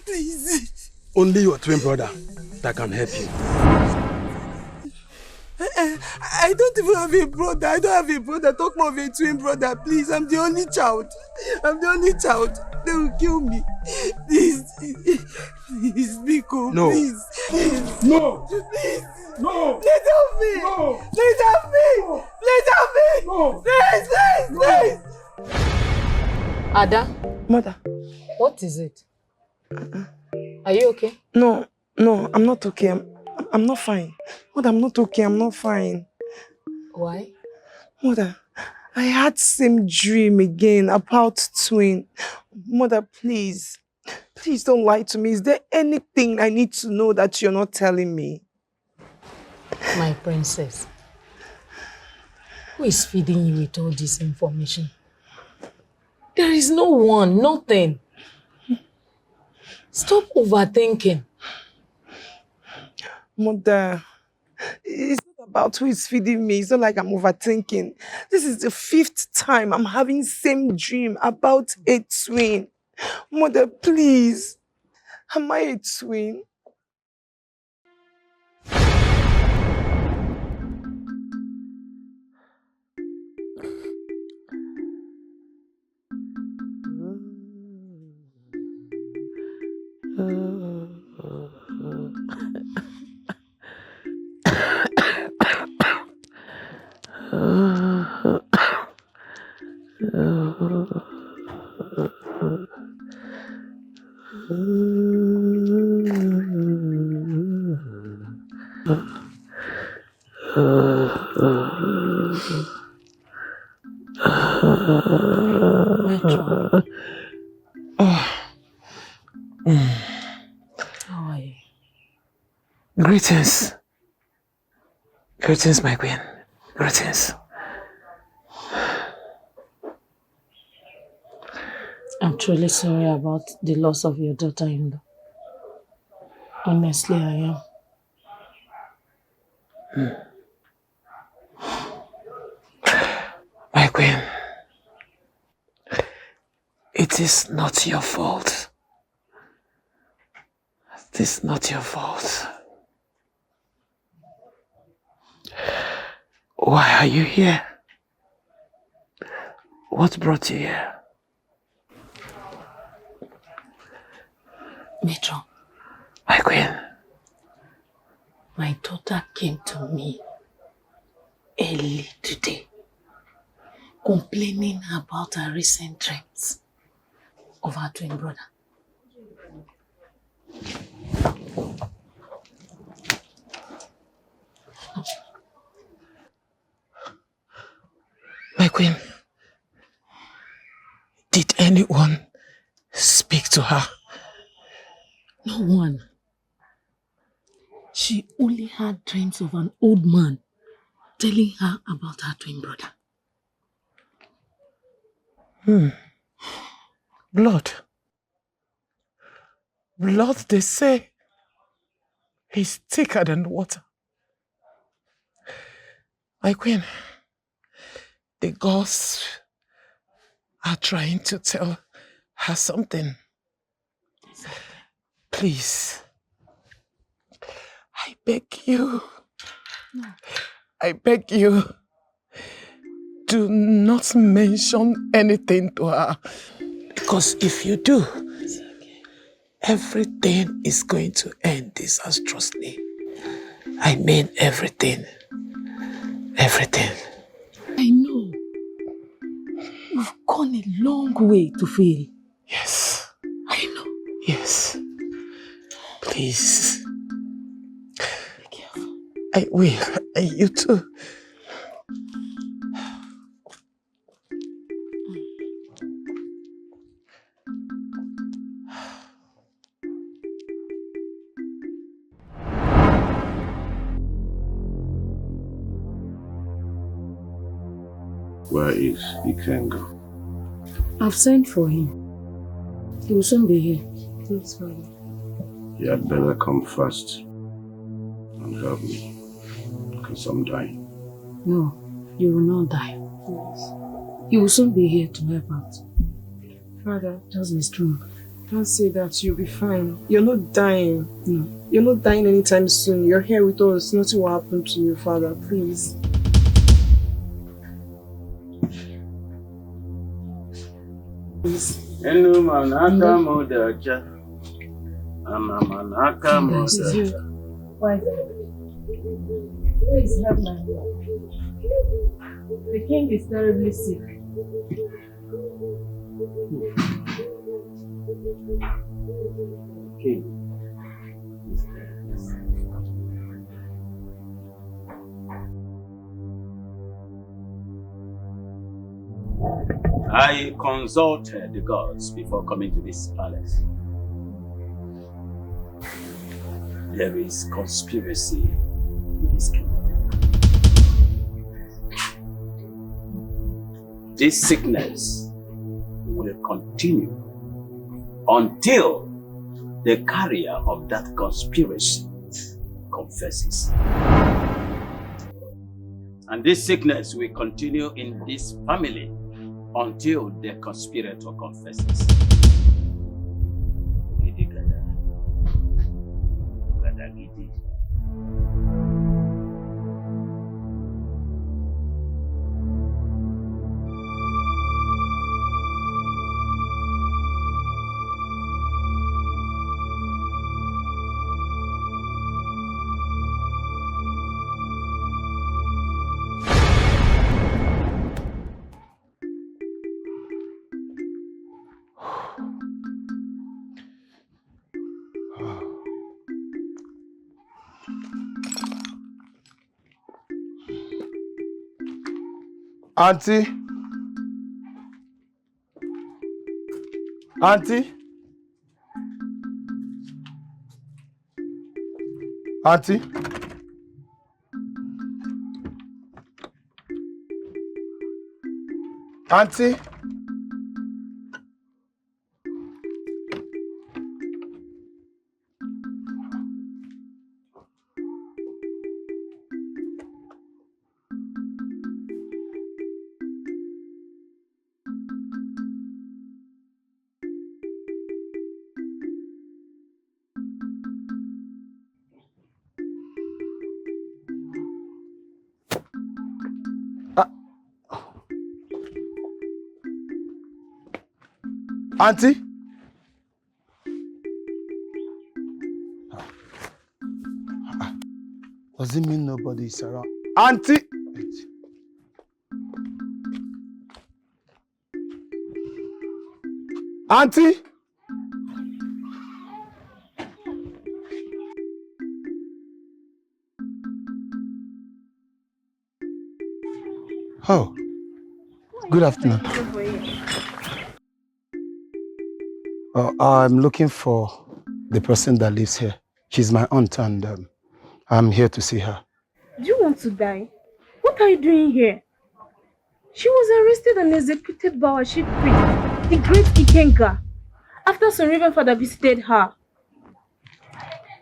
Please. Only your twin brother that can help you. I don't even have a brother. I don't have a brother. Talk more of a twin brother, please. I'm the only child. They will kill me. Please. Please, Biko. No. Please. No. Please. No. Please help me. No. Please help me. Please help me. No. Please. Ada? Mother. What is it? Are you okay? No, I'm not okay. I'm not fine. Mother, I'm not okay. I'm not fine. Why? Mother, I had same dream again about twin. Mother, please. Please don't lie to me. Is there anything I need to know that you're not telling me? My princess. Who is feeding you with all this information? There is no one, nothing. Stop overthinking. Mother, it's not about who is feeding me. It's not like I'm overthinking. This is the 5th time I'm having same dream about a twin. Mother, please. Am I a twin? Metro. How are you? Greetings. Greetings, my queen. Greetings. I'm truly sorry about the loss of your daughter-in-law. Honestly, I am. My queen, it is not your fault. It is not your fault. Why are you here? What brought you here? Metro. My queen. My daughter came to me early today, complaining about her recent dreams of her twin brother. My queen, did anyone speak to her? No one. She only had dreams of an old man telling her about her twin brother. Blood. Blood, they say, is thicker than water. My queen, the gods are trying to tell her something. Please. I beg you. I beg you. Do not mention anything to her. Because if you do, everything is going to end disastrously. I mean everything. Everything. I know. You've gone a long way to fail. Yes. I know. Yes. Please. Be careful. I will. And you too. Where is Ikenga? I've sent for him. He will soon be here. Please, Father. He had better come first and help me, because I'm dying. No, you will not die. Please. He will soon be here to help out. Father, just be strong. Don't say that. You'll be fine. You're not dying. No. You're not dying anytime soon. You're here with us. Nothing will happen to you, Father. Please. Please. Enu manaka modaja. Ama manaka modaja. Why? Please help my lord. The king is terribly sick. King. I consulted the gods before coming to this palace. There is conspiracy in this kingdom. This sickness will continue until the carrier of that conspiracy confesses. And this sickness will continue in this family until the conspirator confesses. Gidi gada. Gada gidi. Auntie? Auntie? Auntie? Auntie? Auntie? Does it mean nobody is around? Auntie! Auntie? Oh, good afternoon. I'm looking for the person that lives here. She's my aunt and I'm here to see her. Do you want to die? What are you doing here? She was arrested and executed by our chief priest, the great Ikenga, after some reverend father visited her.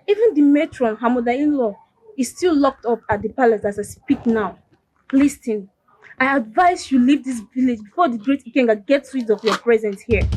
Even the matron, her mother-in-law, is still locked up at the palace as I speak now. Listen, I advise you leave this village before the great Ikenga gets rid of your presence here.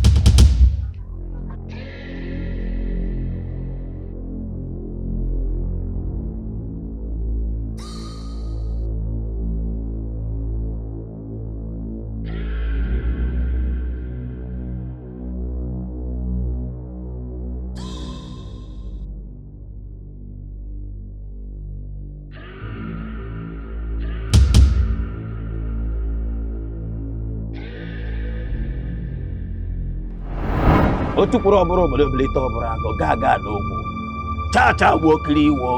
Otu kwuru ọbụrụ obodo bilite ọbụrụ agụ ga-aga n'ogwu. Cha-cha gbuo kiri iwo.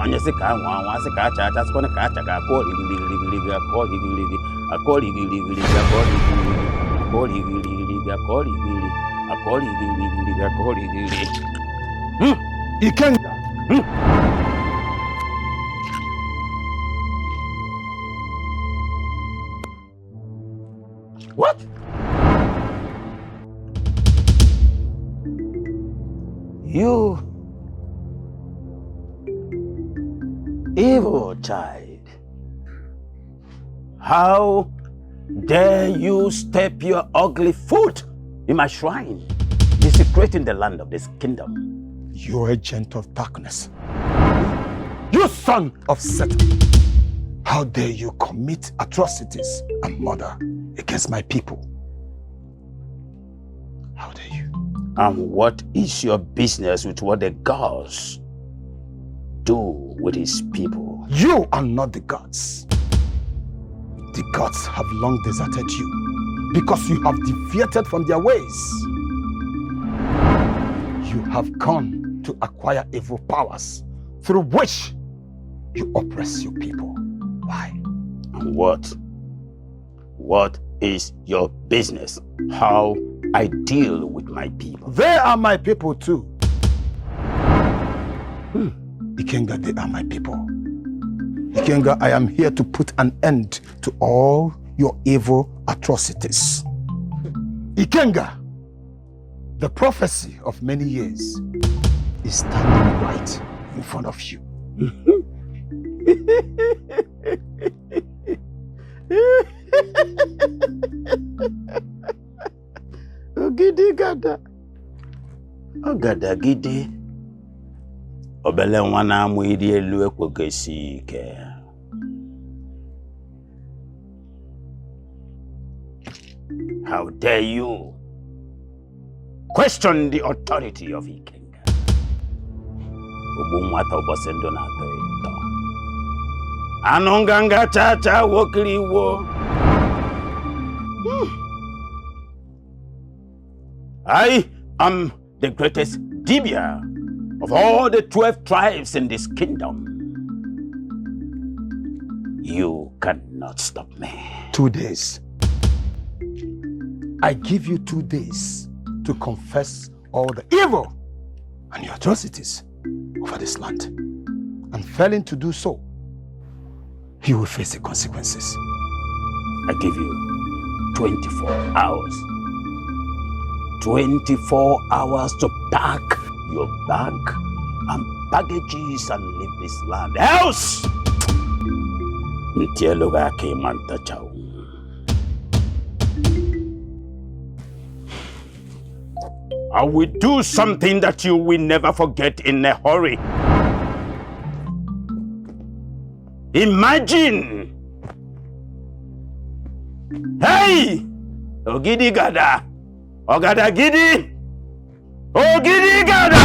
Onye sị ka anwa anwa sị ka acha acha sịkwana ka acha ga-akọ rigirigirigi akọ rigirigi akọ rigirigirigi akọ rigirigi akọ rigirigirigi akọ rigirigi akọ rigirigirigi akọ rigirigi. Ikenga. What? You evil child. How dare you step your ugly foot in my shrine, desecrating the land of this kingdom? You agent of darkness. You son of Satan. How dare you commit atrocities and murder against my people? How dare you? And what is your business with what the gods do with his people? You are not the gods. The gods have long deserted you because you have deviated from their ways. You have gone to acquire evil powers through which you oppress your people. Why? And what is your business? How I deal with my people? They are my people too. Ikenga, they are my people. Ikenga, I am here to put an end to all your evil atrocities. Ikenga, the prophecy of many years is standing right in front of you. Ogidi gada. Ogada gidi. Obele nwa na-amụ iri elu ekwegesi ike. How dare you question the authority of Ikenga? Ogbu nwata ụbọchị ndụ na-atọ ịtọ. Anụ nganga cha-cha wokiri wo. I am the greatest Dibia of all the 12 tribes in this kingdom. You cannot stop me. 2 days. I give you 2 days to confess all the evil and your atrocities over this land. And failing to do so, you will face the consequences. I give you 24 hours. 24 hours to pack your bag and baggages and leave this land. Else, I will do something that you will never forget in a hurry. Imagine. Hey! Ogidi gada. Ogada gidi. Ogidi gada.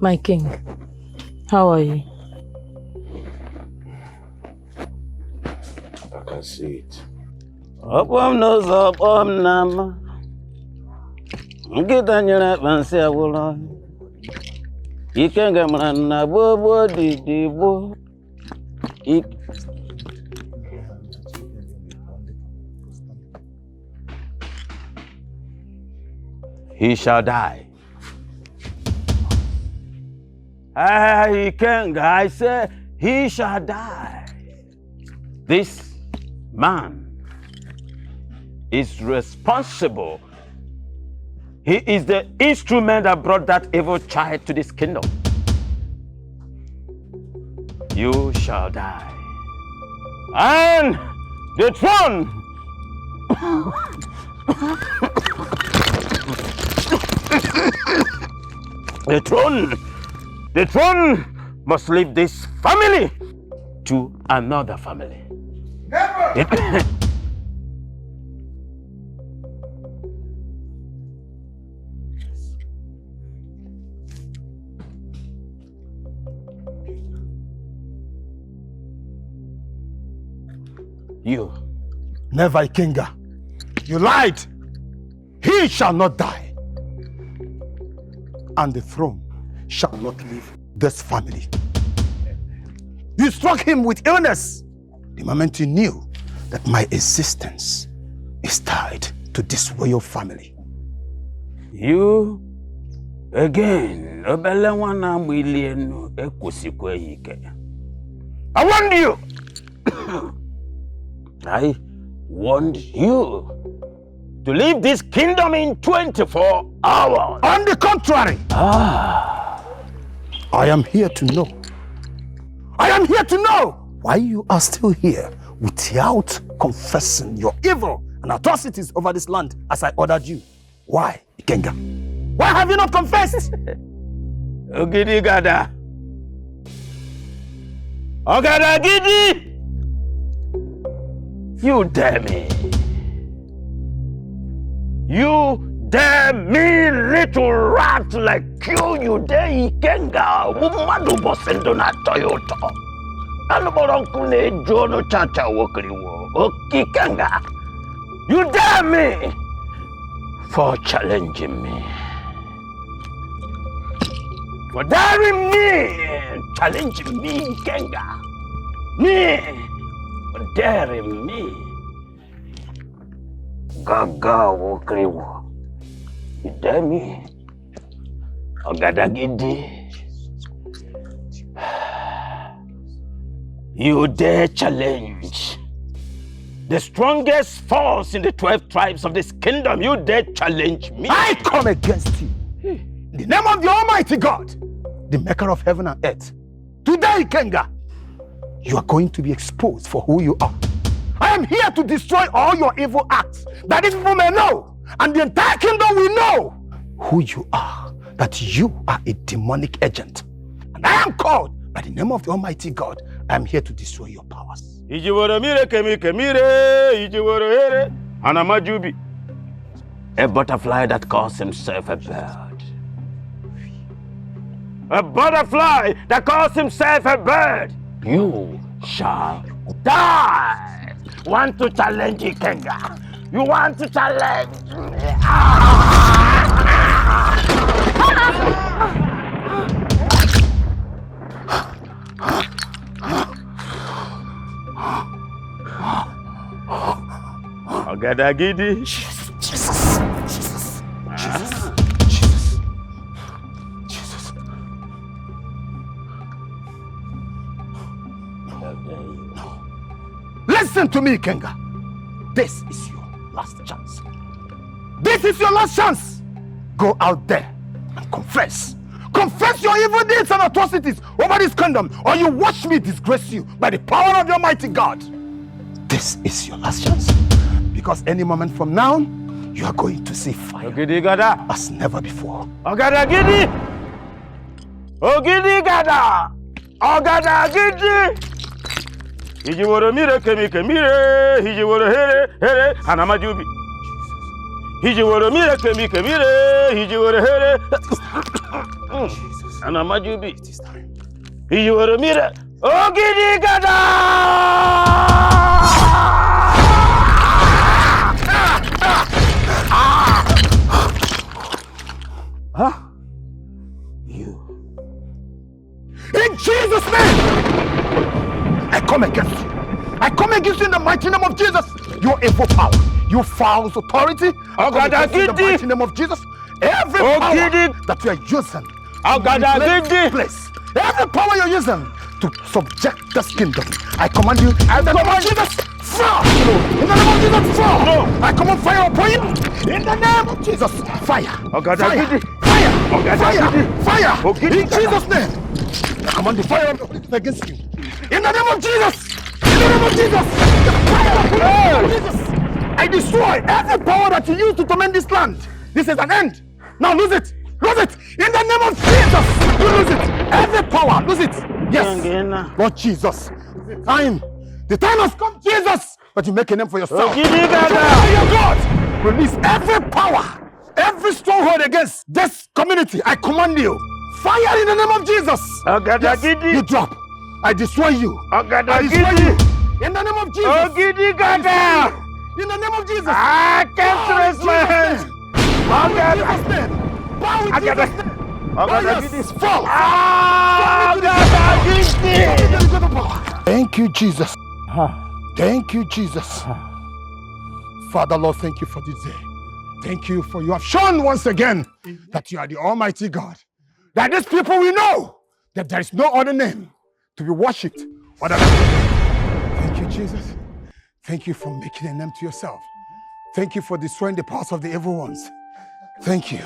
My king, how are you? can see it. Opom knows Opom Nama. Get on your lap and say, I will on. You can get man, Bobo, the bo. He shall die. He can't, I say, he shall die. This man is responsible. He is the instrument that brought that evil child to this kingdom. You shall die. And the throne the throne must leave this family to another family. Never! You. Never, Ikenga. You lied. He shall not die. And the throne shall not leave this family. You struck him with illness the moment you knew that my existence is tied to this royal family. You again. I warned you. I warned you to leave this kingdom in 24 hours. On the contrary, I am here to know. I am here to know why you are still here without confessing your evil and atrocities over this land as I ordered you. Why, Ikenga? Why have you not confessed? Ogidi Gada. Ogada Gidi! You dare me. You dare me, little rat like you. You dare Ikenga. Umadu bosendo na Toyota. Aluborankune Jono Chacha Wokriwo. Ikenga. You dare me for challenging me. For daring me, challenging me, Ikenga. Me. Daring me. Gaga Wokriwo. You dare me? Ogadagidi. You dare challenge the strongest force in the 12 tribes of this kingdom. You dare challenge me. I come against you. In the name of the Almighty God, the maker of heaven and earth. Today, Ikenga, you are going to be exposed for who you are. I am here to destroy all your evil acts, that these people may know, and the entire kingdom will know who you are, that you are a demonic agent. And I am called by the name of the Almighty God. I am here to destroy your powers. A butterfly that calls himself a bird. A butterfly that calls himself a bird. You shall die. Want to challenge Ikenga? You want to challenge me? Ogadagidi. Jesus. Listen to me, Ikenga. This is your last chance. This is your last chance. Go out there and confess. Confess your evil deeds and atrocities over this kingdom, or you watch me disgrace you by the power of the Almighty God. This is your last chance. Because any moment from now, you are going to see fire as never before. Ogadagidi! Ogidi Gada! Ogadagidi! Hijiworo mire kemire, hijiworo here, hanamajubi. Hijiworo mire kemire, hijiworo here, hanamajubi. Hijiworo mire, Ogidi Gada! Huh? You. In Jesus' name, I come against you. I come against you in the mighty name of Jesus. Your evil power, you foul authority. I come against you in the mighty name of Jesus. Every power that you are using, place. Every power you're using to subject this kingdom, I command you in the name of Jesus. Fall! In the name of Jesus, fall! I command fire upon you. In the name of Jesus, fire! Fire! Fire! In Jesus' name, I command the fire of the Holy Ghost against you. In the name of Jesus! In the name of Jesus! The fire of the Holy Jesus! I destroy every power that you use to torment this land. This is an end. Now lose it! Lose it! In the name of Jesus! You lose it! Every power, lose it! Yes! Lord Jesus, the time has come, Jesus! But you make a name for yourself. Your God! Release every power, every stronghold against this community. I command you. Fire in the name of Jesus! Yes, you drop. I destroy you. I destroy you. In the name of Jesus. In the name of Jesus. I can't raise my hands. Bow in Jesus' name. Bow in Jesus' name. Fall. Thank you, Jesus. Thank you, Jesus. Father, Lord, thank you for this day. Thank you for you have shown once again that you are the Almighty God. That these people will know that there is no other name to be worshipped other than you. Thank you, Jesus. Thank you for making a name to yourself. Thank you for destroying the powers of the evil ones. Thank you.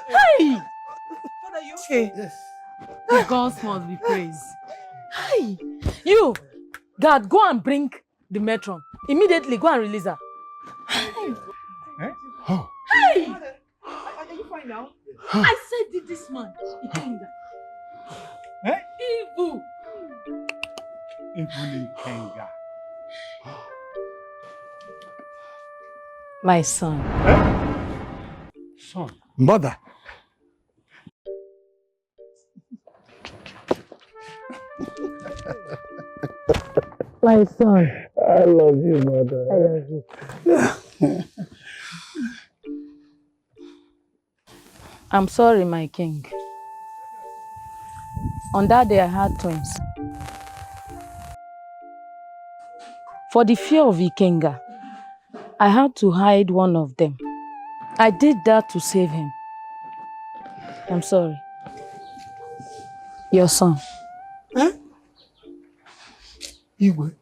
Hey! Father, you okay? Yes. The gods must be praised. Hey! You! God, go and bring the matron. Immediately, go and release her. Hey! Oh. Hey! Are you fine now? I said this man. Evil! Kenga. My son. Son. Mother. My son. I love you, mother. I love you. I'm sorry, my king. On that day, I had twins. For the fear of Ikenga, I had to hide one of them. I did that to save him. I'm sorry. Your son. Huh? Igwe.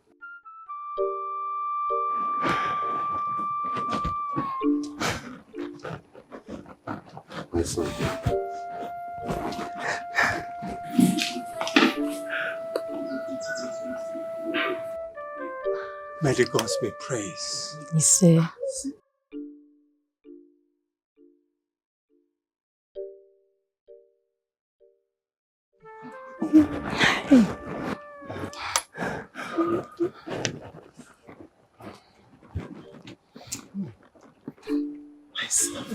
My son. May the gods be praised. Ise. My son.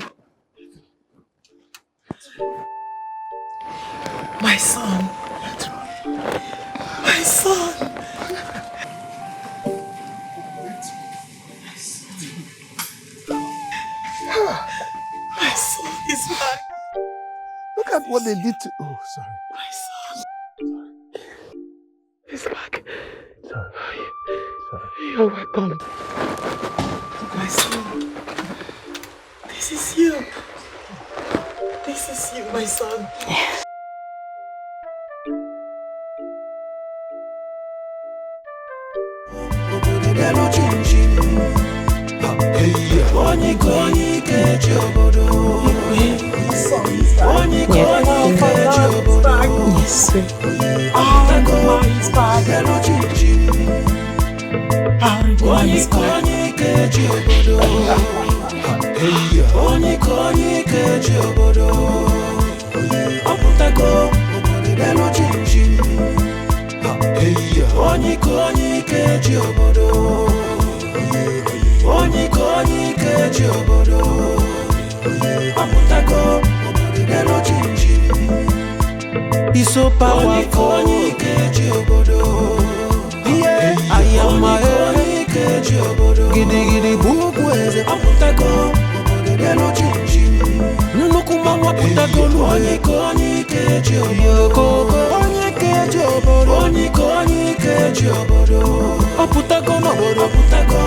My son. My son. My son is back. Look at what they did to... Oh, sorry. My son. He's back. Sorry. You're welcome. My son. This is you. This is you, my son. Yes, sir. He's so powerful. Yeah, I am my ikeji obodo gidigidi buku eze aputago obodo delo chinji nnukwu mmanwụ aputago onye ikeji obodo onye ikeji obodo onye ikeji obodo aputago n'obodo aputago